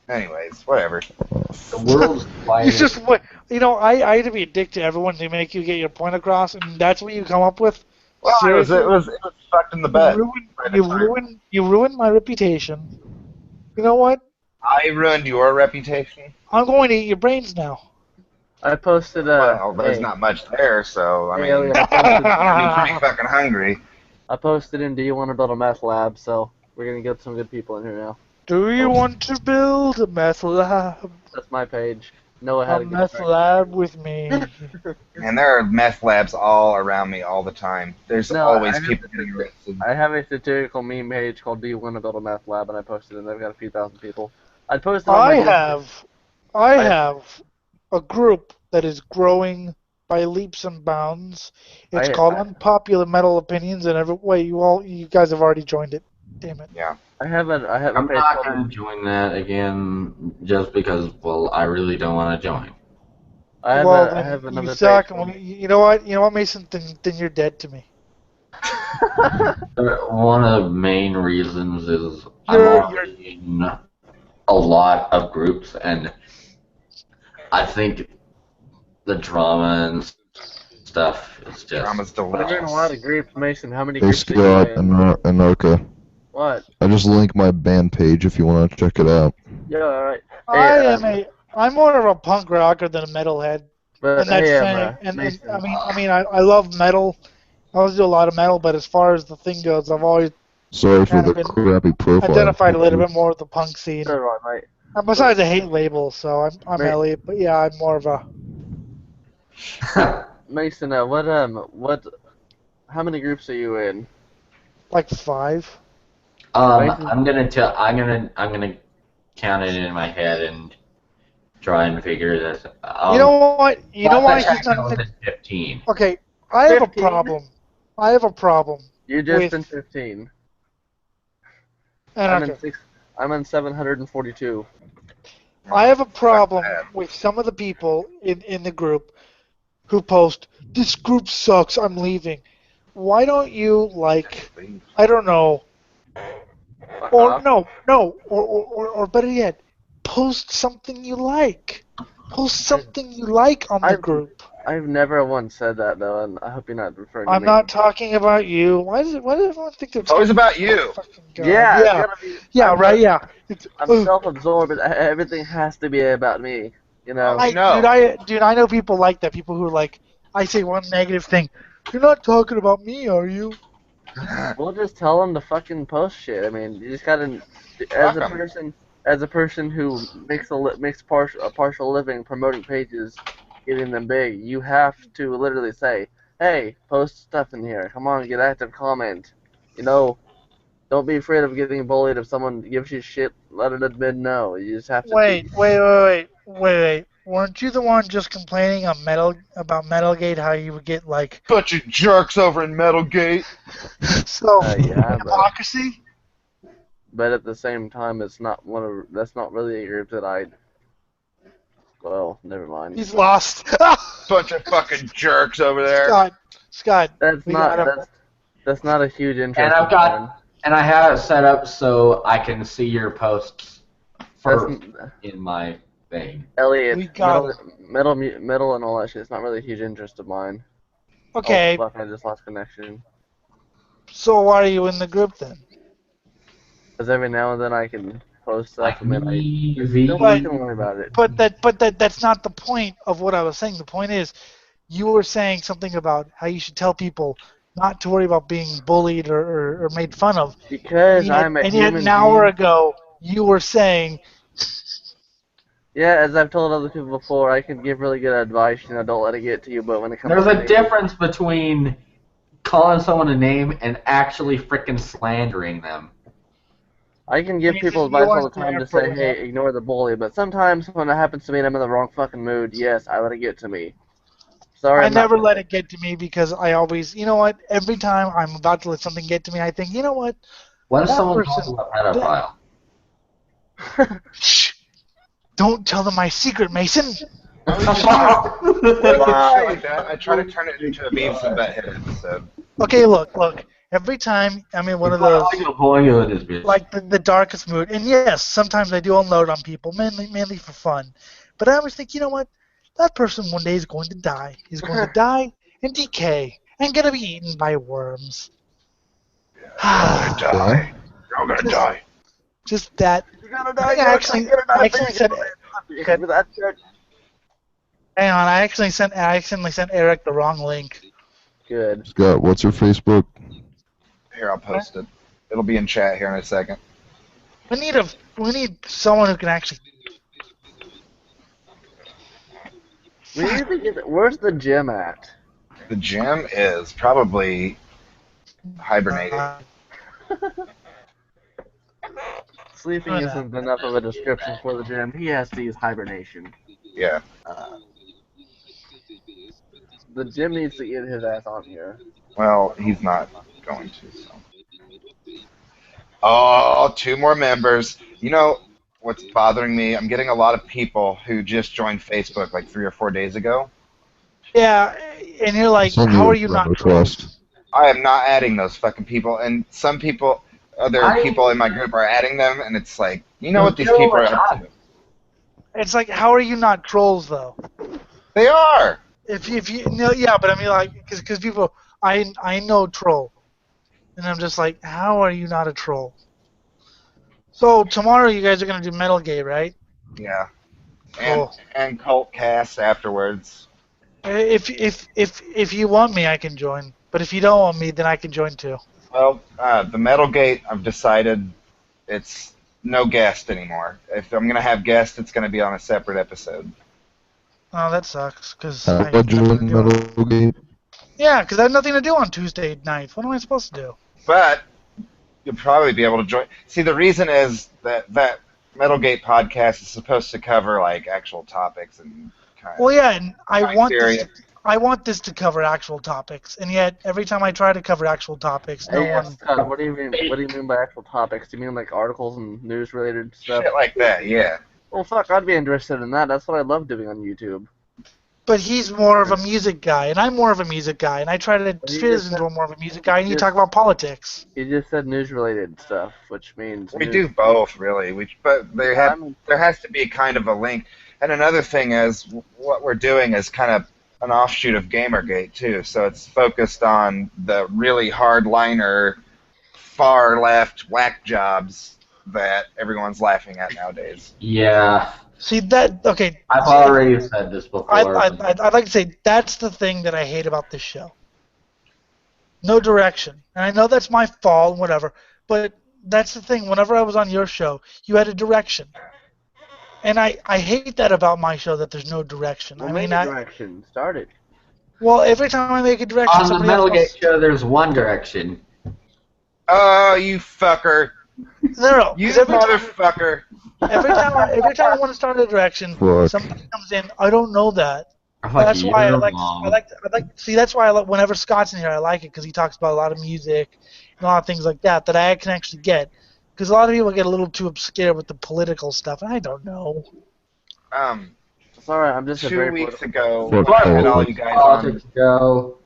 anyways, whatever. The world's You quiet. just what I had to be a dick to everyone to make you get your point across, and that's what you come up with. Well, it was Seriously? fucked in the butt. You ruined my reputation. You know what? I ruined your reputation. I'm going to eat your brains now. I posted Well, there's not much there, so I mean, Elliot, I'm pretty fucking hungry. I posted in, do you want to build a meth lab? So we're gonna get some good people in here now. Do you want to build a meth lab? That's my page. Noah had A a meth lab with me. And there are meth labs all around me all the time. There's always people getting arrested. I have a satirical meme page called Do You Want to Build a Meth Lab, and I posted it, and I've got a few thousand people. I posted on my I have a group that is growing by leaps and bounds. It's called Unpopular Metal Opinions, and you guys have already joined it. Damn it. Yeah. I have a I'm page not called going to join that again just because, well, I really don't want to join. I have another you suck. page. You know what, Mason? Then you're dead to me. One of the main reasons is You're- I'm already in a lot of groups, and I think the drama and stuff is just... Drama's You're in a delicious. lot of groups, Mason. How many Hey groups are Scott, you in? Anarka. What? I just linked my band page if you want to check it out. Yeah, alright. Hey, I'm more of a punk rocker than a metalhead. but And that's hey, saying, Mason, I love metal. I always do a lot of metal, but as far as the thing goes, I've always Sorry for kind the of been crappy profile. identified a little bit more with the punk scene. so do I, mate. Besides, I hate labels, so I'm Right. Elliot. But yeah, I'm more of a. Mason, how many groups are you in? Like 5. I'm gonna count it in my head, and try and figure this out. You know what? You know why he's channel not. is 15. Okay, I have a 15? problem. I have a problem. You just with been 15. Anarka. I'm in 742. I have a problem bad. with some of the people in the group who post, "This group sucks, I'm leaving." Why don't you, like, I don't know, Fuck or off. or better yet, post something you like. Post something you like on the I've- group. I've never once said that though, and I hope you're not referring to I'm me. not talking about you. Why does everyone think they're It's always talking about you. fucking God? Yeah, it's Yeah, gotta be. yeah, I'm right, yeah. It's, I'm self-absorbed, and everything has to be about me. You know. I know. Dude, I know people like that. People who are like, I say one negative thing. You're not talking about me, are you? We'll just tell them to fucking post shit. I mean, you just gotta, Fuck 'em. as a person who makes a partial living promoting pages, getting them big, you have to literally say, hey, post stuff in here. Come on, get active, comment. You know, don't be afraid of getting bullied if someone gives you shit. Let it admit no. You just have to. Wait. Weren't you the one just complaining on about Metalgate? How you would get like Bunch of jerks over in Metalgate. so Yeah, hypocrisy? but at the same time, it's not that's not really a group that I. Well, never mind. He's lost. Bunch of fucking jerks over there. Scott, That's we not got him. that's not a huge interest. And I've of got, mine. and I have it set up so I can see your posts first in my thing. Elliot, We got metal, and all that shit. It's not really a huge interest of mine. Okay, Oh, fuck, I just lost connection. so why are you in the group then? Because every now and then I can post stuff, Like and then me, don't But- fucking worry about it. But that's not the point of what I was saying. The point is, you were saying something about how you should tell people not to worry about being bullied or made fun of. Because I'm a and yet human an hour being. ago, you were saying, Yeah, as I've told other people before, I can give really good advice. You know, don't let it get to you. But when it comes There's to a me, difference between calling someone a name and actually freaking slandering them. I can give Anything people you advice all want the to time to add say, for hey, that? ignore the bully. But sometimes when it happens to me and I'm in the wrong fucking mood, yes, I let it get to me. Sorry, I I'm not never let it get to me because I always, you know what, every time I'm about to let something get to me, I think, you know what, What if That someone person- calls you a pedophile? shh, don't tell them my secret, Mason. Shit like that. I try to turn it into a Beavis and Butthead episode. Okay, look, every time I'm in one of those, like the darkest mood, and yes, sometimes I do unload on people, mainly for fun, but I always think, you know what, that person one day is going to die. He's going to die and decay and gonna be eaten by worms. Die. You're gonna die. Just that. You're gonna I actually said. for that church. Hang on, I accidentally sent Eric the wrong link. Good. Scott, what's your Facebook? Here, I'll post it. It'll be in chat here in a second. We need someone who can actually. We need to get. Where's the gym at? The gym is probably hibernating. Sleeping isn't enough of a description for the gym. He has to use hibernation. Yeah. The gym needs to get his ass on here. Well, he's not going to. So. Oh, 2 more members. You know what's bothering me? I'm getting a lot of people who just joined Facebook like 3 or 4 days ago. Yeah, and you're like, Some how you are you not request. trolls? I am not adding those fucking people, and some people, other people in my group are adding them, and it's like, you know what these people are up to. It's like, how are you not trolls though? They are. If you no, yeah, but I mean like, because people, I know troll, and I'm just like, how are you not a troll? So tomorrow you guys are gonna do Metal Gay, right? Yeah. Cool. And cult cast afterwards. If you want me, I can join. But if you don't want me, then I can join too. Well, the Metal Gate, I've decided it's no guest anymore. If I'm gonna have guests, it's gonna be on a separate episode. Oh, that sucks. Cause How I have about you nothing to in do on- Metal Gate? Yeah, because I have nothing to do on Tuesday nights. What am I supposed to do? But you'll probably be able to join. See, the reason is that Metalgate podcast is supposed to cover like actual topics and kind Well, of yeah, and criteria. I want this to cover actual topics, and yet every time I try to cover actual topics, no Hey, one. Scott, what do you mean? What do you mean by actual topics? Do you mean like articles and news-related stuff? Shit like that, yeah. Well, fuck, I'd be interested in that. That's what I love doing on YouTube. But he's more of a music guy, and I'm more of a music guy, and I try to he fit just us into more of a music guy, and you just- talk about politics. You just said news-related stuff, which means We do both, really. But there has to be kind of a link. And another thing is, what we're doing is kind of an offshoot of Gamergate, too. So it's focused on the really hardliner, far-left whack jobs that everyone's laughing at nowadays. Yeah, See that? Okay. I've see, already said this before. I'd like to say that's the thing that I hate about this show. No direction. And I know that's my fault and whatever, but that's the thing. Whenever I was on your show, you had a direction. And I hate that about my show, that there's no direction. Well, I make mean, a direction. Start it. well, every time I make a direction, On the somebody else Metalgate show, there's one direction. Oh, you fucker. No, You 'cause every time, motherfucker. every time I want to start a direction, Fuck. somebody comes in. I don't know that. Fuck That's you, why I Mom. like. See, that's why I like. Whenever Scott's in here, I like it because he talks about a lot of music and a lot of things like that that I can actually get. Because a lot of people get a little too scared with the political stuff, and I don't know. It's alright, I'm just a 2 very weeks political- ago, when I had all you guys on. Politics go.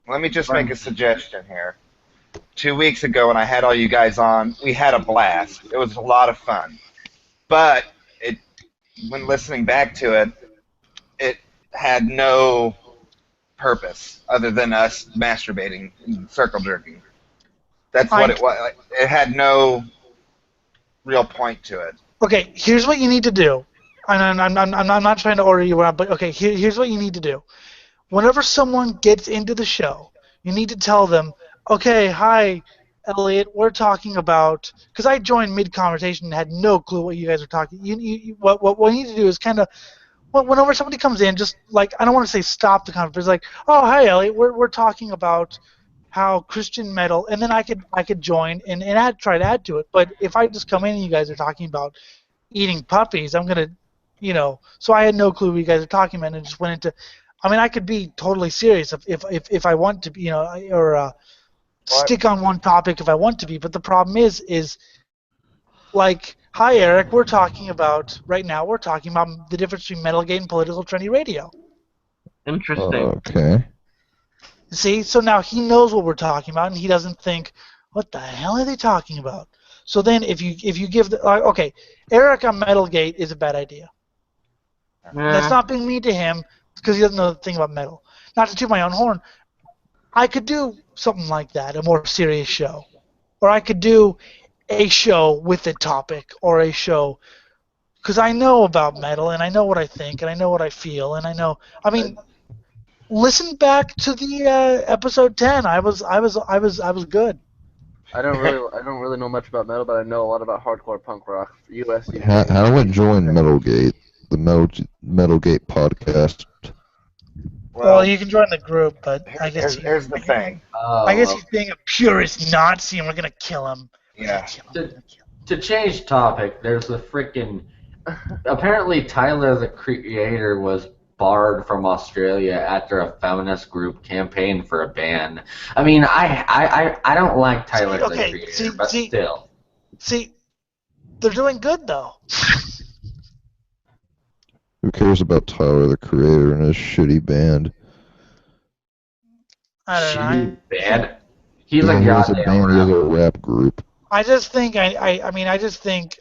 Let me just make a suggestion here. 2 weeks ago, when I had all you guys on, we had a blast. It was a lot of fun. But when listening back to it, it had no purpose other than us masturbating and circle jerking. That's what it was. Like, it had no real point to it. Okay, here's what you need to do. And I'm not trying to order you around, but okay, here's what you need to do. Whenever someone gets into the show, you need to tell them, okay, hi, Elliot, we're talking about, because I joined mid-conversation and had no clue what you guys are talking. What you need to do is kind of, whenever somebody comes in, just like, I don't want to say stop the conversation, it's like, oh, hi, Elliot, we're talking about how Christian metal, and then I could join and try to add to it. But if I just come in and you guys are talking about eating puppies, I'm gonna, so I had no clue what you guys are talking about, and just went into. I mean, I could be totally serious if I want to be, or stick on one topic if I want to be. But the problem is like, hi Eric, we're talking about right now. We're talking about the difference between Metalgate and political trendy radio. Interesting. Okay. See, so now he knows what we're talking about, and he doesn't think, what the hell are they talking about? So then, if you give the okay, Eric on Metalgate is a bad idea. That's not being mean to him because he doesn't know the thing about metal. Not to toot my own horn, I could do something like that, a more serious show, or I could do a show with a topic, or a show because I know about metal and I know what I think and I know what I feel and I know. I mean. Listen back to the episode 10. I was good. I don't really know much about metal, but I know a lot about hardcore punk rock. US. How do I join Metalgate? The Metalgate podcast. Well, you can join the group, but I guess here's the thing. I guess he's being a purist Nazi, and we're gonna kill him. Yeah. To change topic, there's the freaking. Apparently, Tyler the Creator was barred from Australia after a feminist group campaigned for a ban. I mean, I don't like Tyler the Creator, but still. See, they're doing good though. Who cares about Tyler the Creator and his shitty band? I don't know. Shitty band. He's Yeah, a he has a goddamn band. He has a rapper. rap group. I just think I just think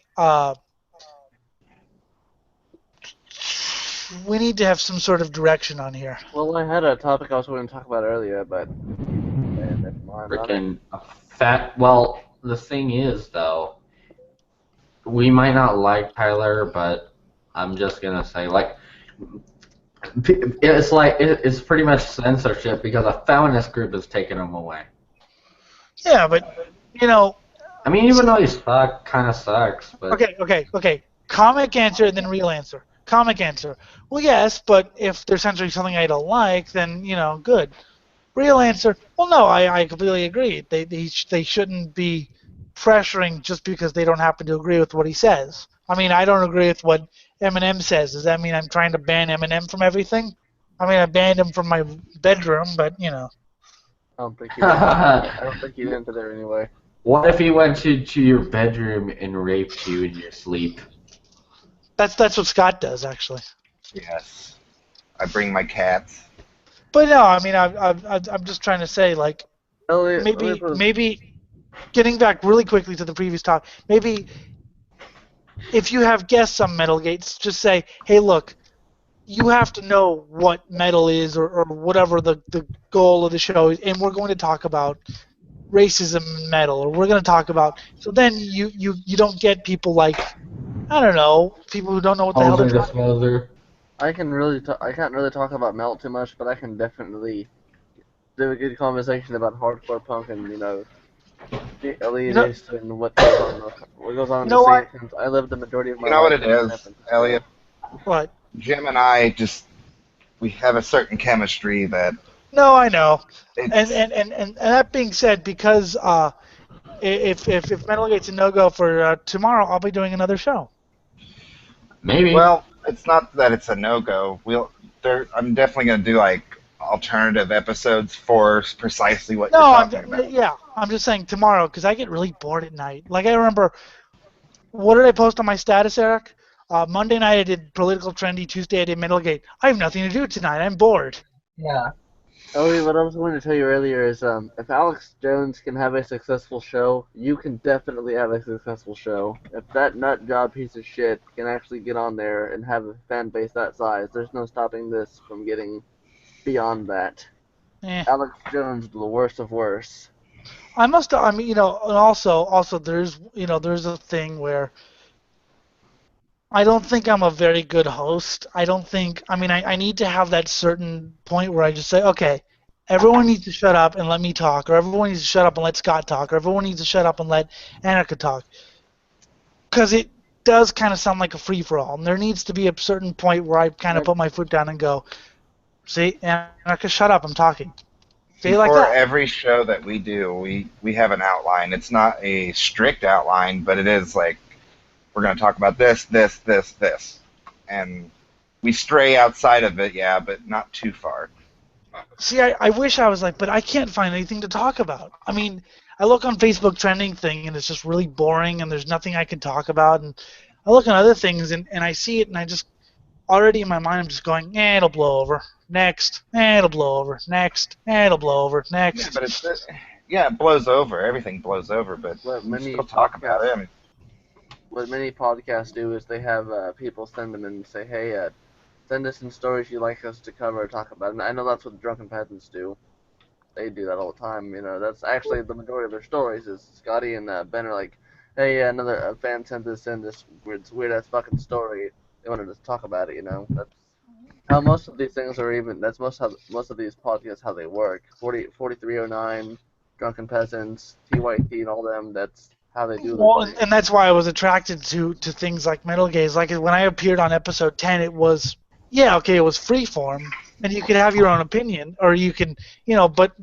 we need to have some sort of direction on here. Well, I had a topic I was going to talk about earlier, but man, never mind. Freaking fat. Well, the thing is, though, we might not like Tyler, but I'm just gonna say, like, it's pretty much censorship because a feminist group is taking him away. Yeah, but I mean, even though he kind of sucks, but Okay. Comic answer and then real answer. Comic answer. Well, yes, but if they're censoring something I don't like, then good. Real answer. Well, no, I completely agree. They shouldn't be pressuring just because they don't happen to agree with what he says. I mean, I don't agree with what Eminem says. Does that mean I'm trying to ban Eminem from everything? I mean, I banned him from my bedroom, but you know. I don't think he'd enter there anyway. What if he went to your bedroom and raped you in your sleep? That's what Scott does, actually. Yes. I bring my cats. But no, I mean, I'm just trying to say, like, maybe getting back really quickly to the previous topic, maybe if you have guests on Metal Gates, just say, hey, look, you have to know what metal is or whatever the goal of the show is, and we're going to talk about racism in metal, or we're going to talk about, so then you don't get people like, I don't know, people who don't know what the hell they're talking about. I can't really talk about metal too much, but I can definitely do a good conversation about hardcore punk and, you know, the elitist and what goes on in the scene, since I lived the majority of my life. You know what it is, Elliot? What? Jim and I we have a certain chemistry that... No, I know. And that being said, because if Metal Gate's a no-go for tomorrow, I'll be doing another show. Maybe. Well, it's not that it's a no-go. I'm definitely going to do, like, alternative episodes for precisely what you're talking about. Yeah, I'm just saying tomorrow, because I get really bored at night. Like, I remember, what did I post on my status, Eric? Monday night I did Political Trendy, Tuesday I did Metal Gate. I have nothing to do tonight. I'm bored. Yeah. Oh, what I was going to tell you earlier is, if Alex Jones can have a successful show, you can definitely have a successful show. If that nut job piece of shit can actually get on there and have a fan base that size, there's no stopping this from getting beyond that. Alex Jones, the worst of worst. And also there's a thing where I don't think I'm a very good host. I need to have that certain point where I just say, okay, everyone needs to shut up and let me talk, or everyone needs to shut up and let Scott talk, or everyone needs to shut up and let Anarka talk. Because it does kind of sound like a free-for-all, and there needs to be a certain point where I kind of put my foot down and go, see, Anarka, shut up, I'm talking. Say like that. For every show that we do, we have an outline. It's not a strict outline, but it is like, we're going to talk about this, this, this, this. And we stray outside of it, yeah, but not too far. See, I wish I was like, but I can't find anything to talk about. I mean, I look on Facebook trending thing, and it's just really boring, and there's nothing I can talk about. And I look on other things, and I see it, and I just, already in my mind, I'm just going, it'll blow over. Next. It'll blow over. Next. It'll blow over. Next. Yeah, but it blows over. Everything blows over, but we still talk about it. I mean, what many podcasts do is they have people send them and say, hey, send us some stories you'd like us to cover or talk about. And I know that's what the Drunken Peasants do. They do that all the time. You know, that's actually the majority of their stories. Is Scotty and Ben are like, hey, another fan sent this weird ass fucking story. They wanted us to talk about it. You know, that's how most of these things are. That's most of these podcasts how they work. 4309, Drunken Peasants, TYT, and all them. That's how they do. Well, and that's why I was attracted to things like Metal Gaze. Like when I appeared on episode 10, it was it was freeform, and you could have your own opinion, or you can, but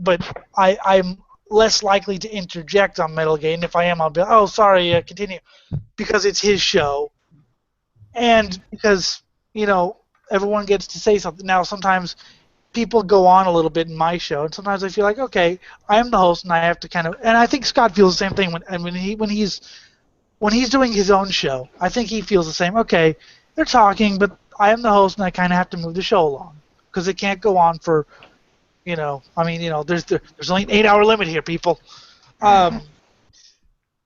I'm less likely to interject on Metal Gaze, and if I am, I'll be, oh, sorry, continue, because it's his show, and because everyone gets to say something. Now, sometimes people go on a little bit in my show, and sometimes I feel like, okay, I am the host, and I have to kind of, and I think Scott feels the same thing when he's doing his own show. I think he feels the same. Okay, they're talking, but I am the host, and I kind of have to move the show along because it can't go on for, there's only an 8-hour limit here, people. So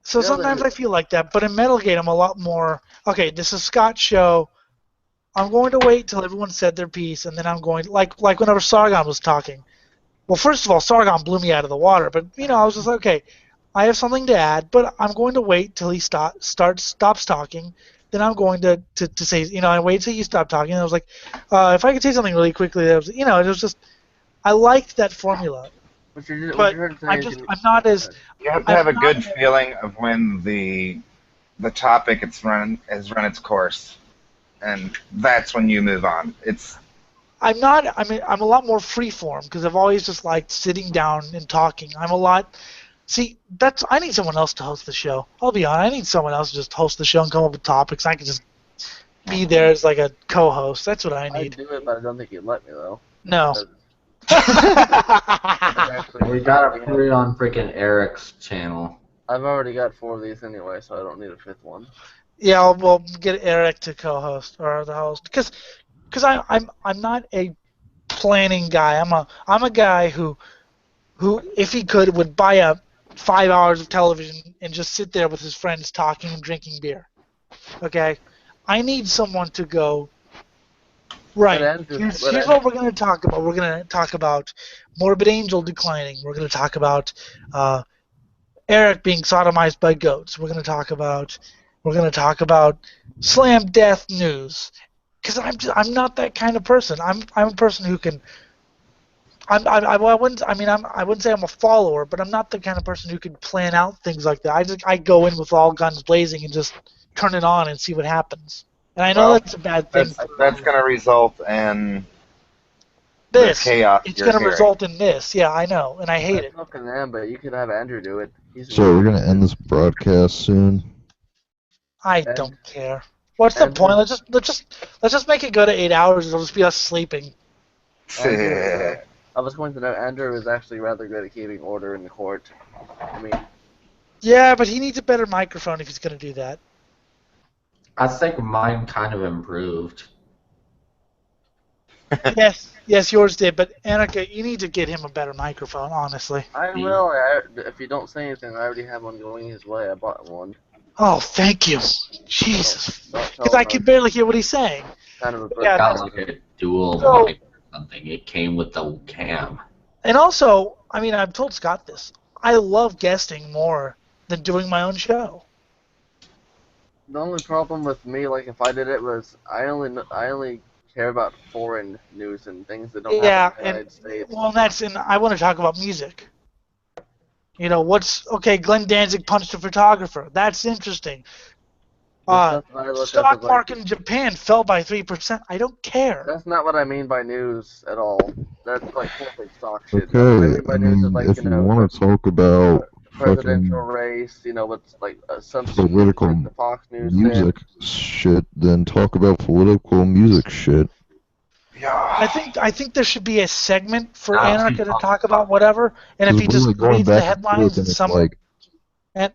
sometimes I feel like that, but in Metal Gate, I'm a lot more, okay, this is Scott's show. I'm going to wait till everyone said their piece, and then I'm going to, like whenever Sargon was talking. Well, first of all, Sargon blew me out of the water, but, I was just like, okay, I have something to add, but I'm going to wait till he stops talking. Then I'm going to say, I wait till you stop talking. And I was like, if I could say something really quickly, it was just, I liked that formula. But I'm not as... You have to have a good feeling of when the topic has run its course. And that's when you move on. I'm a lot more freeform because I've always just liked sitting down and talking. See, I need someone else to host the show. I'll be honest. I need someone else to just host the show and come up with topics. I can just be there as like a co-host. That's what I I'd need. do it, but I don't think you'd let me though. No. We gotta put it on freaking Eric's channel. I've already got 4 of these anyway, so I don't need a 5th one. Yeah, we'll get Eric to co-host or the host because I'm not a planning guy. I'm a guy who if he could would buy up 5 hours of television and just sit there with his friends talking and drinking beer. Okay, I need someone to go. Right. Here's what we're going to talk about. We're going to talk about Morbid Angel declining. We're going to talk about Eric being sodomized by goats. We're going to talk about slam death news. Because I'm not that kind of person. I'm a person who can. I wouldn't say I'm a follower, but I'm not the kind of person who can plan out things like that. I go in with all guns blazing and just turn it on and see what happens. And I know that's a bad thing. That's going to result in this chaos. It's going to result in this. Yeah, I know, and I hate it. Fucking them, but you could have Andrew do it. So we're gonna end this broadcast soon. I don't care. What's the point? Let's just make it go to 8 hours. It'll just be us sleeping. I was going to know Andrew is actually rather good at keeping order in the court. I mean. Yeah, but he needs a better microphone if he's going to do that. I think mine kind of improved. Yes, yours did. But Anarka, you need to get him a better microphone. Honestly. I will. If you don't say anything, I already have one going his way. I bought one. Oh, thank you. Jesus. Because I can barely hear what he's saying. Kind of a It got like a dual mic or something. It came with the cam. And also, I mean, I've told Scott this. I love guesting more than doing my own show. The only problem with me, like if I did it, was I only care about foreign news and things that don't happen in the United States. Well, I want to talk about music. You know, Glenn Danzig punched a photographer. That's interesting. Stock market in Japan fell by 3%. I don't care. That's not what I mean by news at all. That's like corporate stock shit. Okay, I mean, if you want to talk about presidential race, what's like some political like the Fox News music shit, then talk about political music shit. Yeah. I think there should be a segment for Anarka to talk about whatever, and if he just reads the headlines and some.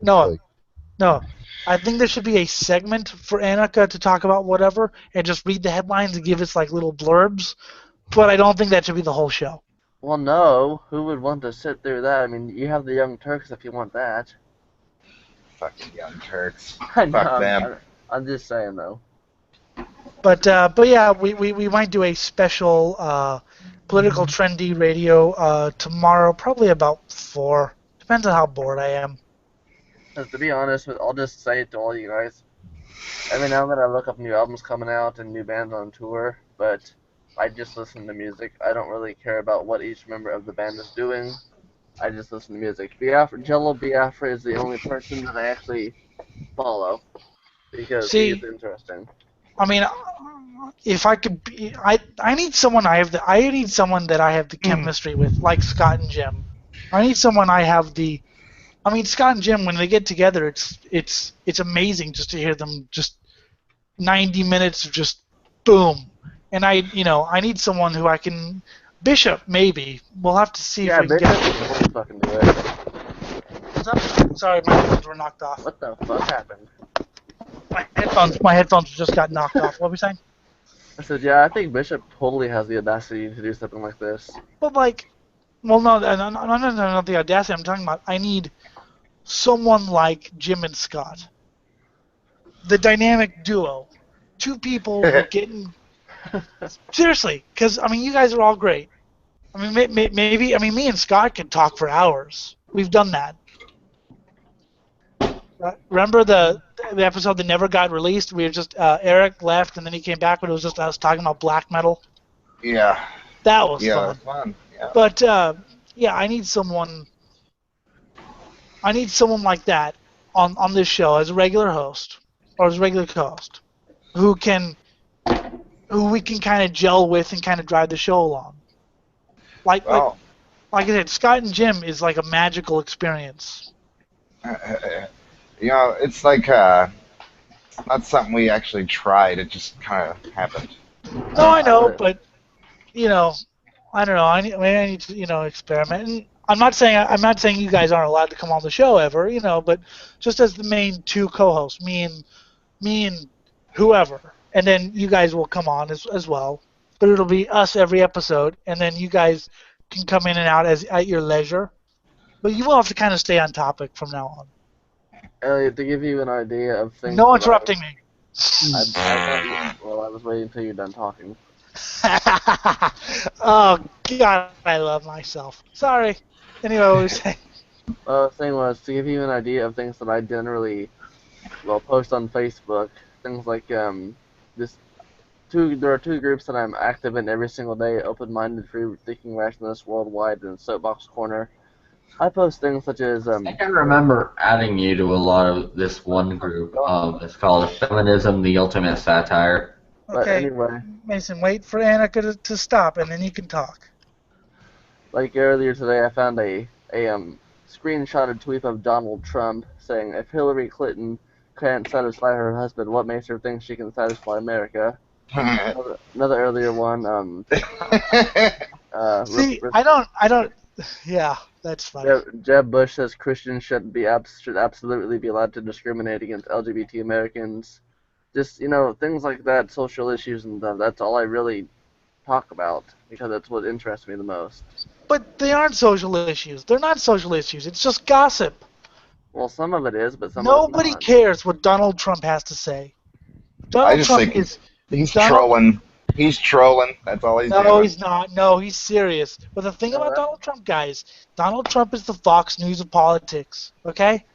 No, I think there should be a segment for Anarka to talk about whatever, and just read the headlines and give us like little blurbs. But I don't think that should be the whole show. Well, no. Who would want to sit through that? I mean, you have the Young Turks if you want that. Fuck the Young Turks. I know, Fuck them. I'm just saying, though. But yeah, we might do a special political trendy radio tomorrow, probably about 4. Depends on how bored I am. Because to be honest, I'll just say it to all you guys. Every now and then I look up new albums coming out and new bands on tour, but I just listen to music. I don't really care about what each member of the band is doing. I just listen to music. Jello Biafra is the only person that I actually follow because he's interesting. I mean, if I could be, I need someone I need someone that I have the chemistry with, like Scott and Jim. I need someone Scott and Jim, when they get together, it's amazing just to hear them just 90 minutes of just boom. And I need someone who I can. Bishop, maybe. We'll have to see if we can get it. Fucking do it. What's up? Sorry, my headphones were knocked off. What the fuck happened? My headphones just got knocked off. What were we saying? I said, yeah, I think Bishop totally has the audacity to do something like this. But no, not the audacity. I'm talking about I need someone like Jim and Scott. The dynamic duo. 2 people getting... Seriously, because, you guys are all great. Me and Scott could talk for hours. We've done that. Remember the episode that never got released? We were just, Eric left, and then he came back, but it was just us talking about black metal. Yeah. That was fun. That was fun. Yeah. But, I need someone like that on this show as a regular host, or as a regular co-host, who we can kind of gel with and kind of drive the show along. Like like I said, Scott and Jim is like a magical experience. You know, it's like not something we actually tried. It just kind of happened. No, I know, but you know, I don't know. Maybe I need to, experiment. And I'm not saying you guys aren't allowed to come on the show ever, but just as the main two co-hosts, me and whoever, and then you guys will come on as well. But it'll be us every episode, and then you guys can come in and out at your leisure. But you will have to kind of stay on topic from now on. Elliot, to give you an idea of things. No interrupting me. I was waiting until you're done talking. Oh God, I love myself. Sorry. Anyway, what were you saying? The thing was to give you an idea of things that I generally, post on Facebook. Things like there are two groups that I'm active in every single day: open-minded, free-thinking rationalists worldwide, and Soapbox Corner. I post things such as I can remember adding you to a lot of this one group. It's called Feminism: The Ultimate Satire. But Okay, anyway, Mason, wait for Anarka to stop, and then you can talk. like earlier today, I found a screenshotted tweet of Donald Trump saying, "If Hillary Clinton can't satisfy her husband, what makes her think she can satisfy America?" Another earlier one. See, I don't. Yeah, that's funny. Jeb Bush says Christians should absolutely be allowed to discriminate against LGBT Americans. Just things like that, social issues and stuff. That's all I really talk about because that's what interests me the most. But they aren't social issues. They're not social issues. It's just gossip. Well, some of it is, but some Nobody of it's not. cares what Donald Trump has to say. I Donald just Trump think is. he's trolling. He's trolling. That's all he's doing. No, he's not. No, he's serious. But the thing about Donald Trump, guys, Donald Trump is the Fox News of politics. Okay?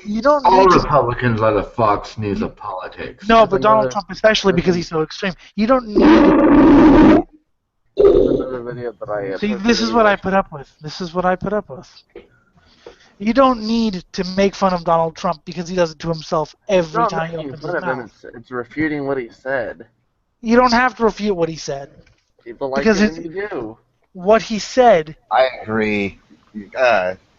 You don't All need to. Republicans are the Fox News of politics. No, but Donald Trump especially because he's so extreme. You don't need. Another video that I See, this is what I put up with. This is what I put up with. You don't need to make fun of Donald Trump because he does it to himself every time he opens his mouth. It's refuting what he said. You don't have to refute what he said. People like Because it when you do. What he said. I agree.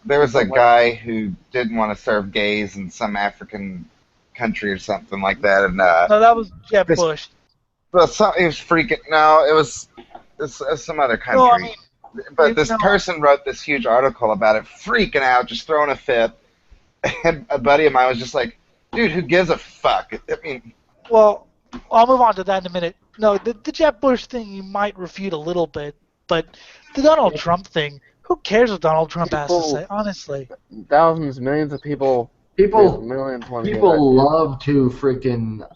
There was a guy who didn't want to serve gays in some African country or something like that, and No, that was Jeb Bush. well, it was freaking. No, it was some other country. No, I mean, but this person wrote this huge article about it, freaking out, just throwing a fit. And a buddy of mine was just like, "Dude, who gives a fuck?" I mean, well, I'll move on to that in a minute. No, the Jeb Bush thing you might refute a little bit, but the Donald Trump thing, who cares what Donald Trump has to say? Honestly, Thousands, millions of people. People Millions love to freaking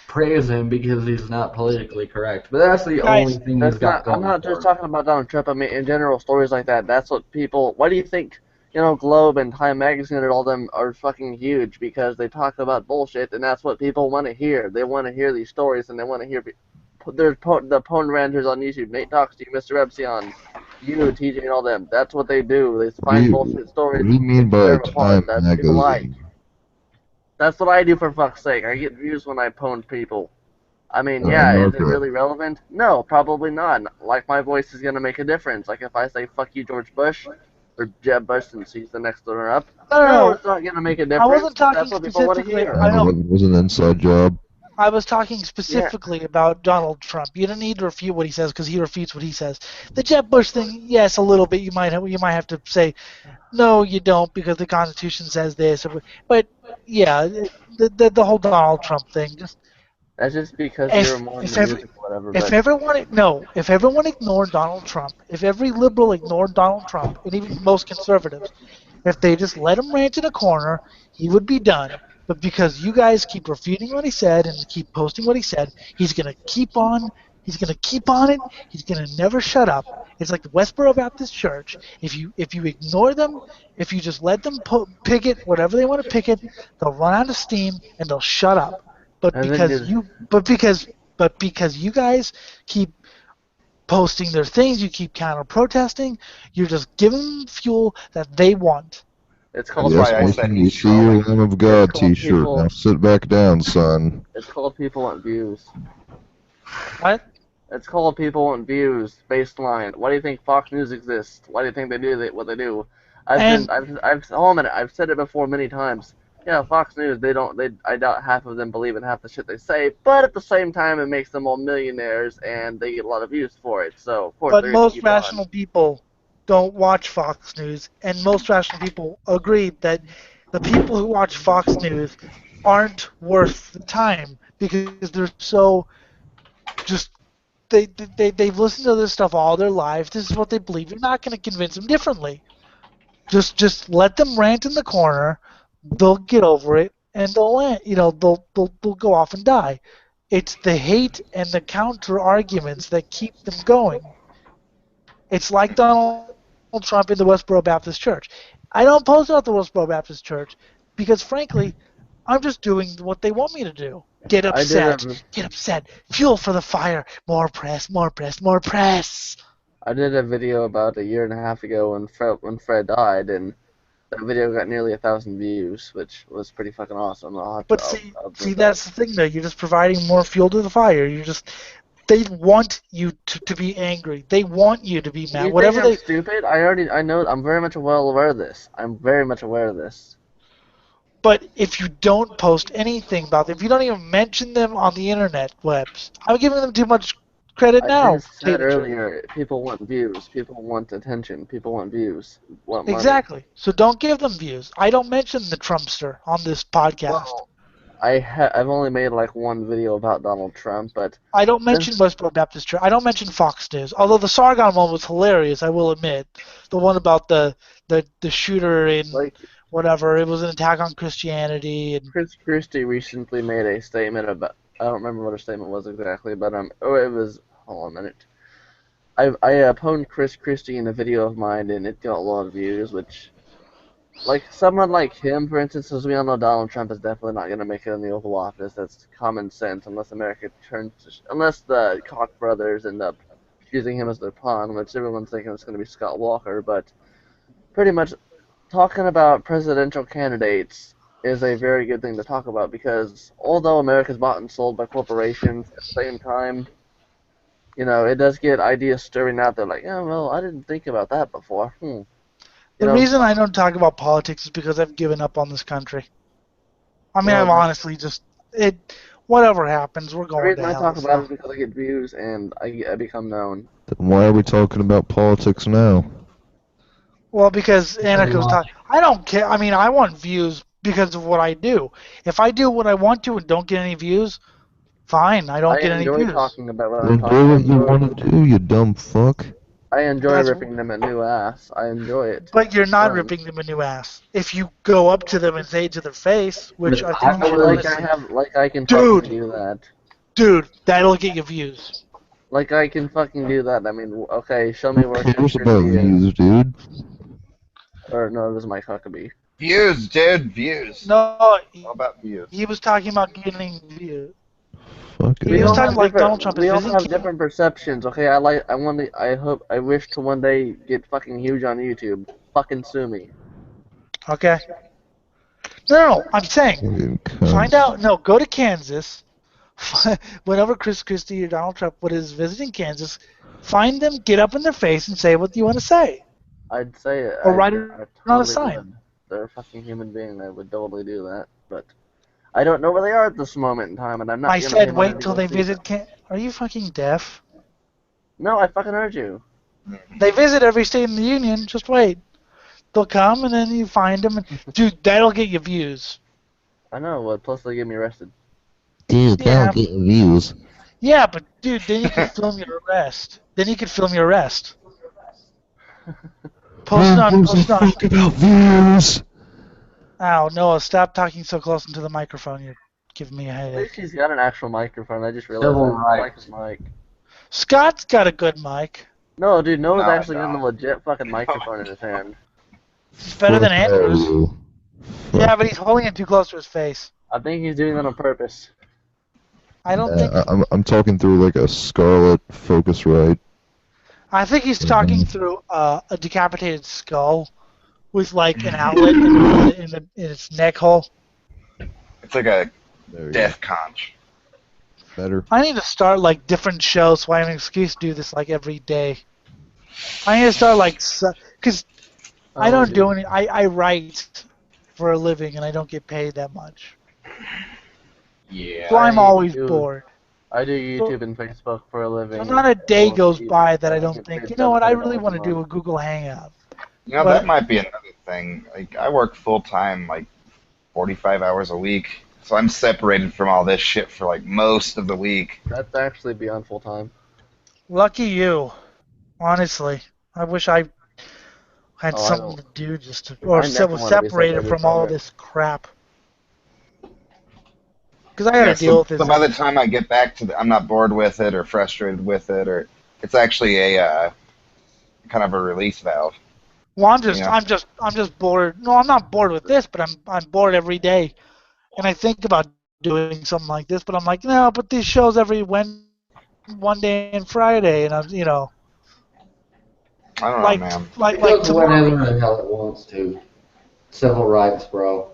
praise him because he's not politically correct. But that's the only thing he's got going I'm not for just him. talking about Donald Trump. I mean, in general, stories like that. That's what people. Why do you think Globe and Time Magazine and all them are fucking huge? Because they talk about bullshit, and that's what people want to hear. They want to hear these stories, and they want to hear. There's the Pwn Ranters on YouTube. Nate talks to you, Mr. Epsilon, you, TJ, and all them. That's what they do. They find bullshit stories. What do you mean by Time that people like. Magazine? That's what I do, for fuck's sake. I get views when I pwn people. I mean, is it really relevant? No, probably not. Like, my voice is going to make a difference. Like, if I say, fuck you, George Bush, or Jeb Bush, since he's the next runner up, no, it's not going to make a difference. I wasn't talking That's what people want to specifically. hear. I know. It was an inside job. I was talking specifically about Donald Trump. You don't need to refute what he says because he refutes what he says. The Jeb Bush thing, yes, a little bit. You might have to say, no, you don't, because the Constitution says this. But yeah, the whole Donald Trump thing. That's just because you're more into music or whatever. If everyone ignored Donald Trump, if every liberal ignored Donald Trump, and even most conservatives, if they just let him rant in a corner, he would be done. But because you guys keep refuting what he said and keep posting what he said, he's gonna keep on. He's gonna keep on it. He's gonna never shut up. It's like the Westboro Baptist Church. If you ignore them, if you just let them picket whatever they want to picket, they'll run out of steam and they'll shut up. But because you guys keep posting their things, you keep counter protesting, you're just giving them fuel that they want. It's called Yes, why I said Mason, you he's see your Lamb of God It's called t-shirt. people- Now sit back down, son. It's called people want views. What? It's called People Want Views. Baseline. Why do you think Fox News exists? Why do you think they do what they do? And Hold on a minute. I've said it before many times. Yeah, Fox News. I doubt half of them believe in half the shit they say. But at the same time, it makes them all millionaires, and they get a lot of views for it. So of course but they're gonna most keep on. rational people don't watch Fox News, and most rational people agree that the people who watch Fox News aren't worth the time because they're so just they've listened to this stuff all their lives. This is what they believe. You're not going to convince them differently. Just let them rant in the corner. They'll get over it, and they'll go off and die. It's the hate and the counter arguments that keep them going. It's like Donald Trump in the Westboro Baptist Church. I don't post about the Westboro Baptist Church because, frankly, I'm just doing what they want me to do. Get I did upset. a Get upset. Fuel for the fire. More press. More press. More press. I did a video about a year and a half ago when Fred died, and that video got nearly 1,000 views, which was pretty fucking awesome. But see, that's the thing, though. You're just providing more fuel to the fire. They want you to be angry. They want you to be mad. You Whatever think I'm they. stupid? I know. I'm very much well aware of this. I'm very much aware of this. But if you don't post anything about them, if you don't even mention them on the internet webs, I'm giving them too much credit I now. just said earlier, people want views. People want attention. People want views. Want money. Exactly. So don't give them views. I don't mention the Trumpster on this podcast. Well, I've only made like one video about Donald Trump, but I don't mention Westboro Baptist Church. I don't mention Fox News. Although the Sargon one was hilarious, I will admit. The one about the shooter in whatever. It was an attack on Christianity. And Chris Christie recently made a statement about. I don't remember what her statement was exactly, but it was. Hold on a minute. I pwned Chris Christie in a video of mine, and it got a lot of views, which. Like, someone like him, for instance, as we all know, Donald Trump is definitely not going to make it in the Oval Office. That's common sense, unless unless the Koch brothers end up using him as their pawn, which everyone's thinking it's going to be Scott Walker. But pretty much, talking about presidential candidates is a very good thing to talk about, because although America's bought and sold by corporations, at the same time, it does get ideas stirring out there like, yeah, well, I didn't think about that before. The reason I don't talk about politics is because I've given up on this country. I mean, I've honestly whatever happens, we're going to hell. The reason I talk about it is because I get views and I become known. Then why are we talking about politics now? Well, because Anarka was talking. I don't care. I mean, I want views because of what I do. If I do what I want to and don't get any views, fine. I don't get any views. Talking about what Then I'm do talking what you want to do, you dumb fuck. I enjoy ripping them a new ass. I enjoy it. But you're not ripping them a new ass. If you go up to them and say it to their face, which I think you should I can fucking do that. Dude, that'll get you views. Like I can fucking do that. I mean, okay, show me where. Who cares about views, dude? Or no, it was Mike Huckabee. Views, dude, views. No, all about views. He was talking about getting views. We all have different perceptions. Okay, I wish to one day get fucking huge on YouTube. Fucking sue me. Okay. No, I'm saying, find out. No, go to Kansas. Whenever Chris Christie or Donald Trump is visiting Kansas, find them, get up in their face, and say what you want to say. I'd say it. Or write it on a sign. They're a fucking human being. I would totally do that, but. I don't know where they are at this moment in time, and I'm not. I said wait till they visit. Are you fucking deaf? No, I fucking heard you. They visit every state in the union. Just wait. They'll come, and then you find them. And, dude, that'll get you views. I know. Well, plus they get me arrested. Dude, that'll get you views. Yeah, but dude, then you can film your arrest. Post on. Talk about views. Ow, Noah, stop talking so close into the microphone. You're giving me a headache. At least he's got an actual microphone. I just realized I like his mic. Scott's got a good mic. No, dude, Noah's actually got a legit fucking microphone in his hand. It's better than Andrew's. Yeah, but he's holding it too close to his face. I think he's doing that on purpose. I don't think... I'm talking through like a Scarlett Focusrite. I think he's talking through a decapitated skull. With like an outlet in its neck hole. It's like a death conch. Better. I need to start like different shows so I have an excuse to do this like every day. I need to start like because I don't do any. I write for a living and I don't get paid that much, Yeah. so I'm always bored. I do YouTube and Facebook for a living. So not a day Well, goes either. by that I I don't get think, paid you know what, I really $700 want to do a month. Google Hangout. You know, But- that might be another thing. Like, I work full time, like 45 hours a week, so I'm separated from all this shit for like most of the week. That's actually beyond full time. Lucky you, honestly. I wish I had Oh, I something don't- to do just to, or I never was wanna be separated separated from from all it. this crap. Because I gotta Yeah, deal with this. so by the time I get back to I'm not bored with it or frustrated with it, or it's actually a kind of a release valve. Well, I'm Yeah. just bored. No, I'm not bored with this, but I'm bored every day, and I think about doing something like this, but I'm like, no, but these shows every one day and Friday, and I'm, I don't like, know, man. like It does tomorrow. whatever the hell it wants to. Civil rights, bro.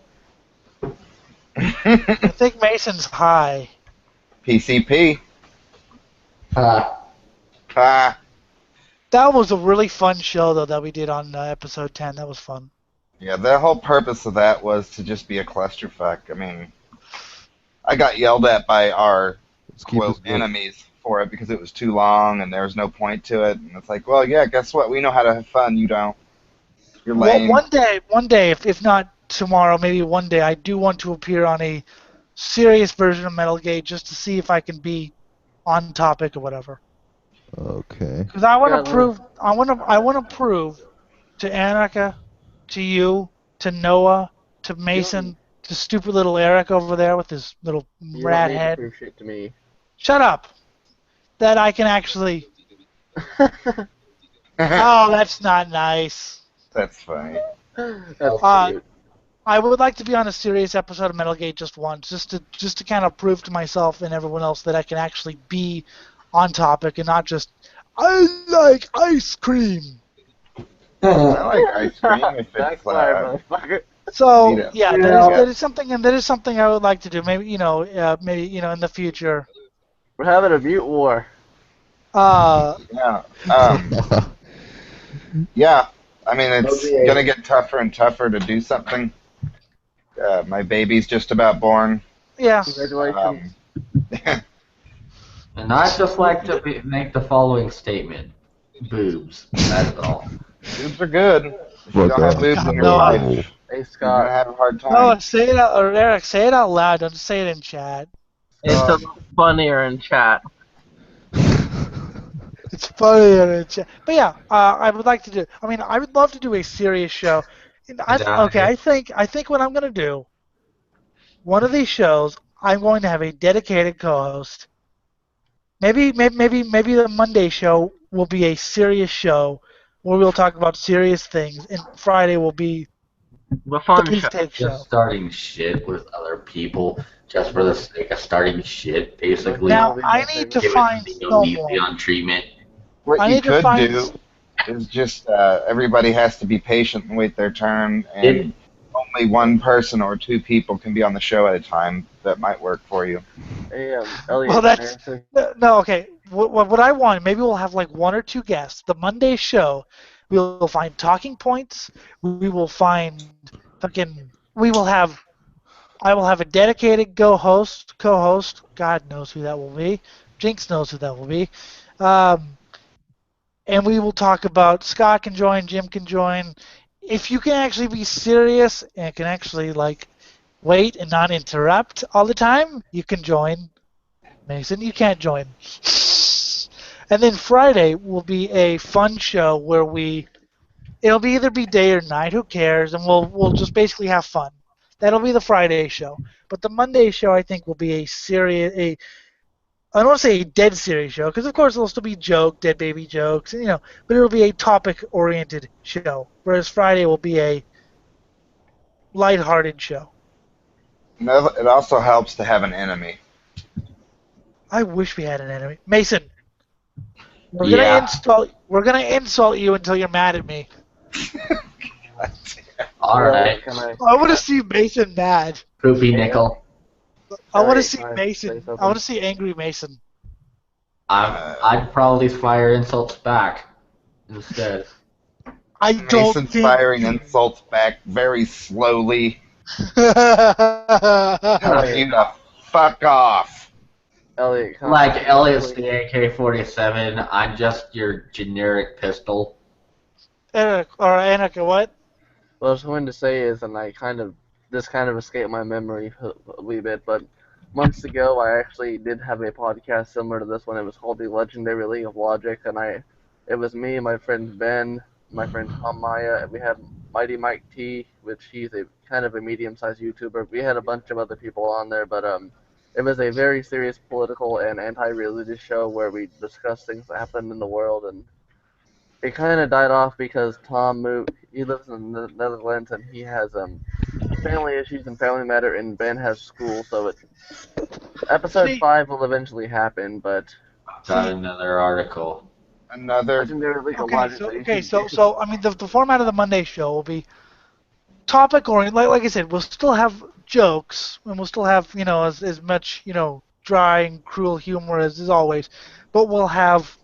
I think Mason's high. PCP. Ha. Ah, That was a really fun show though that we did on episode 10. That was fun. yeah, the whole purpose of that was to just be a clusterfuck. I mean, I got yelled at by our Let's keep quote this going. enemies for it because it was too long and there was no point to it. And it's like, well, yeah, guess what? We know how to have fun. You don't. You're Well, lame. one day, if not tomorrow, maybe one day, I do want to appear on a serious version of Metal Gear just to see if I can be on topic or whatever. Okay. Because I want Yeah, to prove, I want to prove to Anarka, to you, to Noah, to Mason, to stupid little Eric over there with his little You rat don't need head. to prove shit to me. Shut up. That I can actually. Oh, that's not nice. That's funny. That's Uh, cute. I would like to be on a serious episode of Metal Gear just once, just to kind of prove to myself and everyone else that I can actually be on topic and not just I like ice cream. I like ice cream if it's Backfire, motherfucker. So Yeah. yeah, Yeah. that is something, and that is something I would like to do. Maybe in the future. We're having a mute war. Yeah. Yeah. I mean, it's Okay. gonna get tougher and tougher to do something. My baby's just about born. Yeah. Congratulations. And I'd just like to make the following statement. Boobs. That's all. Boobs are good. If you Fuck don't have off. boobs in your No. life, Hey, you're gonna Scott. have a hard time. No, say it out, or Eric, say it out loud. Don't just say it in chat. It's a little funnier in chat. It's funnier in chat. But yeah, I would like to do. I mean, I would love to do a serious show. And Yeah. I think what I'm gonna do. One of these shows, I'm going to have a dedicated co-host. Maybe the Monday show will be a serious show where we'll talk about serious things, and Friday will be The the fun beef show. take show. Just starting shit with other people just for the sake of starting shit, basically. Now I need to Giving find them no easy someone. on treatment. What I you need to could find do is just everybody has to be patient and wait their turn, and only one person or two people can be on the show at a time. That might work for you. Hey, Elliot. Well, that's- Harrison. No, okay. What I want, maybe we'll have like one or two guests. The Monday show, we'll find talking points. We will find I will have a dedicated co-host. God knows who that will be. Jinx knows who that will be. And we will talk about. Scott can join. Jim can join. If you can actually be serious and can actually like wait and not interrupt all the time, you can join. Mason, you can't join. And then Friday will be a fun show where it'll be either be day or night, who cares, and we'll just basically have fun. That'll be the Friday show. But the Monday show I think will be I don't want to say a dead serious show, because of course there'll still be dead baby jokes, but it'll be a topic oriented show. Whereas Friday will be a lighthearted show. No, it also helps to have an enemy. I wish we had an enemy. Mason, we're Yeah. gonna insult you until you're mad at me. Alright. Can I? I want to see Mason mad. Poopy nickel. I want to Elliot, see can I say Mason. I something? want to see angry Mason. I'd probably fire insults back instead. I don't Mason's think. firing insults back very slowly, I telling you to fuck off. Elliot, can I Like Elliot's please? the AK-47, I'm just your generic pistol. Eric or Anarka, what? What I was going to say is, and this kind of escaped my memory a wee bit, but months ago I actually did have a podcast similar to this one. It was called The Legendary League of Logic, and it was me, my friend Ben, my friend Tom Maya, and we had Mighty Mike T, which he's a kind of a medium-sized YouTuber. We had a bunch of other people on there, but it was a very serious political and anti-religious show where we discussed things that happened in the world, and it kind of died off because Tom moved. He lives in the Netherlands and he has family issues and family matter, and Ben has school. So episode See, 5 will eventually happen, but Got another article. Another. Legendary League of okay, Logic so that you okay, should so do. so I mean the format of the Monday show will be topic oriented. Like I said, we'll still have jokes and we'll still have as much dry and cruel humor as always, but we'll have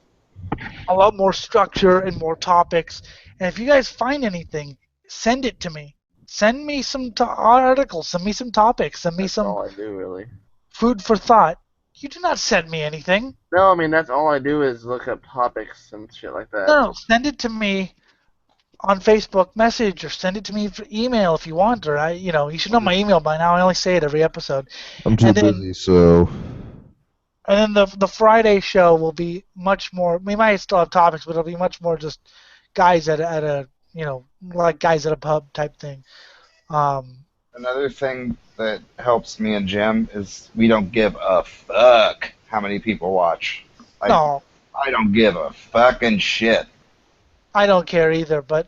a lot more structure and more topics. And if you guys find anything, send it to me. Send me some articles. Send me some topics. Send me That's some all I do, really. food for thought. You do not send me anything. No, I mean that's all I do is look up topics and shit like that. No, send it to me on Facebook message or send it to me for email if you want. Or you should know my email by now. I only say it every episode. I'm too And then busy, so And then the Friday show will be much more. We might still have topics, but it'll be much more just guys at a like guys at a pub type thing. Um, Another thing that helps me and Jim is we don't give a fuck how many people watch. no, I don't give a fucking shit. I don't care either. But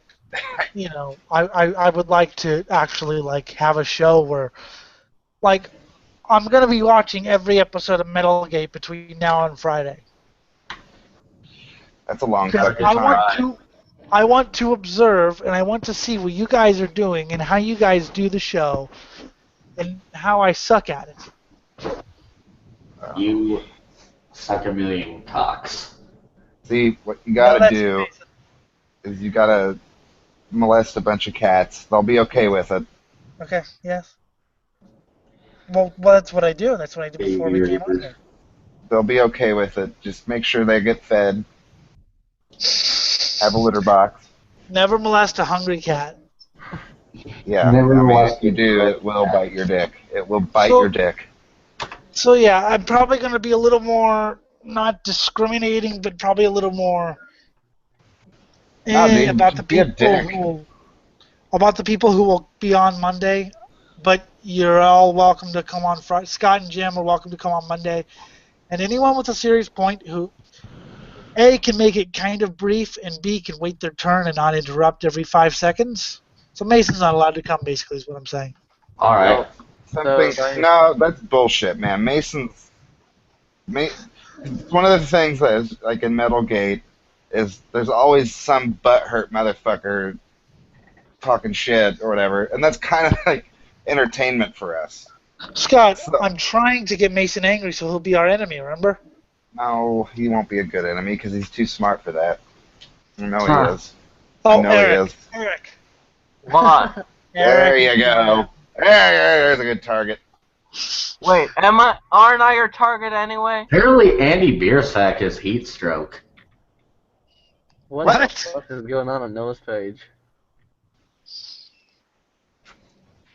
I would like to actually have a show where I'm gonna be watching every episode of Metal Gate between now and Friday. That's a long Because fucking time. I want to observe and I want to see what you guys are doing and how you guys do the show and how I suck at it. You suck a million cocks. See, what you No, gotta that's do amazing. is you gotta molest a bunch of cats. They'll be okay with it. Okay, yes. Well, that's what I do. That's what I did before we came on here. They'll be okay with it. Just make sure they get fed. Have a litter box. Never molest a hungry cat. Yeah, Never I mean, molest if you do, a it will cat. bite your dick. It will bite So- your dick. So yeah, I'm probably going to be a little more not discriminating, but probably a little more Nah, dude, about the be a people dick. who will be on Monday. But you're all welcome to come on Friday. Scott and Jim are welcome to come on Monday, and anyone with a serious point who A can make it kind of brief and B can wait their turn and not interrupt every 5 seconds. So Mason's not allowed to come. Basically, is what I'm saying. All right. Something. So, No, that's bullshit, man. Mason's. One of the things that is like in Metal Gate is there's always some butthurt motherfucker talking shit or whatever, and that's kind of like entertainment for us. Scott, So- I'm trying to get Mason angry so he'll be our enemy. Remember? No, he won't be a good enemy because he's too smart for that. I know Huh. he is. Oh, know he Eric. is. Eric. What? There Eric. you go. There's a good target. Wait, aren't I your target anyway? Apparently, Andy Biersack is heat stroke. what What? the fuck is going on Noah's page?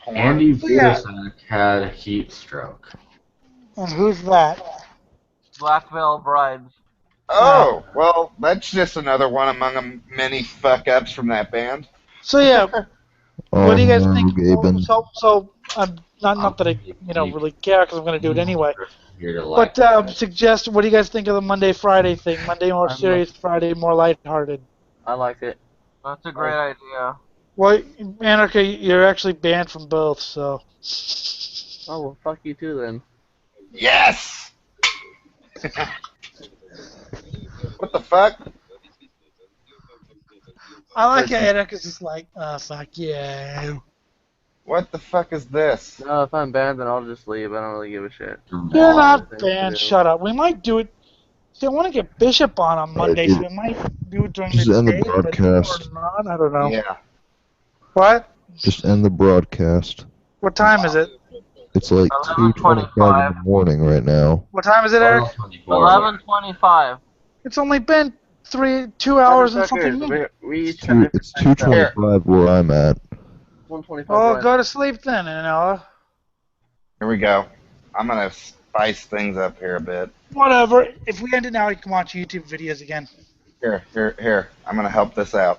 Porn. Andy Yeah. Biersack had heat stroke. And who's that? Black Veil Brides. Oh, well, that's just another one among many fuck ups from that band. So yeah, what do you guys think? Gaben. So not that I really care because I'm going to do it anyway. Here to like. But suggest what do you guys think of the Monday Friday thing? Monday more I'm serious, Friday more lighthearted. I like it. That's a great idea. Well, Anarka, you're actually banned from both, so. Oh well, fuck you too then. Yes! What the fuck? I like how Anarka's just like, fuck you. What the fuck is this? No, if I'm banned, then I'll just leave. I don't really give a shit. You're not Things to banned. do. Shut up. We might do it. See, I want to get Bishop on Monday, so we might do it during Just the end the day, but broadcast. or not. I don't know. Yeah. What? Just end the broadcast. What time is it? It's like 2:25 in the morning right now. What time is it, Eric? 11:25. It's only been 2 hours and something minutes. It's 2:25 where I'm at. 125. Oh, go to sleep then, Ella. Here we go. I'm gonna spice things up here a bit. Whatever. If we end it now, we can watch YouTube videos again. Here. I'm gonna help this out.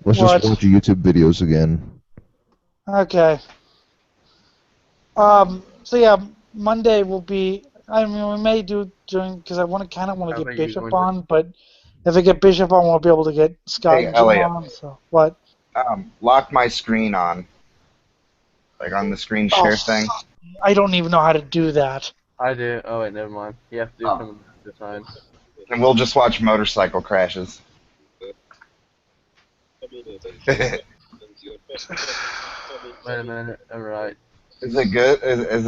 Let's What? just watch YouTube videos again. Okay. So yeah, Monday will be. I mean, we may do during because I kind of want to get Bishop on, but if I get Bishop on, we'll be able to get Scott Hey, and Jim Elliot. on. So what? Lock my screen on. Like on the screen share thing. I don't even know how to do that. I do. Oh wait, never mind. You have to do it from the time. And we'll just watch motorcycle crashes. Wait a minute. Alright. Is it good? Is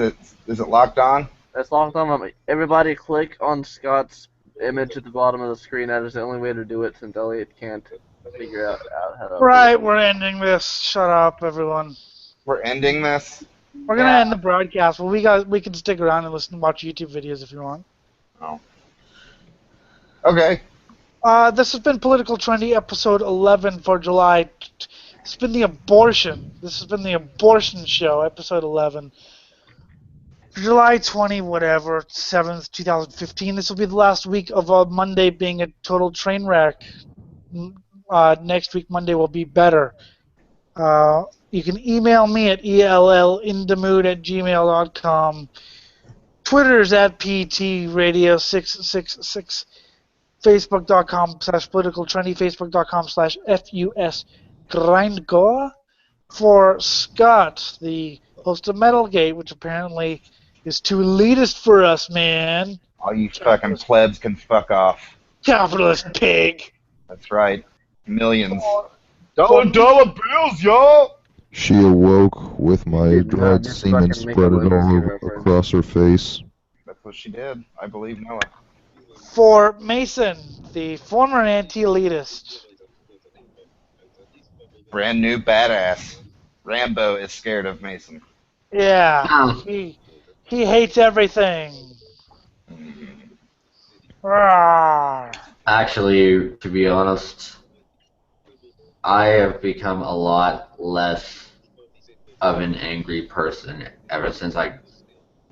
it locked on? That's locked on. Everybody click on Scott's image at the bottom of the screen. That is the only way to do it since Elliot can't figure out how to. Right, we're ending this. Shut up, everyone. We're ending this? We're gonna end the broadcast. Well, we can stick around and listen, watch YouTube videos if you want. Oh. Okay. This has been Political Trendy, episode 11 for July. It's been the abortion. This has been the abortion show, episode 11. July 20, whatever, 7th, 2015. This will be the last week of Monday being a total train wreck. Next week, Monday, will be better. You can email me at ellindamood@gmail.com. Twitter's at PTRadio666. Facebook.com/politicaltrendy. Facebook.com/FUSGrindcore. For Scott, the host of Metalgate, which apparently is too elitist for us, man. All you fucking plebs can fuck off. Capitalist pig. That's right. Millions. $1 bills, y'all! She awoke with my Did not dried just semen fucking make spread a all literacy over reference. across her face. That's what she did. I believe Noah. For Mason, the former anti-elitist. Brand new badass. Rambo is scared of Mason. Yeah, he hates everything. Rawr. Actually, to be honest, I have become a lot less of an angry person ever since I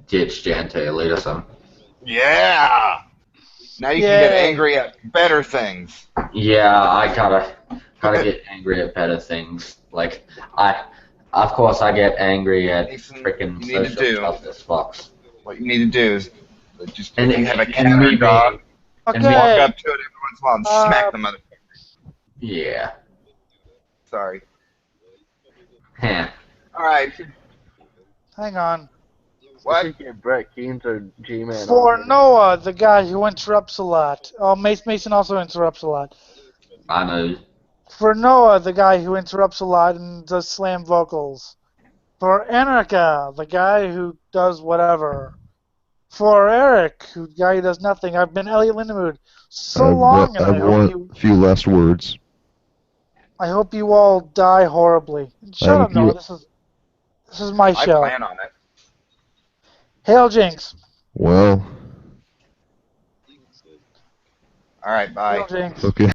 ditched anti-elitism. Yeah! Now you can get angry at better things. Yeah, I gotta get angry at better things. Like of course, I get angry at Mason, freaking you need to social do- justice fucks. What you need to do is just And if you have a cat and or me a dog, being- walk Okay. up to it every once in a while and smack the motherfucker. Yeah. Sorry. Heh. Alright. Hang on. What? I think you're Brett Keanes or G-Man. For Noah, the guy who interrupts a lot. Oh, Mason also interrupts a lot. I know. For Noah, the guy who interrupts a lot and does slam vocals. For Anarka, the guy who does whatever. For Eric, the guy who does nothing. I've been Elliot Lindemood so long, and I hope a few last words. I hope you all die horribly. Shut up, Noah. This is my I show. plan on it. Hail Jinx. Well, Alright, bye. Hail Jinx. okay.